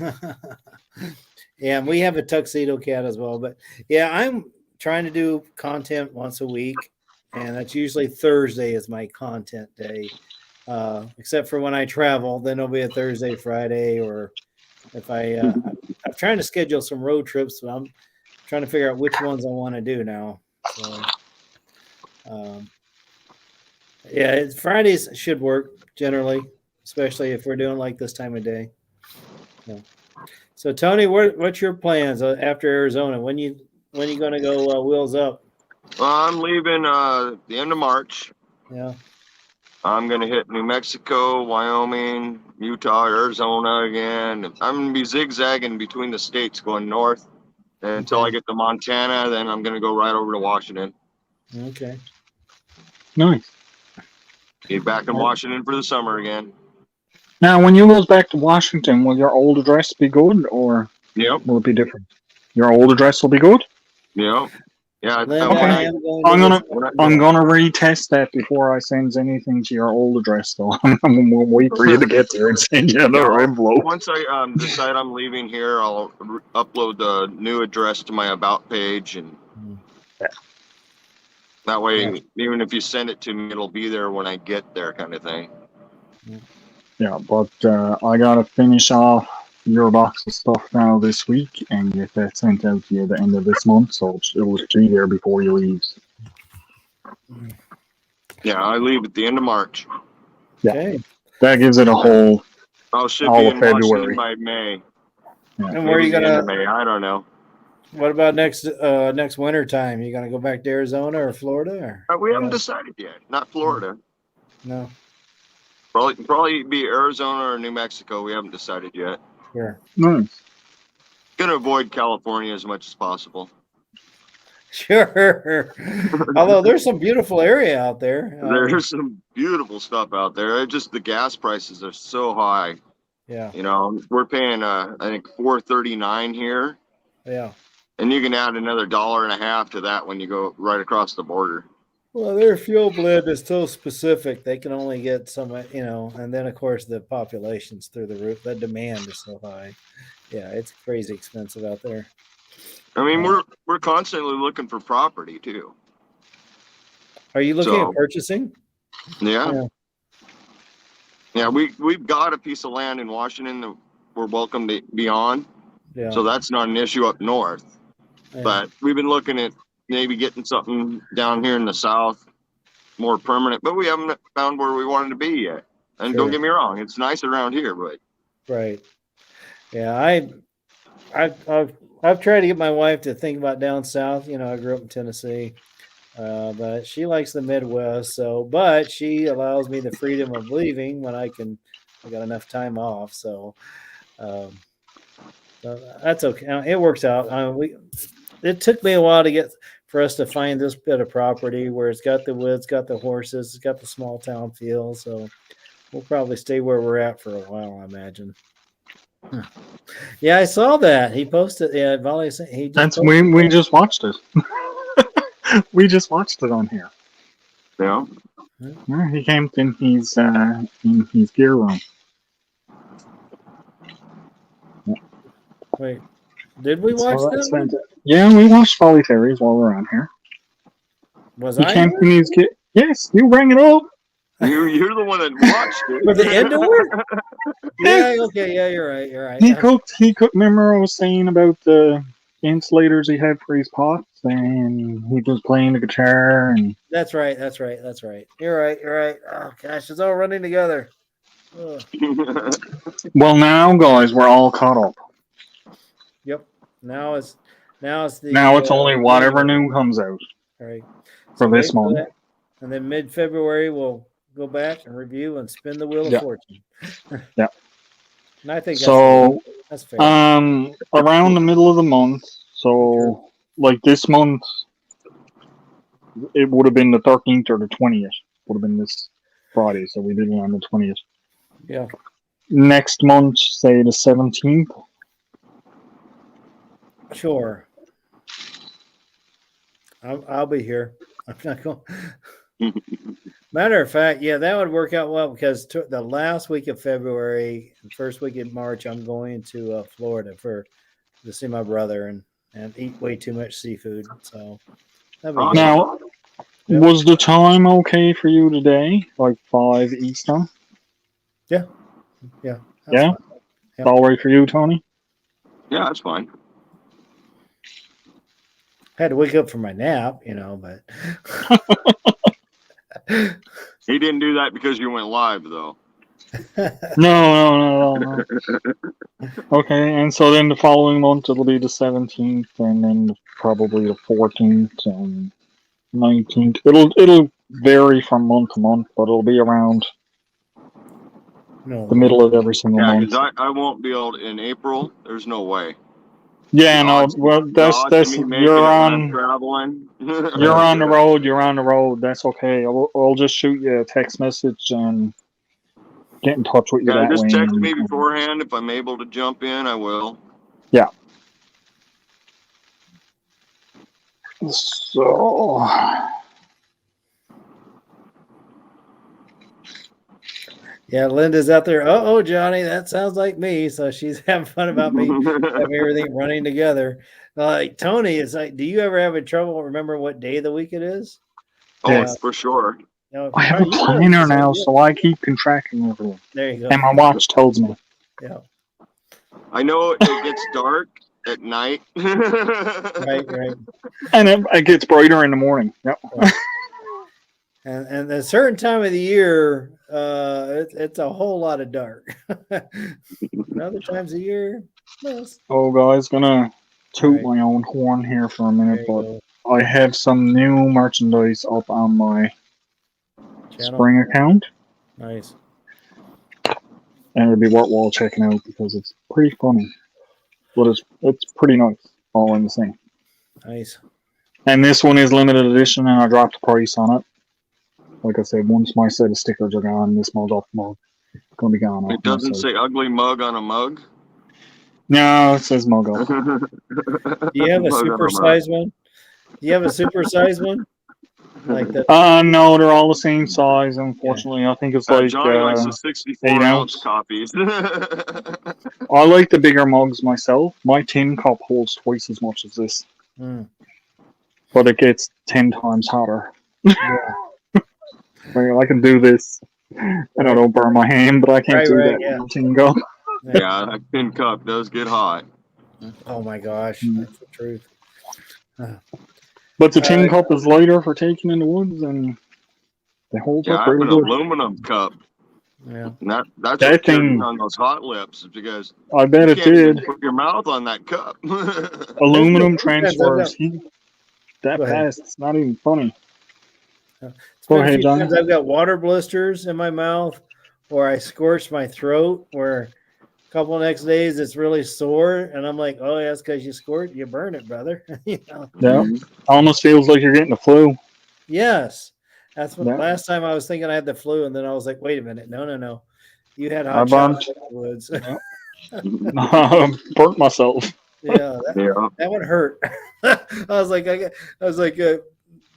Yeah, and we have a tuxedo cat as well. But yeah, I'm trying to do content once a week. And that's usually Thursday is my content day. Except for when I travel, then it'll be a Thursday, Friday, or if I'm trying to schedule some road trips, but I'm trying to figure out which ones I want to do now. So, yeah, Fridays should work generally, especially if we're doing like this time of day. Yeah. So Tony, what's your plans after Arizona? When you going to go wheels up?
Well, I'm leaving the end of March.
Yeah.
I'm going to hit New Mexico, Wyoming, Utah, Arizona again. I'm going to be zigzagging between the states going north until I get to Montana. Then I'm going to go right over to Washington.
Okay.
Nice.
Be back in Washington for the summer again.
Now, when you go back to Washington, will your old address be good, or will it be different? Your old address will be good?
Yep. Yeah.
Okay. I'm gonna retest that before I send anything to your old address, though. I'm gonna wait for you to get there and send you another envelope.
Once I decide I'm leaving here, I'll upload the new address to my about page, and That way, even if you send it to me, it'll be there when I get there, kind of thing.
Yeah, but I gotta finish off your box of stuff now this week and get that sent out to you at the end of this month, so it'll be there before you leave.
Yeah, I leave at the end of March.
Yeah,
Okay.
that gives it a whole
I'll ship
all
you
of
in Washington
February.
by May.
Yeah.
And where are you
Maybe the end of
gonna?
May? I don't know.
What about next winter time? You gonna go back to Arizona or Florida? Or
We haven't decided yet. Not Florida.
no?
Probably be Arizona or New Mexico. We haven't decided yet.
Sure.
Nice.
Gonna avoid California as much as possible.
Sure. Although there's some beautiful area out there.
There's some beautiful stuff out there. It's just the gas prices are so high.
Yeah.
You know, we're paying I think $4.39 here,
Yeah.
and you can add another $1.50 to that when you go right across the border.
Well, their fuel blend is so specific; they can only get so much, and then of course the population's through the roof. The demand is so high. Yeah, it's crazy expensive out there.
I mean, we're constantly looking for property too.
Are you looking at purchasing?
Yeah. Yeah, we've got a piece of land in Washington that we're welcome to be on.
Yeah.
So that's not an issue up north.
Yeah.
But we've been looking at maybe getting something down here in the south, more permanent, but we haven't found where we wanted to be yet. And
Sure.
don't get me wrong, it's nice around here, but
Right. Yeah, I've tried to get my wife to think about down south. I grew up in Tennessee, but she likes the Midwest. But she allows me the freedom of leaving when I got enough time off. So that's okay. It works out. It took me a while for us to find this bit of property where it's got the woods, got the horses, it's got the small town feel. So we'll probably stay where we're at for a while, I imagine. Yeah, I saw that he posted. Yeah, Volley.
We just watched it. We just watched it on here.
Yeah.
Yeah, he came in his gear room.
Wait, did we watch that?
Yeah, we watched Folly Fairies while we're on here.
Was
he
I?
Came in his gear. Yes, you rang it up.
You're the one that watched it.
Was it indoor? Yeah. Okay. Yeah, you're right. You're right.
He cooked. Remember, I was saying about the insulators he had for his pots, and he was playing the guitar. And
That's right. You're right. Oh gosh, it's all running together.
well, now, guys, we're all caught up.
Yep. Now it's
only whatever new comes out.
All right.
For this month.
that. And then mid-February we'll go back and review and spin the wheel of fortune.
Yeah.
And I think that's fair.
Around the middle of the month, so like this month, it would have been the 13th or the 20th. Would have been this Friday, so we did it on the 20th.
Yeah.
Next month, say the 17th.
Sure. I'll be here. I'm not going. Matter of fact, yeah, that would work out well because the last week of February, first week in March, I'm going to Florida to see my brother and eat way too much seafood. So
now, was the time okay for you today? Like 5 Eastern?
Yeah.
Yeah.
Fine.
Yep. All right for you, Tony?
Yeah, that's fine.
Had to wake up for my nap, but
He didn't do that because you went live, though.
No. Okay, and so then the following month it'll be the 17th, and then probably the 14th and 19th. It'll vary from month to month, but it'll be around the middle of every single month.
Yeah, because I won't be able to, in April. There's no way.
Yeah, no. Well, that's you're on
traveling.
You're on the road. You're on the road. That's okay. I'll just shoot you a text message and get in touch with you that
just
way.
text me beforehand. If I'm able to jump in, I will.
Yeah. So.
Yeah, Linda's out there. Oh, Johnny, that sounds like me. So she's having fun about me having everything running together. Like Tony is like, do you ever have trouble remembering what day of the week it is?
Oh,
Yes.
for sure.
I have a planner now, so I keep tracking everything.
There you go.
And my watch tells me.
Yeah.
I know it gets dark at night.
Right.
And it gets brighter in the morning. Yep.
And a certain time of the year, it's a whole lot of dark. Other times of year, less.
Oh, guys, gonna toot my own horn here for a minute, but I have some new merchandise up on my Spring account.
Nice.
And it'd be worthwhile checking out because it's pretty funny. But it's pretty nice, all in the same.
Nice.
And this one is limited edition, and I dropped the price on it. Like I said, once my set of stickers are gone, this mug off mug is going to be gone.
It doesn't say ugly mug on a mug.
No, it says mug off.
Do you have a super size one? Do you have a super size one? Like that?
No, they're all the same size. Unfortunately, I think it's like
Johnny likes the 64 ounce copies.
I like the bigger mugs myself. My tin cup holds twice as much as this, but it gets 10 times hotter. Well, I can do this, and I don't burn my hand, but I can't do that with my tin cup.
Yeah, that tin cup does get hot.
Oh my gosh, that's the truth.
But the tin cup is lighter for taking in the woods, and they hold
Yeah,
up
I have
really
an
good.
aluminum cup.
Yeah,
and that's
That
what kept
thing-
me on those hot lips because
I bet
you
it
can't even
did.
put your mouth on that cup.
Aluminum transfers
Go
that
ahead.
fast. It's not even funny.
It's
Go
been a
ahead,
few
Johnny.
times I've got water blisters in my mouth, or I scorch my throat, where a couple of next days it's really sore, and I'm like, oh, yeah, that's because you burn it, brother. You know?
Yeah, almost feels like you're getting the flu.
Yes, that's what.
Yeah.
Last time I was thinking I had the flu, and then I was like, wait a minute, no, you had
I
hot
bumped.
chocolate in the woods.
Burnt myself.
Yeah, that would hurt. I was like,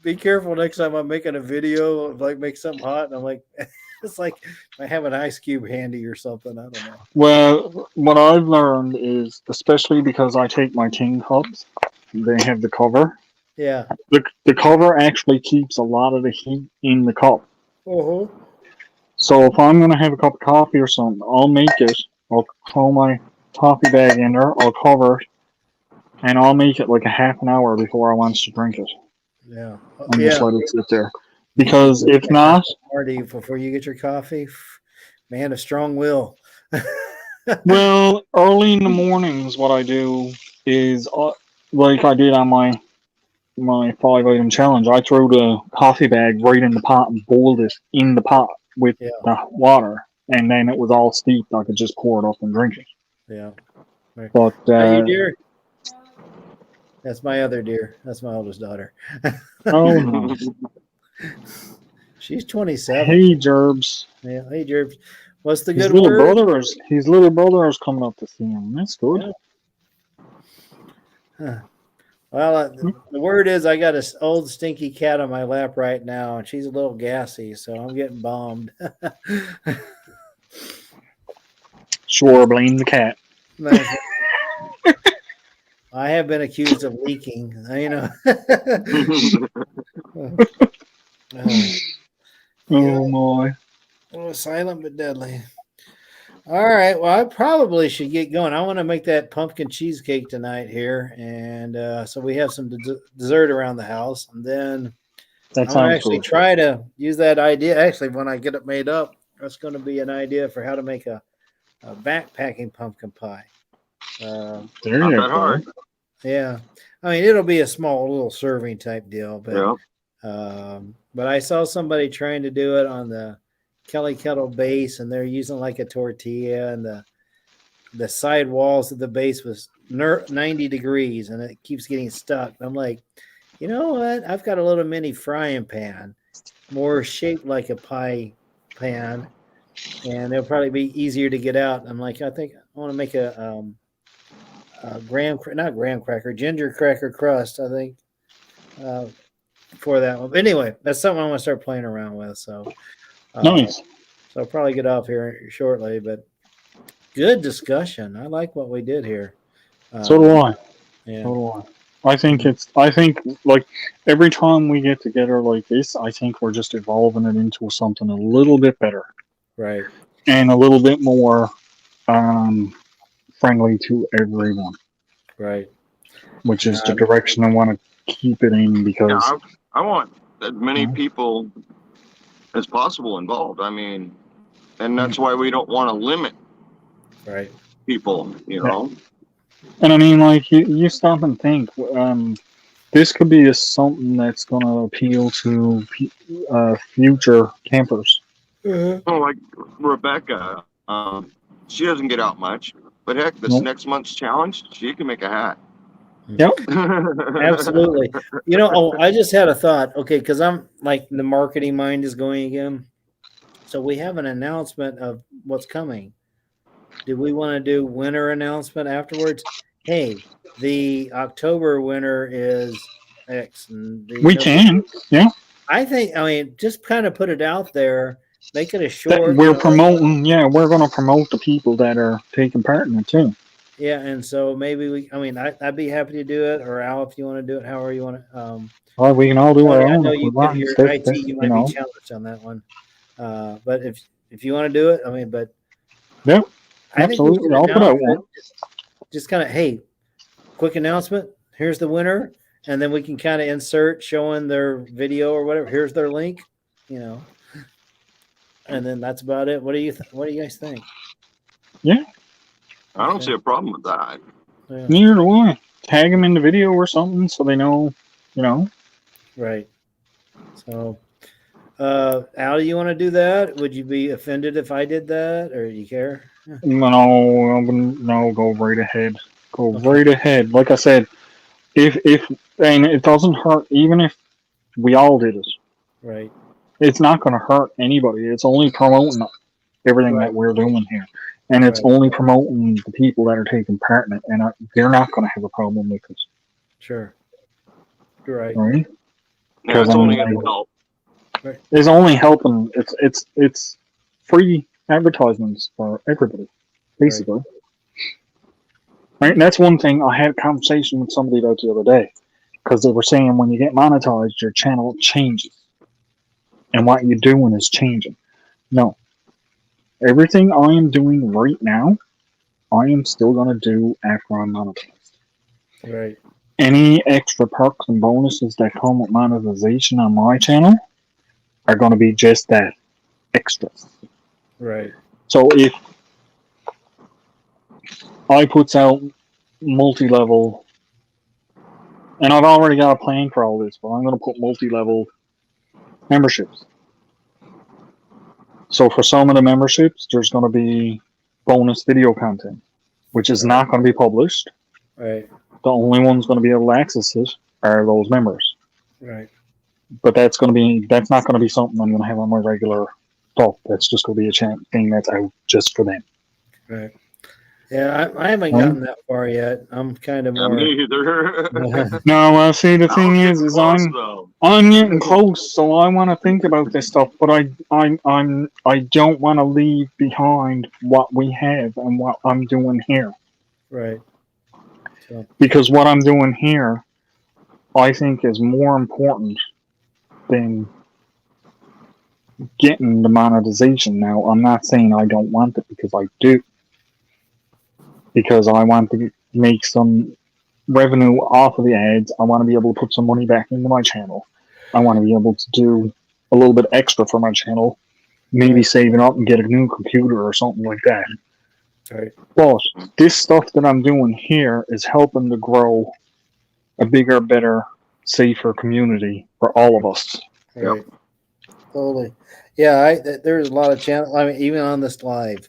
be careful next time I'm making a video of like make something hot, and I'm like, it's like I have an ice cube handy or something. I don't know.
Well, what I've learned is, especially because I take my tin cups, they have the cover.
Yeah.
The cover actually keeps a lot of the heat in the cup.
Uh-huh.
So if I'm going to have a cup of coffee or something, I'll make it. I'll throw my coffee bag in there. I'll cover it. And I'll make it like a half an hour before I want to drink it.
Yeah.
And just let it sit there. Because if not...
Marty, before you get your coffee, man, a strong will.
Well, early in the mornings, what I do is, like I did on my 5-item challenge, I threw the coffee bag right in the pot and boiled it in the pot with the water. And then it was all steeped. I could just pour it up and drink it.
Yeah. Right.
But,
Are you dear? That's my other dear. That's my oldest daughter.
Oh, no.
She's 27.
Hey, Gerbs.
Yeah. Hey, Gerbs. What's the
His
good
little
word?
brother is coming up to see him. That's good.
Huh. Well, the word is I got an old stinky cat on my lap right now, and she's a little gassy, so I'm getting bombed.
Sure, blame the cat.
I have been accused of leaking, you know.
Oh, my.
Oh, silent but deadly. All right. Well, I probably should get going. I want to make that pumpkin cheesecake tonight here, and so we have some dessert around the house, and then
That
I'll
sounds
actually
good.
try to use that idea. Actually, when I get it made up, that's going to be an idea for how to make a backpacking pumpkin pie.
There
Not
you
that
go.
hard.
Yeah, I mean it'll be a small little serving type deal, but but I saw somebody trying to do it on the Kelly Kettle base, and they're using like a tortilla, and the side walls of the base was 90 degrees, and it keeps getting stuck. I'm like, you know what? I've got a little mini frying pan, more shaped like a pie pan, and it'll probably be easier to get out. I'm like, I think I want to make a ginger cracker crust, I think, for that one. But anyway, that's something I want to start playing around with. So
Nice.
So I'll probably get off here shortly, but good discussion. I like what we did here.
So do I.
Yeah.
So I think like every time we get together like this, I think we're just evolving it into something a little bit better
Right.
and a little bit more friendly to everyone,
Right.
which is the direction I want to keep it in
Yeah,
because
I want as many people as possible involved. I mean, and that's why we don't want to limit
Right.
people, you know.
and I mean like you stop and think this could be something that's going to appeal to future campers.
Oh, like Rebecca, she doesn't get out much, but heck, this
Nope.
next month's challenge, she can make a hat.
Yep.
Absolutely. You know, oh, I just had a thought. Okay, because I'm like the marketing mind is going again. So we have an announcement of what's coming. Do we want to do winner announcement afterwards? Hey, the October winner is X. And the
We can, yeah.
I mean, just kind of put it out there. Make it a
That
short.
we're promoting, yeah, we're going to promote the people that are taking part in it too.
Yeah, and so maybe I'd be happy to do it, or Al, if you want to do it, however you want to.
Well, we can all do our
I
own
know
if we
you
want.
your
That's-
IT, you might be challenged on that one. But if you want to do it, I mean, but
yep,
I think we
absolutely.
should
I'll put
announce
out one.
it. Just kind of, hey, quick announcement. Here's the winner, and then we can kind of insert showing their video or whatever. Here's their link, you know, and then that's about it. What do you guys think?
Yeah,
I don't see a problem with that.
Yeah.
neither do I. Tag them in the video or something so they know, you know.
Right. So, Al, do you want to do that? Would you be offended if I did that, or do you care?
No, go right ahead. Go right ahead. Like I said, if and it doesn't hurt, even if we all did it,
Right.
it's not going to hurt anybody. It's only promoting everything that we're doing here, and it's only promoting the people that are taking part in it, and they're not going to have a problem with it.
Sure. You're right.
Right?
Yeah, it's only going to help.
It's only helping. It's free advertisements for everybody, basically. Right? And that's one thing I had a conversation with somebody about the other day, because they were saying when you get monetized, your channel changes, and what you're doing is changing. No, everything I am doing right now, I am still going to do after I'm monetized.
Right.
Any extra perks and bonuses that come with monetization on my channel are going to be just that, extras.
Right.
So if I puts out multi-level, and I've already got a plan for all this, but I'm going to put multi-level memberships. So for some of the memberships, there's going to be bonus video content, which is not going to be published.
Right.
The only ones going to be able to access it are those members.
Right.
But that's not going to be something I'm going to have on my regular talk. That's just going to be a thing that's out just for them.
Right. Yeah, I haven't gotten that far yet. I'm kind of more.
Me either.
No, see, the thing is
close,
I'm getting close, so I want to think about this stuff, but I don't want to leave behind what we have and what I'm doing here.
Right. So.
Because what I'm doing here, I think, is more important than getting the monetization. Now, I'm not saying I don't want it, because I do. Because I want to make some revenue off of the ads. I want to be able to put some money back into my channel. I want to be able to do a little bit extra for my channel, maybe saving up and get a new computer or something like that.
Right.
But this stuff that I'm doing here is helping to grow a bigger, better, safer community for all of us.
Right. Totally. Yeah, there's a lot of channels. I mean, even on this live,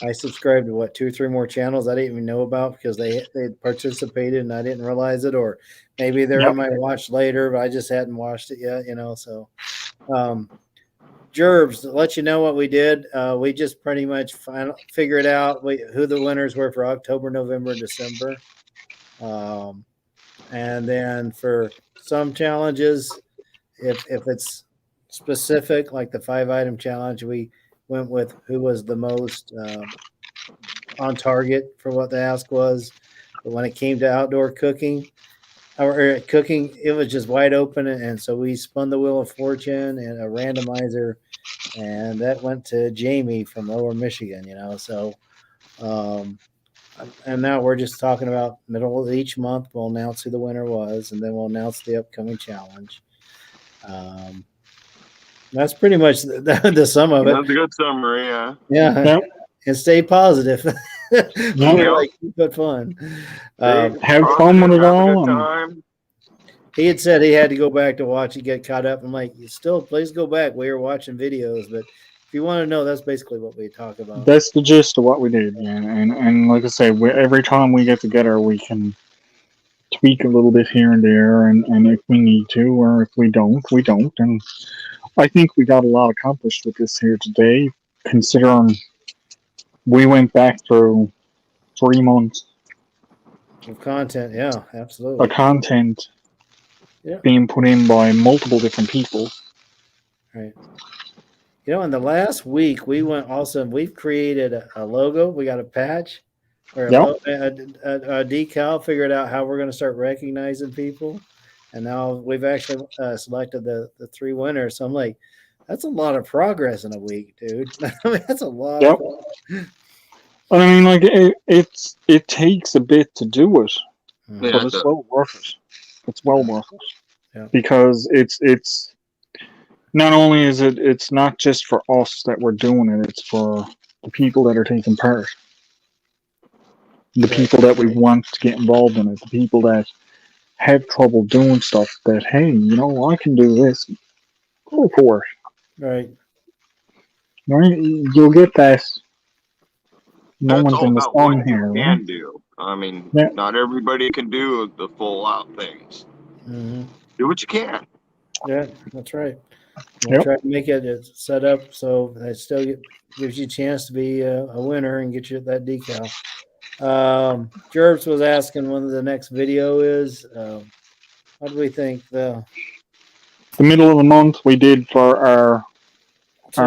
I subscribed to 2 or 3 more channels I didn't even know about because they participated and I didn't realize it, or maybe they're on my watch later, but I just hadn't watched it yet, you know. So, Jervs, to let you know what we did, we just pretty much figured out who the winners were for October, November, and December. And then for some challenges, if it's specific, like the 5-item challenge, we went with who was the most on target for what the ask was. But when it came to outdoor cooking, it was just wide open. And so we spun the Wheel of Fortune and a randomizer, and that went to Jamie from Lower Michigan, So, and now we're just talking about middle of each month. We'll announce who the winner was, and then we'll announce the upcoming challenge. That's pretty much the sum of it.
That's a good summary, yeah.
Yeah.
Yep.
And stay positive.
Yep.
Keep it fun.
Have fun with it all.
He had said he had to go back to watch and get caught up. I'm like, please go back. We were watching videos, but if you want to know, that's basically what we talk about.
That's the gist of what we did, yeah. And like I say, every time we get together, we can tweak a little bit here and there, and if we need to, or if we don't, we don't. And I think we got a lot accomplished with this here today, considering we went back through 3 months
of content. Yeah, absolutely.
Of content being put in by multiple different people.
Right. In the last week, we've created a logo. We got a patch or a decal, figured out how we're going to start recognizing people. And now we've actually selected the 3 winners. So I'm like, that's a lot of progress in a week, dude. I mean, that's a lot.
Yep. I mean, like it takes a bit to do it, but it's well worth it. It's well worth it because it's not only is it's not just for us that we're doing it; it's for the people that are taking part, the people that we want to get involved in it, the people that have trouble doing stuff. That hey, I can do this. Go for it.
Right.
You'll get that. No
That's
one's
all
in the
about
sun
what
here.
you can do. I mean, not everybody can do the full out things.
Mm-hmm.
Do what you can.
Yeah, that's right. We'll try to make it set up so that still gives you a chance to be a winner and get you that decal. Jervis was asking when the next video is. What do we think? The
middle of the month we did for our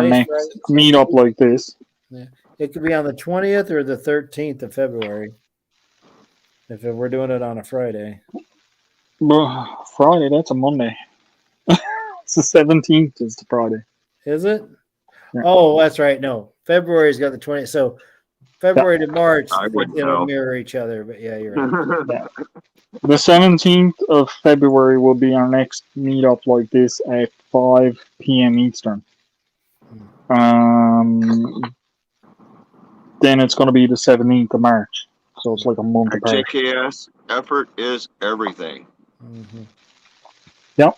next meetup like this.
Yeah. It could be on the 20th or the 13th of February. If we're doing it on a Friday.
Friday, that's a Monday. It's the 17th is the Friday.
Is it?
Yeah.
Oh, that's right. No, February's got the 20th. So February to March, it'll mirror each other. But yeah, you're right.
The 17th of February will be our next meetup like this at 5 p.m. Eastern. Then it's going to be the 17th of March. So it's like a month apart.
JKS effort is everything.
Mm-hmm.
Yep.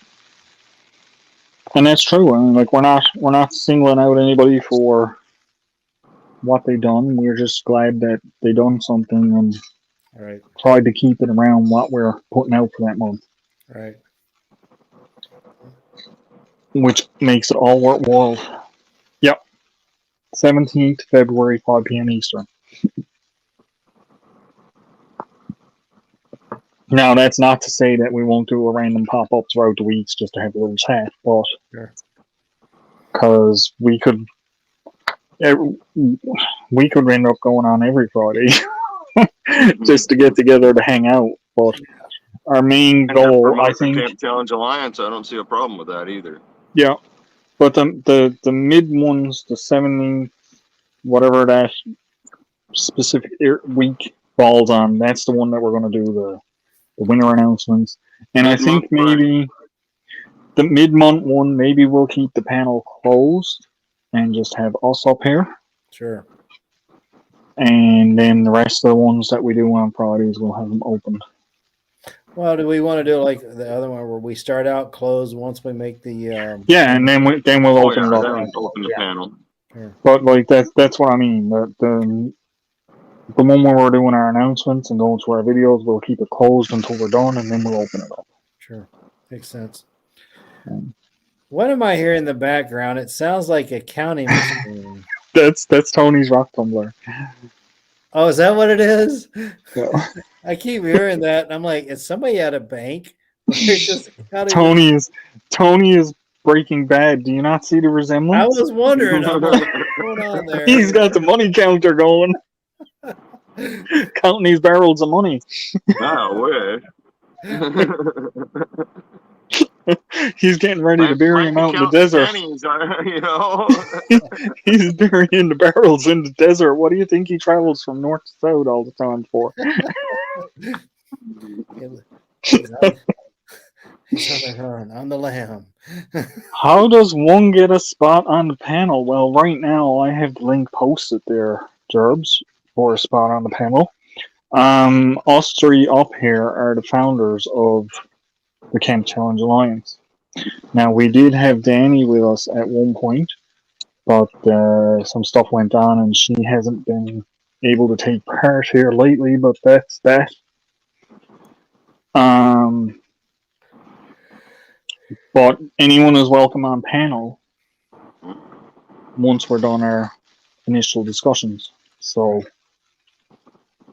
And that's true. I mean, like we're not singling out anybody for what they done. We're just glad that they done something and tried to keep it around what we're putting out for that month.
Right.
Which makes it all worthwhile. Yep. 17th February, 5 p.m. Eastern. Now, that's not to say that we won't do a random pop-up throughout the weeks just to have a little chat, but because we could end up going on every Friday just to get together to hang out. But our main goal, I think,
Camp Challenge Alliance, I don't see a problem with that either.
Yeah, but the mid ones, the 17th, whatever that specific week falls on, that's the one that we're going to do the winner announcements. And I think maybe the mid-month one, maybe we'll keep the panel closed and just have us up here.
Sure.
And then the rest of the ones that we do on Fridays, we'll have them open.
Well, do we want to do like the other one where we start out closed once we make the
yeah, and then we'll open it up.
Open the panel.
Sure.
But like that's what I mean. The one where we're doing our announcements and going to our videos, we'll keep it closed until we're done, and then we'll open it up.
Sure, makes sense. What am I hearing in the background? It sounds like a counting machine.
That's Tony's rock tumbler.
Oh, is that what it is?
Yeah.
I keep hearing that, and I'm like, is somebody at a bank?
Tony is Breaking Bad. Do you not see the resemblance?
I was wondering. I'm like, what's going on there?
He's got the money counter going. Counting these barrels of money.
No way.
He's getting ready to bury him out in the desert.
Pennies, you know.
He's burying the barrels in the desert. What do you think he travels from north to south all the time for?
He's on the run, on the lamb.
How does one get a spot on the panel? Well, right now I have the link posted there, Gerbs, for a spot on the panel. Us three up here are the founders of the Camp Challenge Alliance. Now, we did have Danny with us at one point, but some stuff went on and she hasn't been able to take part here lately, but that's that. But anyone is welcome on panel once we're done our initial discussions. So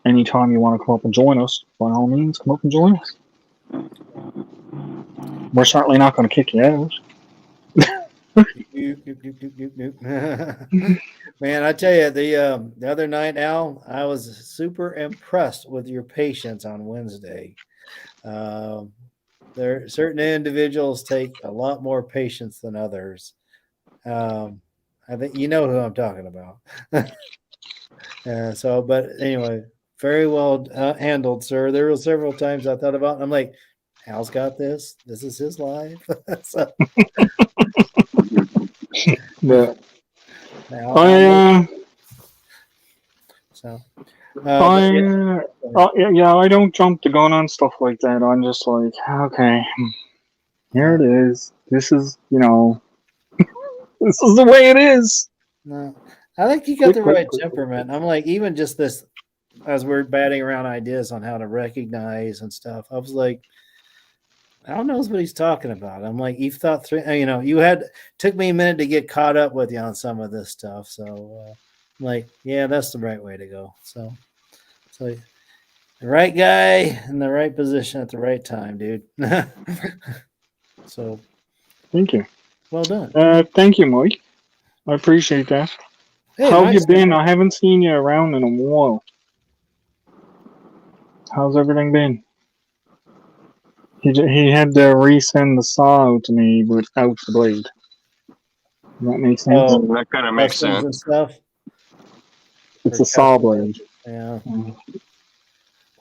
anytime you want to come up and join us, by all means, come up and join us. We're certainly not going to kick you out.
Man, I tell you, the other night, Al, I was super impressed with your patience on Wednesday. There, certain individuals take a lot more patience than others. I think you know who I'm talking about. But anyway, very well handled, sir. There were several times I thought about it, and I'm like, Al's got this. This is his life. So,
But I don't jump the gun on stuff like that. I'm just like, okay, here it is. This is, this is the way it is.
No, I think you got the right temperament. I'm like, even just this, as we're batting around ideas on how to recognize and stuff, I was like, I don't know what he's talking about. I'm like, you've thought through, took me a minute to get caught up with you on some of this stuff. So, I'm like, yeah, that's the right way to go. So the right guy in the right position at the right time, dude. So,
thank you.
Well done.
Thank you, Mike. I appreciate that.
Hey,
how have
nice
you been? I haven't seen you around in a while. How's everything been? He had to resend the saw out to me without the blade. Does that make sense?
Oh, that kind of makes sense.
And stuff.
It's a saw blade.
Yeah. Well,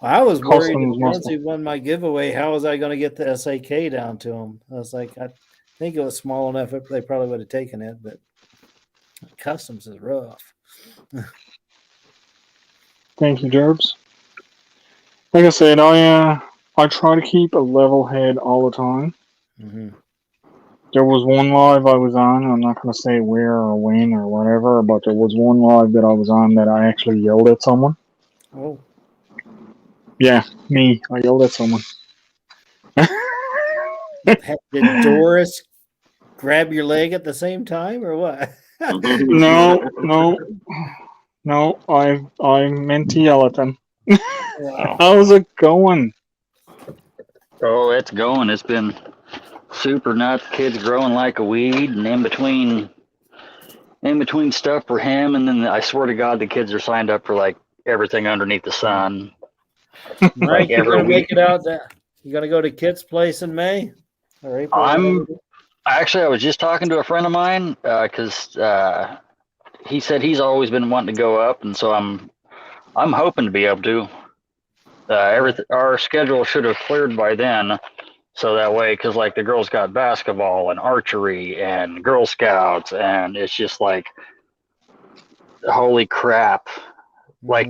I was worried once he won my giveaway, how was I going to get the SAK down to him? I was like, I think it was small enough they probably would have taken it, but customs is rough.
Thank you, Gerbs. Like I said, I try to keep a level head all the time.
Mm-hmm.
There was one live I was on. I'm not going to say where or when or whatever, but there was one live that I was on that I actually yelled at someone.
Oh.
Yeah, me. I yelled at someone.
Did Doris grab your leg at the same time or what?
No. I meant to yell at them.
Wow.
How's it going?
Oh, it's going. It's been super nuts. Kids growing like a weed, and in between stuff for him, and then I swear to God, the kids are signed up for like everything underneath the sun.
Mike,
Like
you're
every
gonna make
week.
it out there. You gonna go to Kit's place in May or April?
I was just talking to a friend of mine because he said he's always been wanting to go up, and so I'm hoping to be able to. Our schedule should have cleared by then, so that way, because like the girls got basketball and archery and Girl Scouts, and it's just like, holy crap. Like,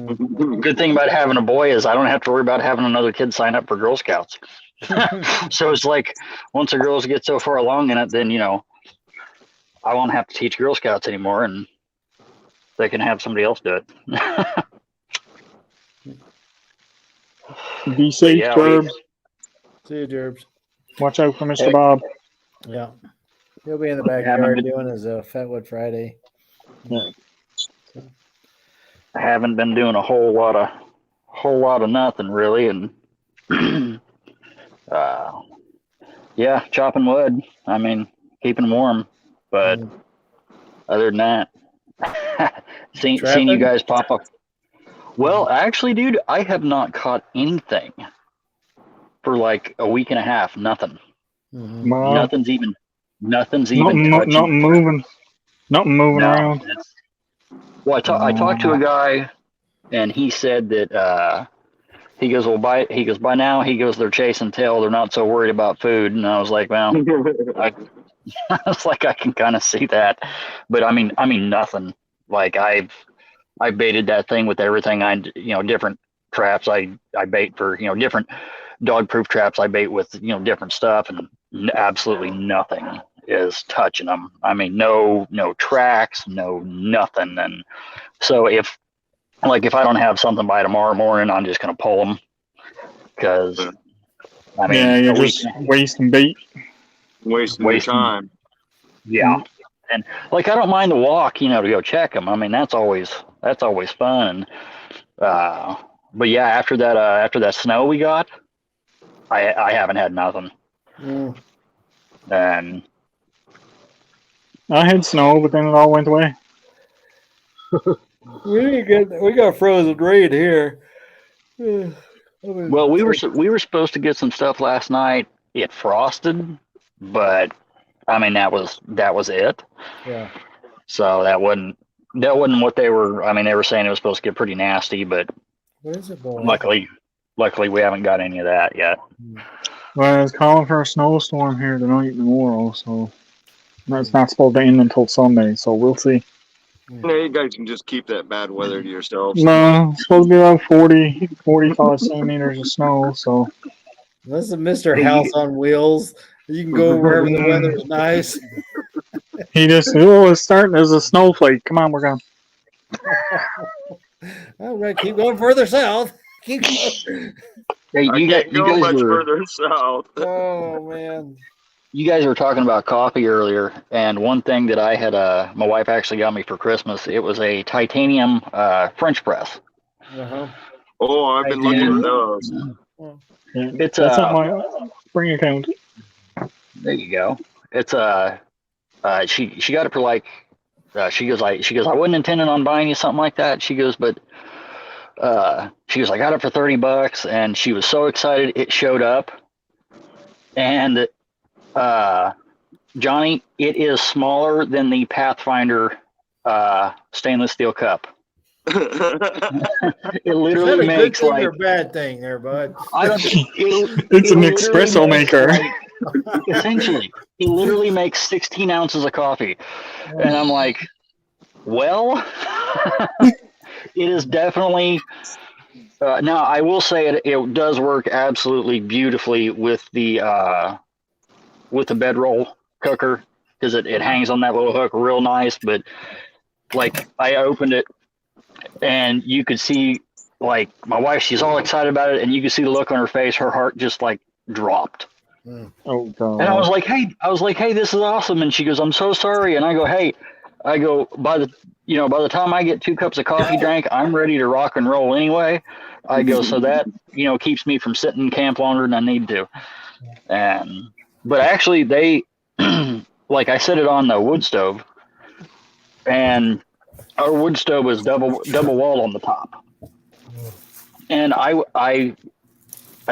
good thing about having a boy is I don't have to worry about having another kid sign up for Girl Scouts. So it's like, once the girls get so far along in it, then, I won't have to teach Girl Scouts anymore, and they can have somebody else do it.
Be safe, Gerbs.
See you, Gerbs.
Watch out for Mr. Bob.
Yeah. He'll be in the backyard doing his Fatwood Friday.
Yeah.
I haven't been doing a whole lot of nothing really, and chopping wood. I mean, keeping warm, but other than that, seeing you guys pop up. Well, actually, dude, I have not caught anything for like a week and a half. Nothing.
Wow.
Nothing's even
Nothing
touching.
moving. Nothing moving
No,
around.
Well, I talked to a guy, and he said that he goes, well, by now, they're chasing tail. They're not so worried about food. And I was like, well, I was like, I can kind of see that, but I mean, nothing. Like I baited that thing with everything. Different traps. I bait for different dog-proof traps. I bait with different stuff, and absolutely nothing is touching them. I mean, no tracks, no nothing. And so if I don't have something by tomorrow morning, I'm just gonna pull them because I mean,
yeah, you're just wasting bait,
wasting your time.
Yeah, and like I don't mind the walk, to go check them. I mean, that's always fun. But yeah, after that snow we got, I haven't had nothing. And
I had snow, but then it all went away.
We got frozen rain here.
Well, we were supposed to get some stuff last night. It frosted, but I mean that was it.
Yeah.
So that wasn't what they were. I mean, they were saying it was supposed to get pretty nasty, but
What is it, boy?
luckily we haven't got any of that yet.
Well, it's calling for a snowstorm here tonight and tomorrow, so it's not supposed to end until Sunday. So we'll see.
Yeah, you guys can just keep that bad weather to yourselves.
No, it's supposed to be around 40, 45 centimeters of snow. So
this is Mr. House on Wheels. You can go wherever the weather's nice.
It's starting as a snowflake. Come on, we're going.
All right, keep going further south. Keep going.
Hey, you guys
much
were
further south.
Oh man.
You guys were talking about coffee earlier, and one thing that I had, my wife actually got me for Christmas. It was a titanium French press.
Uh-huh.
Oh, I've been looking at those.
Yeah,
It's
that's on my spring account.
There you go. It's she got it for like she goes I wasn't intending on buying you something like that. She goes, but she goes, I got it for $30, and she was so excited it showed up. And Johnny, it is smaller than the Pathfinder stainless steel cup. It literally makes
good thing
like
or bad thing there, bud.
I don't.
It's an espresso maker.
Essentially, he literally makes 16 ounces of coffee, and I'm like, well, it is definitely. Now, I will say it does work absolutely beautifully with the bedroll cooker because it hangs on that little hook real nice. But like, I opened it, and you could see like my wife, she's all excited about it, and you could see the look on her face. Her heart just like dropped.
Oh God.
And I was like, hey, this is awesome. And she goes, I'm so sorry. And I go, hey, by the time I get 2 cups of coffee drank, I'm ready to rock and roll anyway. I go, so that, keeps me from sitting in camp longer than I need to. But actually they, like I set it on the wood stove, and our wood stove was double walled on the top. And I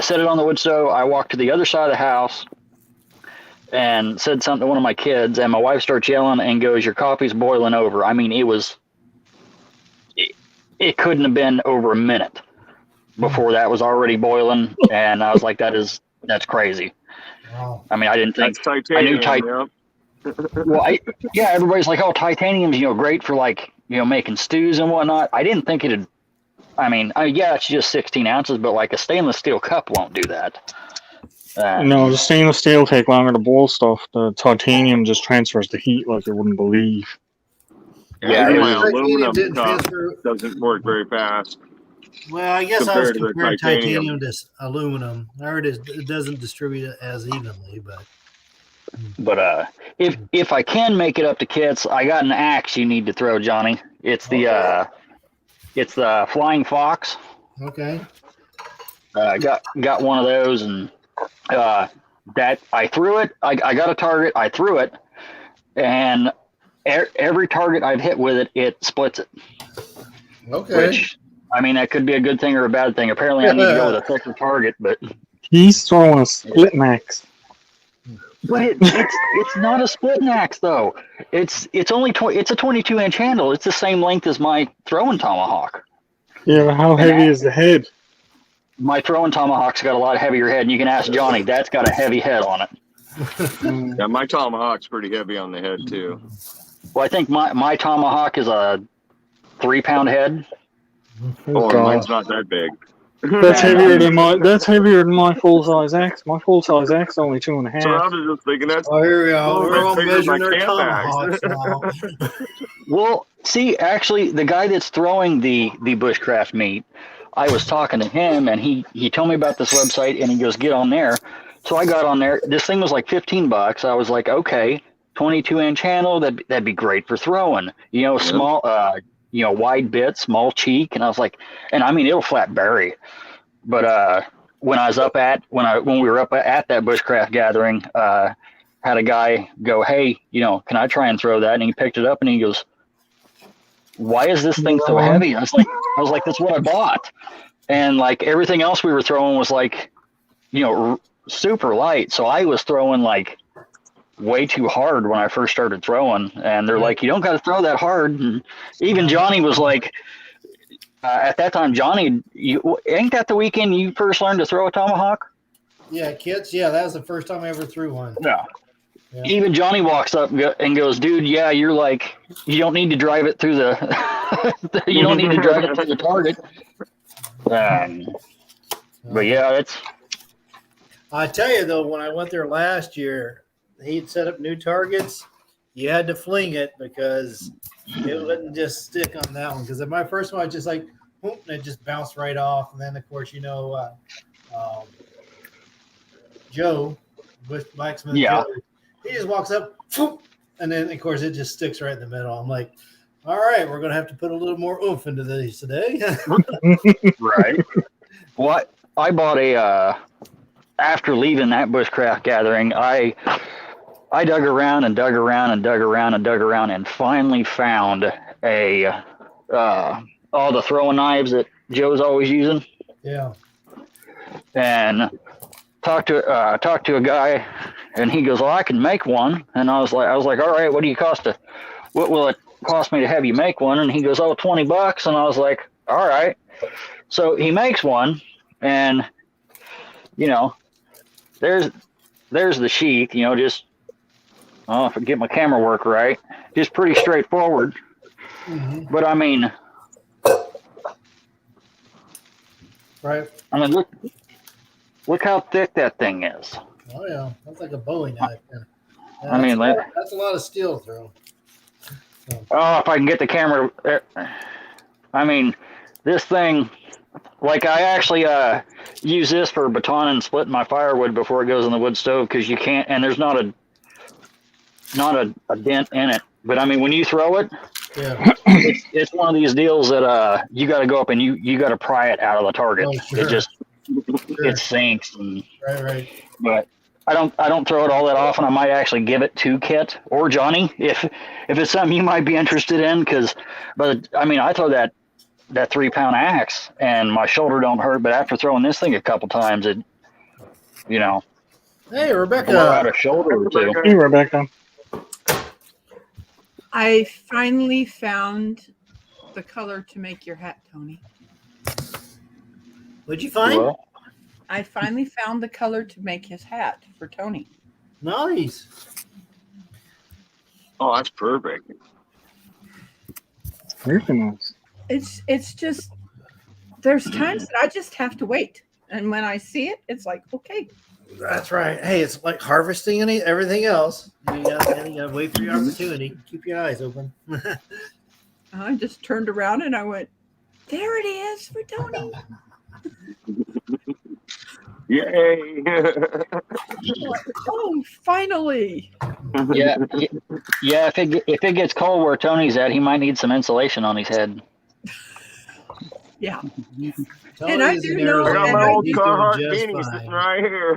set it on the wood stove. I walked to the other side of the house and said something to one of my kids, and my wife starts yelling and goes, your coffee's boiling over. I mean, it couldn't have been over a minute before that was already boiling. And I was like, that's crazy.
Wow.
I mean, I didn't think,
Titanium,
I knew well, everybody's like, oh, titanium's, great for like, making stews and whatnot. I didn't think it'd, it's just 16 ounces, but like a stainless steel cup won't do that.
No, the stainless steel take longer to boil stuff. The titanium just transfers the heat like you wouldn't believe.
Yeah,
it
my
was-
aluminum
didn't
cup
transfer-
doesn't work very fast.
Well, I guess I was
Compared to the
comparing
titanium.
titanium to aluminum. I heard it doesn't distribute it as evenly, but
But if I can make it up to kits, I got an axe you need to throw, Johnny. It's the Flying Fox.
okay.
Got one of those, and that I threw it. I got a target. I threw it, and every target I've hit with it, it splits it.
Okay.
Which I mean, that could be a good thing or a bad thing. Apparently, I need to go with a thicker target, but
He's throwing a split max.
it's not a split max though. It's only it's a 22-inch handle. It's the same length as my throwing tomahawk.
Yeah, but how heavy is the head?
My throwing tomahawk's got a lot heavier head, and you can ask Johnny. That's got a heavy head on it.
Yeah, my tomahawk's pretty heavy on the head too.
Well, I think my tomahawk is a 3-pound head.
Oh,
God.
mine's not that big.
That's heavier than my. That's heavier than my full size axe. My full size axe is only 2.5.
So I was just thinking that's.
Oh, here we go.
Oh,
We're all
bigger than my
measuring their
camp
tomahawks now.
Well, see, actually, the guy that's throwing the bushcraft meat, I was talking to him, and he told me about this website, and he goes, "Get on there." So I got on there. This thing was like $15. I was like, okay, 22-inch handle. That'd be great for throwing. You know, small, wide bit, small cheek, and I was like, and I mean, it'll flat berry. But when I was when we were up at that bushcraft gathering, had a guy go, "Hey, can I try and throw that?" And he picked it up and he goes, "Why is this thing so heavy?" I was like, "That's what I bought." And like everything else we were throwing was like, super light. So I was throwing like way too hard when I first started throwing, and they're like, "You don't got to throw that hard." And even Johnny was like, at that time, Johnny, ain't that the weekend you first learned to throw a tomahawk?
Yeah, kids. Yeah, that was the first time I ever threw one.
Yeah. Even Johnny walks up and goes, "Dude, yeah, you're like, you don't need to drive it through the, you don't need to drive it through the target." But yeah, it's.
I tell you though, when I went there last year, he'd set up new targets. You had to fling it because it wouldn't just stick on that one. Because at my first one, I was just like, whoop, and it just bounced right off. And then of course, Joe, Blacksmith, Joe, he just walks up, whoop, and then of course it just sticks right in the middle. I'm like, all right, we're gonna have to put a little more oomph into these today.
Right. Well, I bought after leaving that bushcraft gathering, I dug around and dug around and dug around and dug around and finally found all the throwing knives that Joe's always using.
Yeah.
And talked to a guy, and he goes, "Well, I can make one." And I was like, "All right, what will it cost me to have you make one?" And he goes, "Oh, $20." And I was like, "All right." So he makes one, and there's the sheath. Just if I get my camera work right, just pretty straightforward.
Mm-hmm.
But I mean,
right.
I mean, look how thick that thing is.
Oh yeah, that's like a Bowie knife. Yeah,
I mean,
that's a lot of steel throw.
Oh, if I can get the camera. I mean, this thing, like I actually use this for batoning and splitting my firewood before it goes in the wood stove, because you can't, and there's not a dent in it. But I mean, when you throw it, it's one of these deals that you got to go up and you got to pry it out of the target.
Oh, sure.
It just it sinks. And,
right.
But I don't throw it all that often. I might actually give it to Kit or Johnny if it's something you might be interested in. But I mean, I throw that 3-pound axe and my shoulder don't hurt. But after throwing this thing a couple times, it,
Hey, Rebecca.
Out a shoulder or two.
Hey, Rebecca.
I finally found the color to make your hat, Tony.
What'd you find?
Well,
I finally found the color to make his hat for Tony.
Nice.
Oh, that's perfect.
Very nice.
It's just there's times that I just have to wait, and when I see it, it's like, okay.
That's right. Hey, it's like harvesting everything else. You gotta wait for your opportunity. Keep your eyes open.
I just turned around and I went, there it is for Tony.
Yay!
Like, oh, finally.
yeah. If it gets cold where Tony's at, he might need some insulation on his head.
Yeah.
Tony
And I
is
do
in
know,
I got
Arizona.
my old
He's doing
Carhartt
just
beanie
fine.
sitting right here.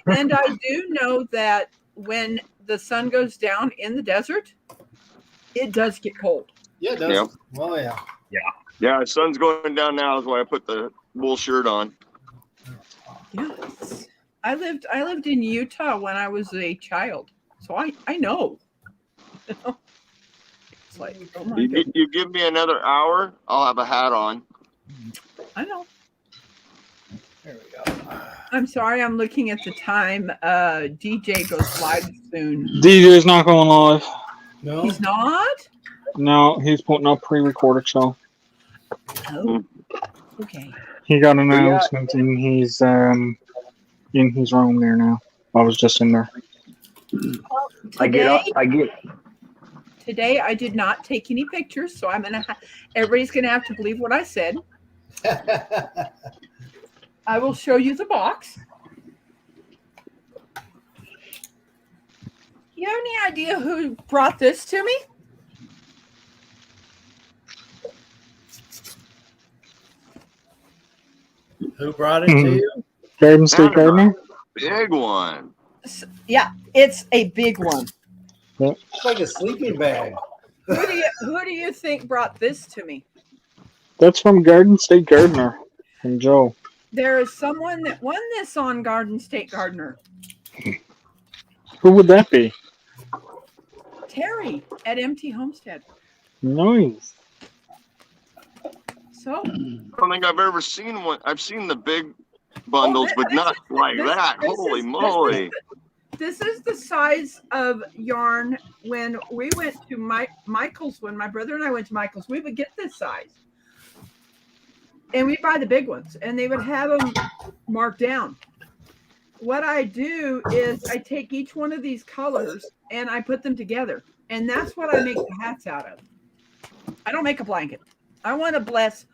and I do know that when the sun goes down in the desert, it does get cold.
Yeah, it does.
Yep.
Oh yeah.
Yeah.
Yeah, sun's going down now. Is why I put the wool shirt on.
Yes. I lived in Utah when I was a child, so I know. It's like, oh my goodness.
You give me another hour, I'll have a hat on.
I know. There we go. I'm sorry, I'm looking at the time. DJ goes live soon.
DJ's not going live.
No,
He's not?
No, he's putting up pre-recorded show.
Oh. Okay.
He got an announcement and he's in his room there now. I was just in there.
Today I did not take any pictures, so everybody's gonna have to believe what I said. I will show you the box. You have any idea who brought this to me?
Who brought it to you?
Garden State Gardener?
Big one.
Yeah, it's a big one.
Yep.
It's like a sleeping bag.
Who do you think brought this to me?
That's from Garden State Gardener. From Joe.
There is someone that won this on Garden State Gardener.
Who would that be?
Terry at MT Homestead.
Nice.
So
I don't think I've ever seen one. I've seen the big bundles, but not like that. Holy moly.
This is the size of yarn. When we went to Michael's, when my brother and I went to Michael's, we would get this size. And we'd buy the big ones, and they would have them marked down. What I do is I take each one of these colors and I put them together. And that's what I make the hats out of. I don't make a blanket. I want to bless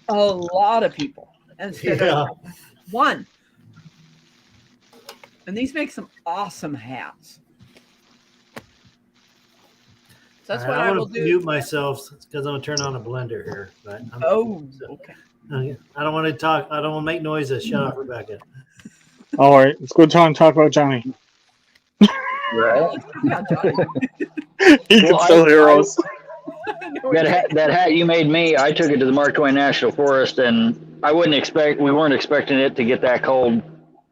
a lot of people instead of one. And these make some awesome hats. So that's what I will do.
Mute myself because I'm going to turn on a blender here. But
okay.
I don't want to talk. I don't want to make noises. Shut up, Rebecca.
All right, it's a good time to talk about Johnny.
Right.
Yeah, Johnny.
He can still hear us.
That hat you made me, I took it to the Mark Twain National Forest, and we weren't expecting it to get that cold,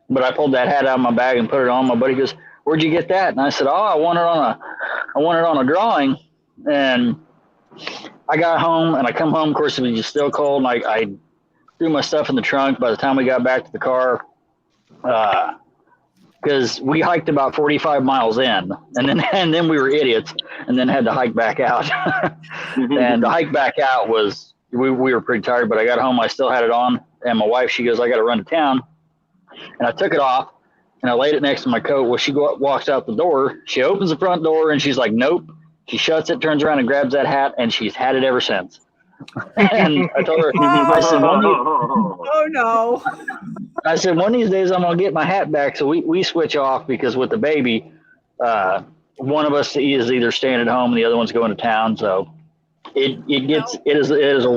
but I pulled that hat out of my bag and put it on. My buddy goes, "Where'd you get that?" And I said, "Oh, I want it on a drawing." And I got home, and I come home. Of course, it was just still cold. And I threw my stuff in the trunk. By the time we got back to the car, because we hiked about 45 miles in, and then we were idiots, and then had to hike back out. And the hike back out was we were pretty tired. But I got home, I still had it on, and my wife, she goes, "I got to run to town," and I took it off, and I laid it next to my coat. Well, she walks out the door. She opens the front door, and she's like, "Nope." She shuts it, turns around, and grabs that hat, and she's had it ever since. And I told her, I said,
"Oh no!"
I said, "One of these days, I'm gonna get my hat back." So we switch off because with the baby, one of us is either staying at home, and the other one's going to town. So it is a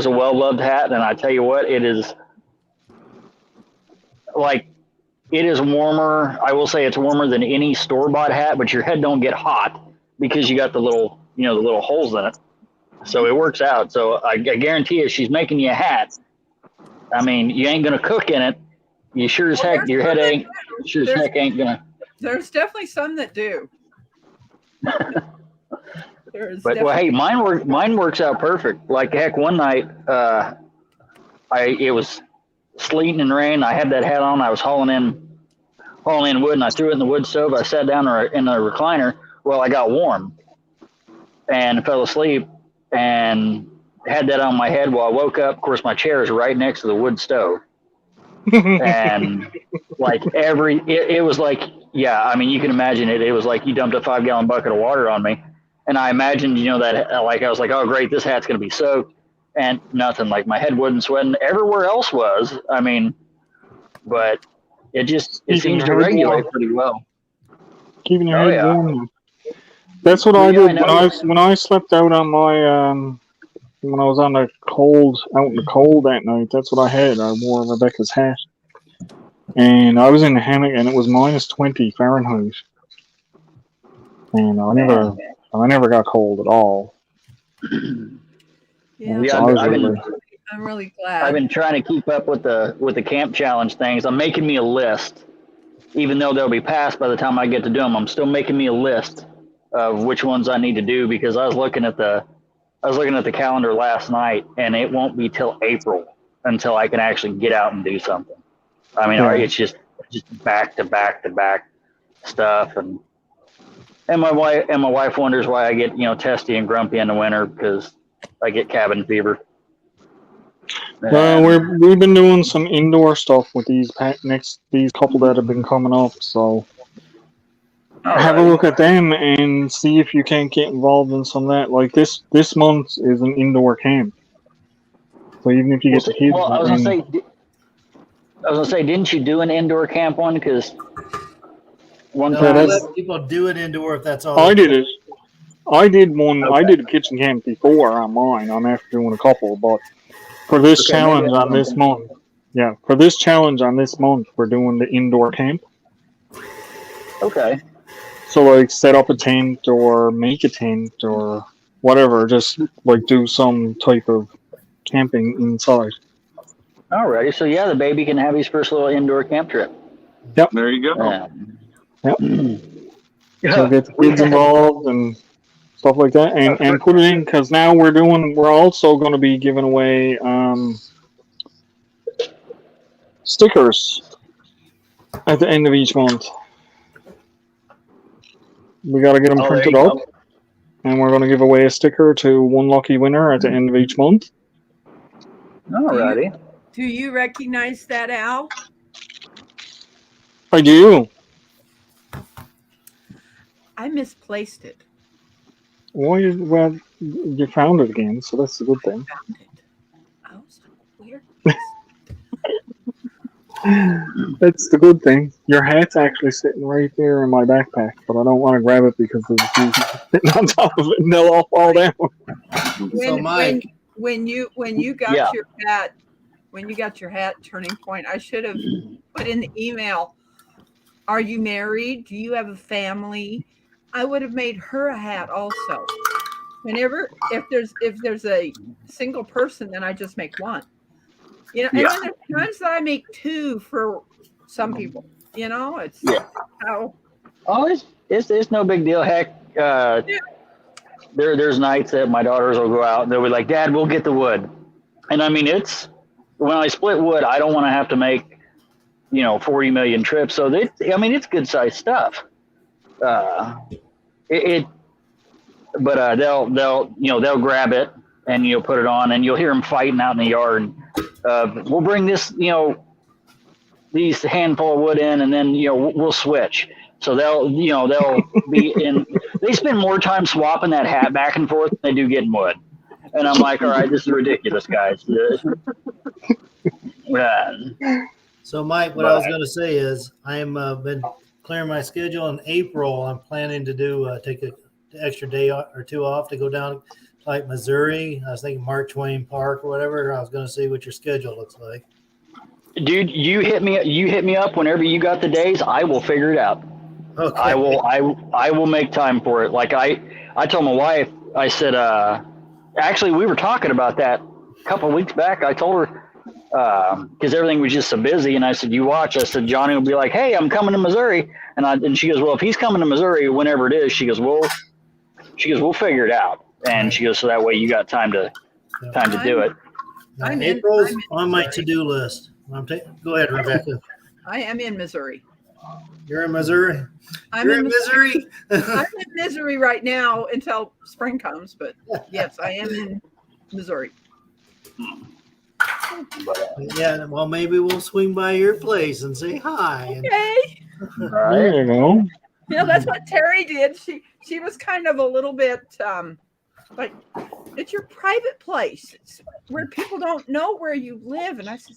well loved hat, and I tell you what, it is warmer. I will say it's warmer than any store bought hat, but your head don't get hot because you got the little holes in it. So it works out. So I guarantee you, she's making you a hat. I mean, you ain't gonna cook in it. You sure as heck, your head ain't. Sure as heck ain't gonna.
There's definitely some that do.
But well, hey, mine works out perfect. Like heck, one night, it was sleeting and rain. I had that hat on. I was hauling in wood, and I threw it in the wood stove. I sat down in the recliner. Well, I got warm and fell asleep and had that on my head. Well, I woke up. Of course, my chair is right next to the wood stove. And it was like, yeah, I mean, you can imagine it. It was like you dumped a 5-gallon bucket of water on me. And I imagined, that I was like, oh, great, this hat's going to be soaked. And nothing, like my head wasn't sweating. Everywhere else was. I mean, but it seems to regulate pretty well.
Keeping your head warm. That's what I did when I slept out on my when I was out in the cold that night. That's what I had. I wore Rebecca's hat, and I was in the hammock, and it was -20 Fahrenheit, and I never got cold at all.
Yeah,
Yeah,
I'm really glad.
I've been trying to keep up with the camp challenge things. I'm making me a list, even though they'll be passed by the time I get to do them. I'm still making me a list of which ones I need to do because I was looking at the calendar last night, and it won't be till April until I can actually get out and do something. I mean, it's just back to back to back stuff, and my wife wonders why I get testy and grumpy in the winter because I get cabin fever.
Well, we've been doing some indoor stuff with these couple that have been coming up, so have a look at them and see if you can't get involved in some of that. Like this month is an indoor camp, so even if you get the kids,
well, I was gonna say, didn't you do an indoor camp one? Because
let people do it indoor if that's all.
I did it. I did one. Okay. I did a kitchen camp before on mine. I'm after doing a couple, but for this challenge on this month, we're doing the indoor camp.
Okay.
So like set up a tent or make a tent or whatever. Just like do some type of camping inside.
Alrighty. So yeah, the baby can have his first little indoor camp trip.
Yep.
There you go.
Yep. So get the kids involved and stuff like that, and put it in because now we're also going to be giving away stickers at the end of each month. We got to get them printed up, and we're going to give away a sticker to one lucky winner at the end of each month.
Alrighty.
Do you recognize that, Al?
I do.
I misplaced it.
Well, you found it again, so that's a good thing.
I was like,
That's the good thing. Your hat's actually sitting right there in my backpack, but I don't want to grab it because there's sitting on top of it and they'll all fall down.
When you got your hat, Turning Point, I should have put in the email, are you married? Do you have a family? I would have made her a hat also. Whenever, if there's a single person, then I just make one. And then there's times that I make two for some people. It's how.
Oh, it's no big deal. Heck, there's nights that my daughters will go out and they'll be like, "Dad, we'll get the wood," and I mean it's when I split wood, I don't want to have to make 40 million trips. So it's good sized stuff. But they'll grab it and put it on and you'll hear them fighting out in the yard. We'll bring this these handful of wood in and then we'll switch. So they'll be in. They spend more time swapping that hat back and forth than they do getting wood. And I'm like, all right, this is ridiculous, guys.
So Mike, what I was going to say is I am been clearing my schedule in April. I'm planning to do take an extra day or two off to go down like Missouri. I was thinking Mark Twain Park or whatever. I was going to see what your schedule looks like.
Dude, you hit me up whenever you got the days. I will figure it out. Okay. I will make time for it. Like I told my wife, I said, actually we were talking about that a couple of weeks back. I told her, because everything was just so busy, and I said, you watch. I said, Johnny will be like, hey, I'm coming to Missouri. And she goes, well, if he's coming to Missouri, whenever it is, she goes, we'll figure it out. And she goes, so that way you got time to do it.
April's on my to-do list. Go ahead, Rebecca.
I am in Missouri.
You're in Missouri?
I'm in Missouri. I'm in Missouri right now until spring comes, but yes, I am in Missouri.
Yeah, well, maybe we'll swing by your place and say hi.
Okay.
There you go.
That's what Terry did. She was kind of a little bit like, it's your private place. It's where people don't know where you live. And I said,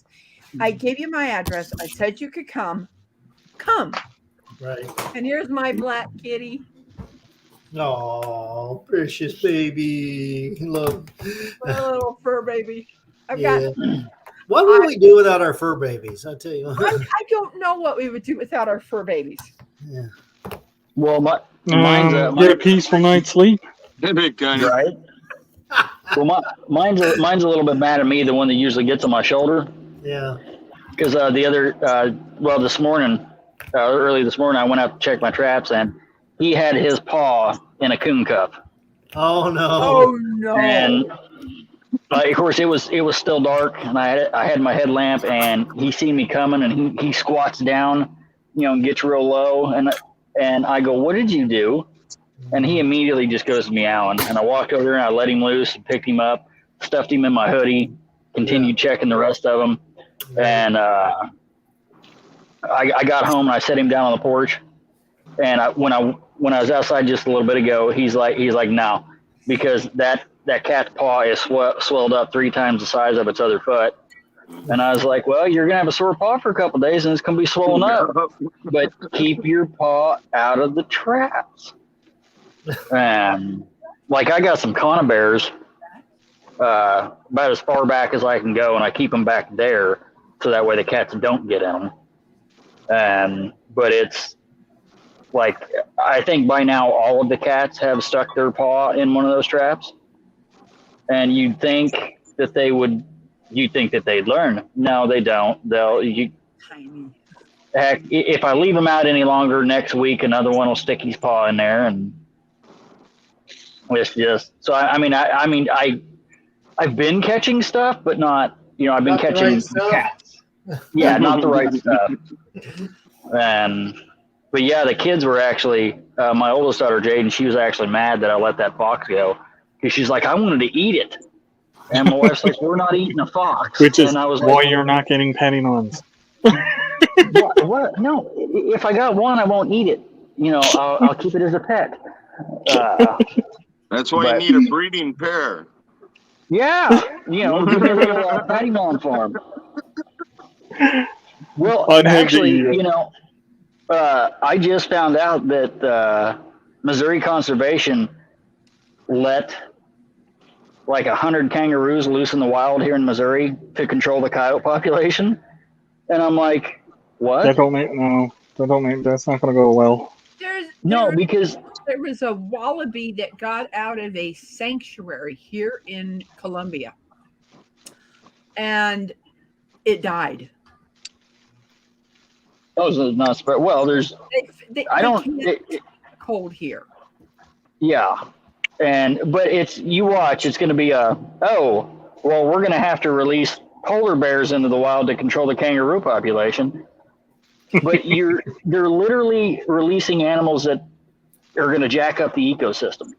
I gave you my address. I said you could come.
Right.
And here's my black kitty.
Oh, precious baby. Look.
My little fur baby.
What would we do without our fur babies? I tell you.
I don't know what we would do without our fur babies.
Yeah.
Well,
get a peaceful night's sleep.
Big gun.
Right. Well, mine's a little bit mad at me, the one that usually gets on my shoulder.
Yeah.
Because this morning, early this morning, I went out to check my traps, and he had his paw in a coon cup.
Oh no!
Oh no!
And of course, it was still dark, and I had my headlamp, and he seen me coming, and he squats down, and gets real low, and I go, "What did you do?" And he immediately just goes meowing, and I walked over there and I let him loose, and picked him up, stuffed him in my hoodie, continued checking the rest of them, and I got home and I set him down on the porch, and when I was outside just a little bit ago, he's like no, because that cat's paw is swelled up 3 times the size of its other foot. And I was like, well, you're going to have a sore paw for a couple of days and it's going to be swollen up, but keep your paw out of the traps. And I got some conibears about as far back as I can go, and I keep them back there so that way the cats don't get in them. But it's I think by now all of the cats have stuck their paw in one of those traps. And you'd think that they'd learn. No, they don't. Heck, if I leave them out any longer, next week another one will stick his paw in there, and it's just so. I've been catching stuff, but not. I've been catching cats. Yeah, not the right stuff. But yeah, the kids were actually. My oldest daughter Jaden, she was actually mad that I let that fox go. Because she's like, I wanted to eat it. And my wife's like, we're not eating a fox.
Which is
and I was
why you're not getting petty nuns.
What? No, if I got one, I won't eat it. I'll keep it as a pet.
That's why you need a breeding pair.
Yeah. Give me a little patty man farm. Well, actually, I just found out that Missouri Conservation let 100 kangaroos loose in the wild here in Missouri to control the coyote population, and I'm like, what?
That's not going to go well.
Because
there was a wallaby that got out of a sanctuary here in Columbia, and it died.
Oh, so it's not spread. Well, there's.
Cold here.
Yeah. But you watch, it's going to be we're going to have to release polar bears into the wild to control the kangaroo population. But they're literally releasing animals that are going to jack up the ecosystem.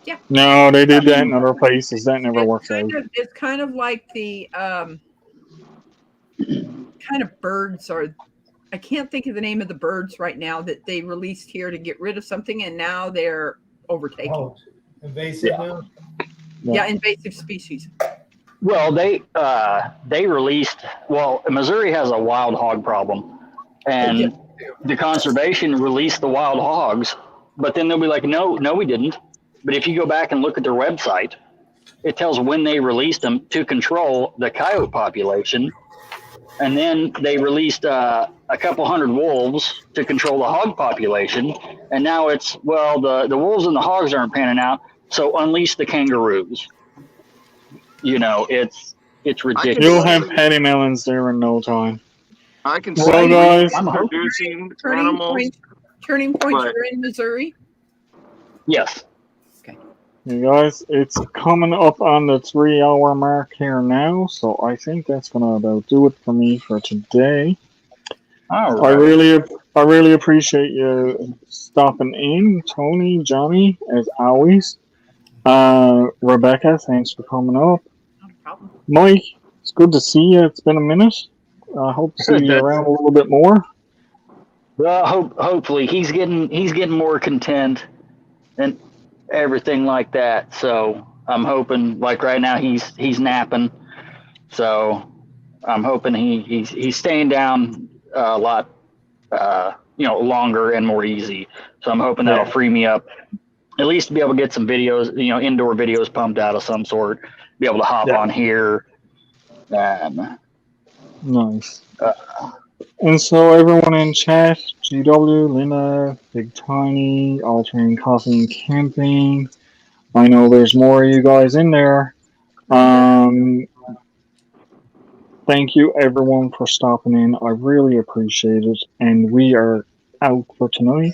Yeah.
No, they did that in other places. That never works out.
It's kind of like the kind of birds are. I can't think of the name of the birds right now that they released here to get rid of something, and now they're overtaking.
Oh, invasive.
Yeah, invasive species.
Well, they released. Well, Missouri has a wild hog problem, and the conservation released the wild hogs, but then they'll be like, no, we didn't. But if you go back and look at their website, it tells when they released them to control the coyote population. And then they released a couple hundred wolves to control the hog population. And now it's, the wolves and the hogs aren't panning out, so unleash the kangaroos. It's ridiculous.
You'll have patty melons there in no time.
I can
see
guys, producing animals.
Turning Point, you're in Missouri?
Yes.
You guys, it's coming up on the 3-hour mark here now, so I think that's gonna about do it for me for today.
All right.
I really appreciate you stopping in, Tony, Johnny, as always. Rebecca, thanks for coming up.
No problem.
Mike, it's good to see you. It's been a minute. I hope to see you around a little bit more.
Well, hopefully he's getting more content and everything like that. So I'm hoping, right now he's napping, so I'm hoping he's staying down a lot, longer and more easy. So I'm hoping that'll free me up, at least to be able to get some videos, indoor videos pumped out of some sort, be able to hop on here.
Nice. And so everyone in chat, GW, Linda, Big Tiny, Altering Coffee and Camping. I know there's more of you guys in there. Thank you everyone for stopping in. I really appreciate it. And we are out for tonight.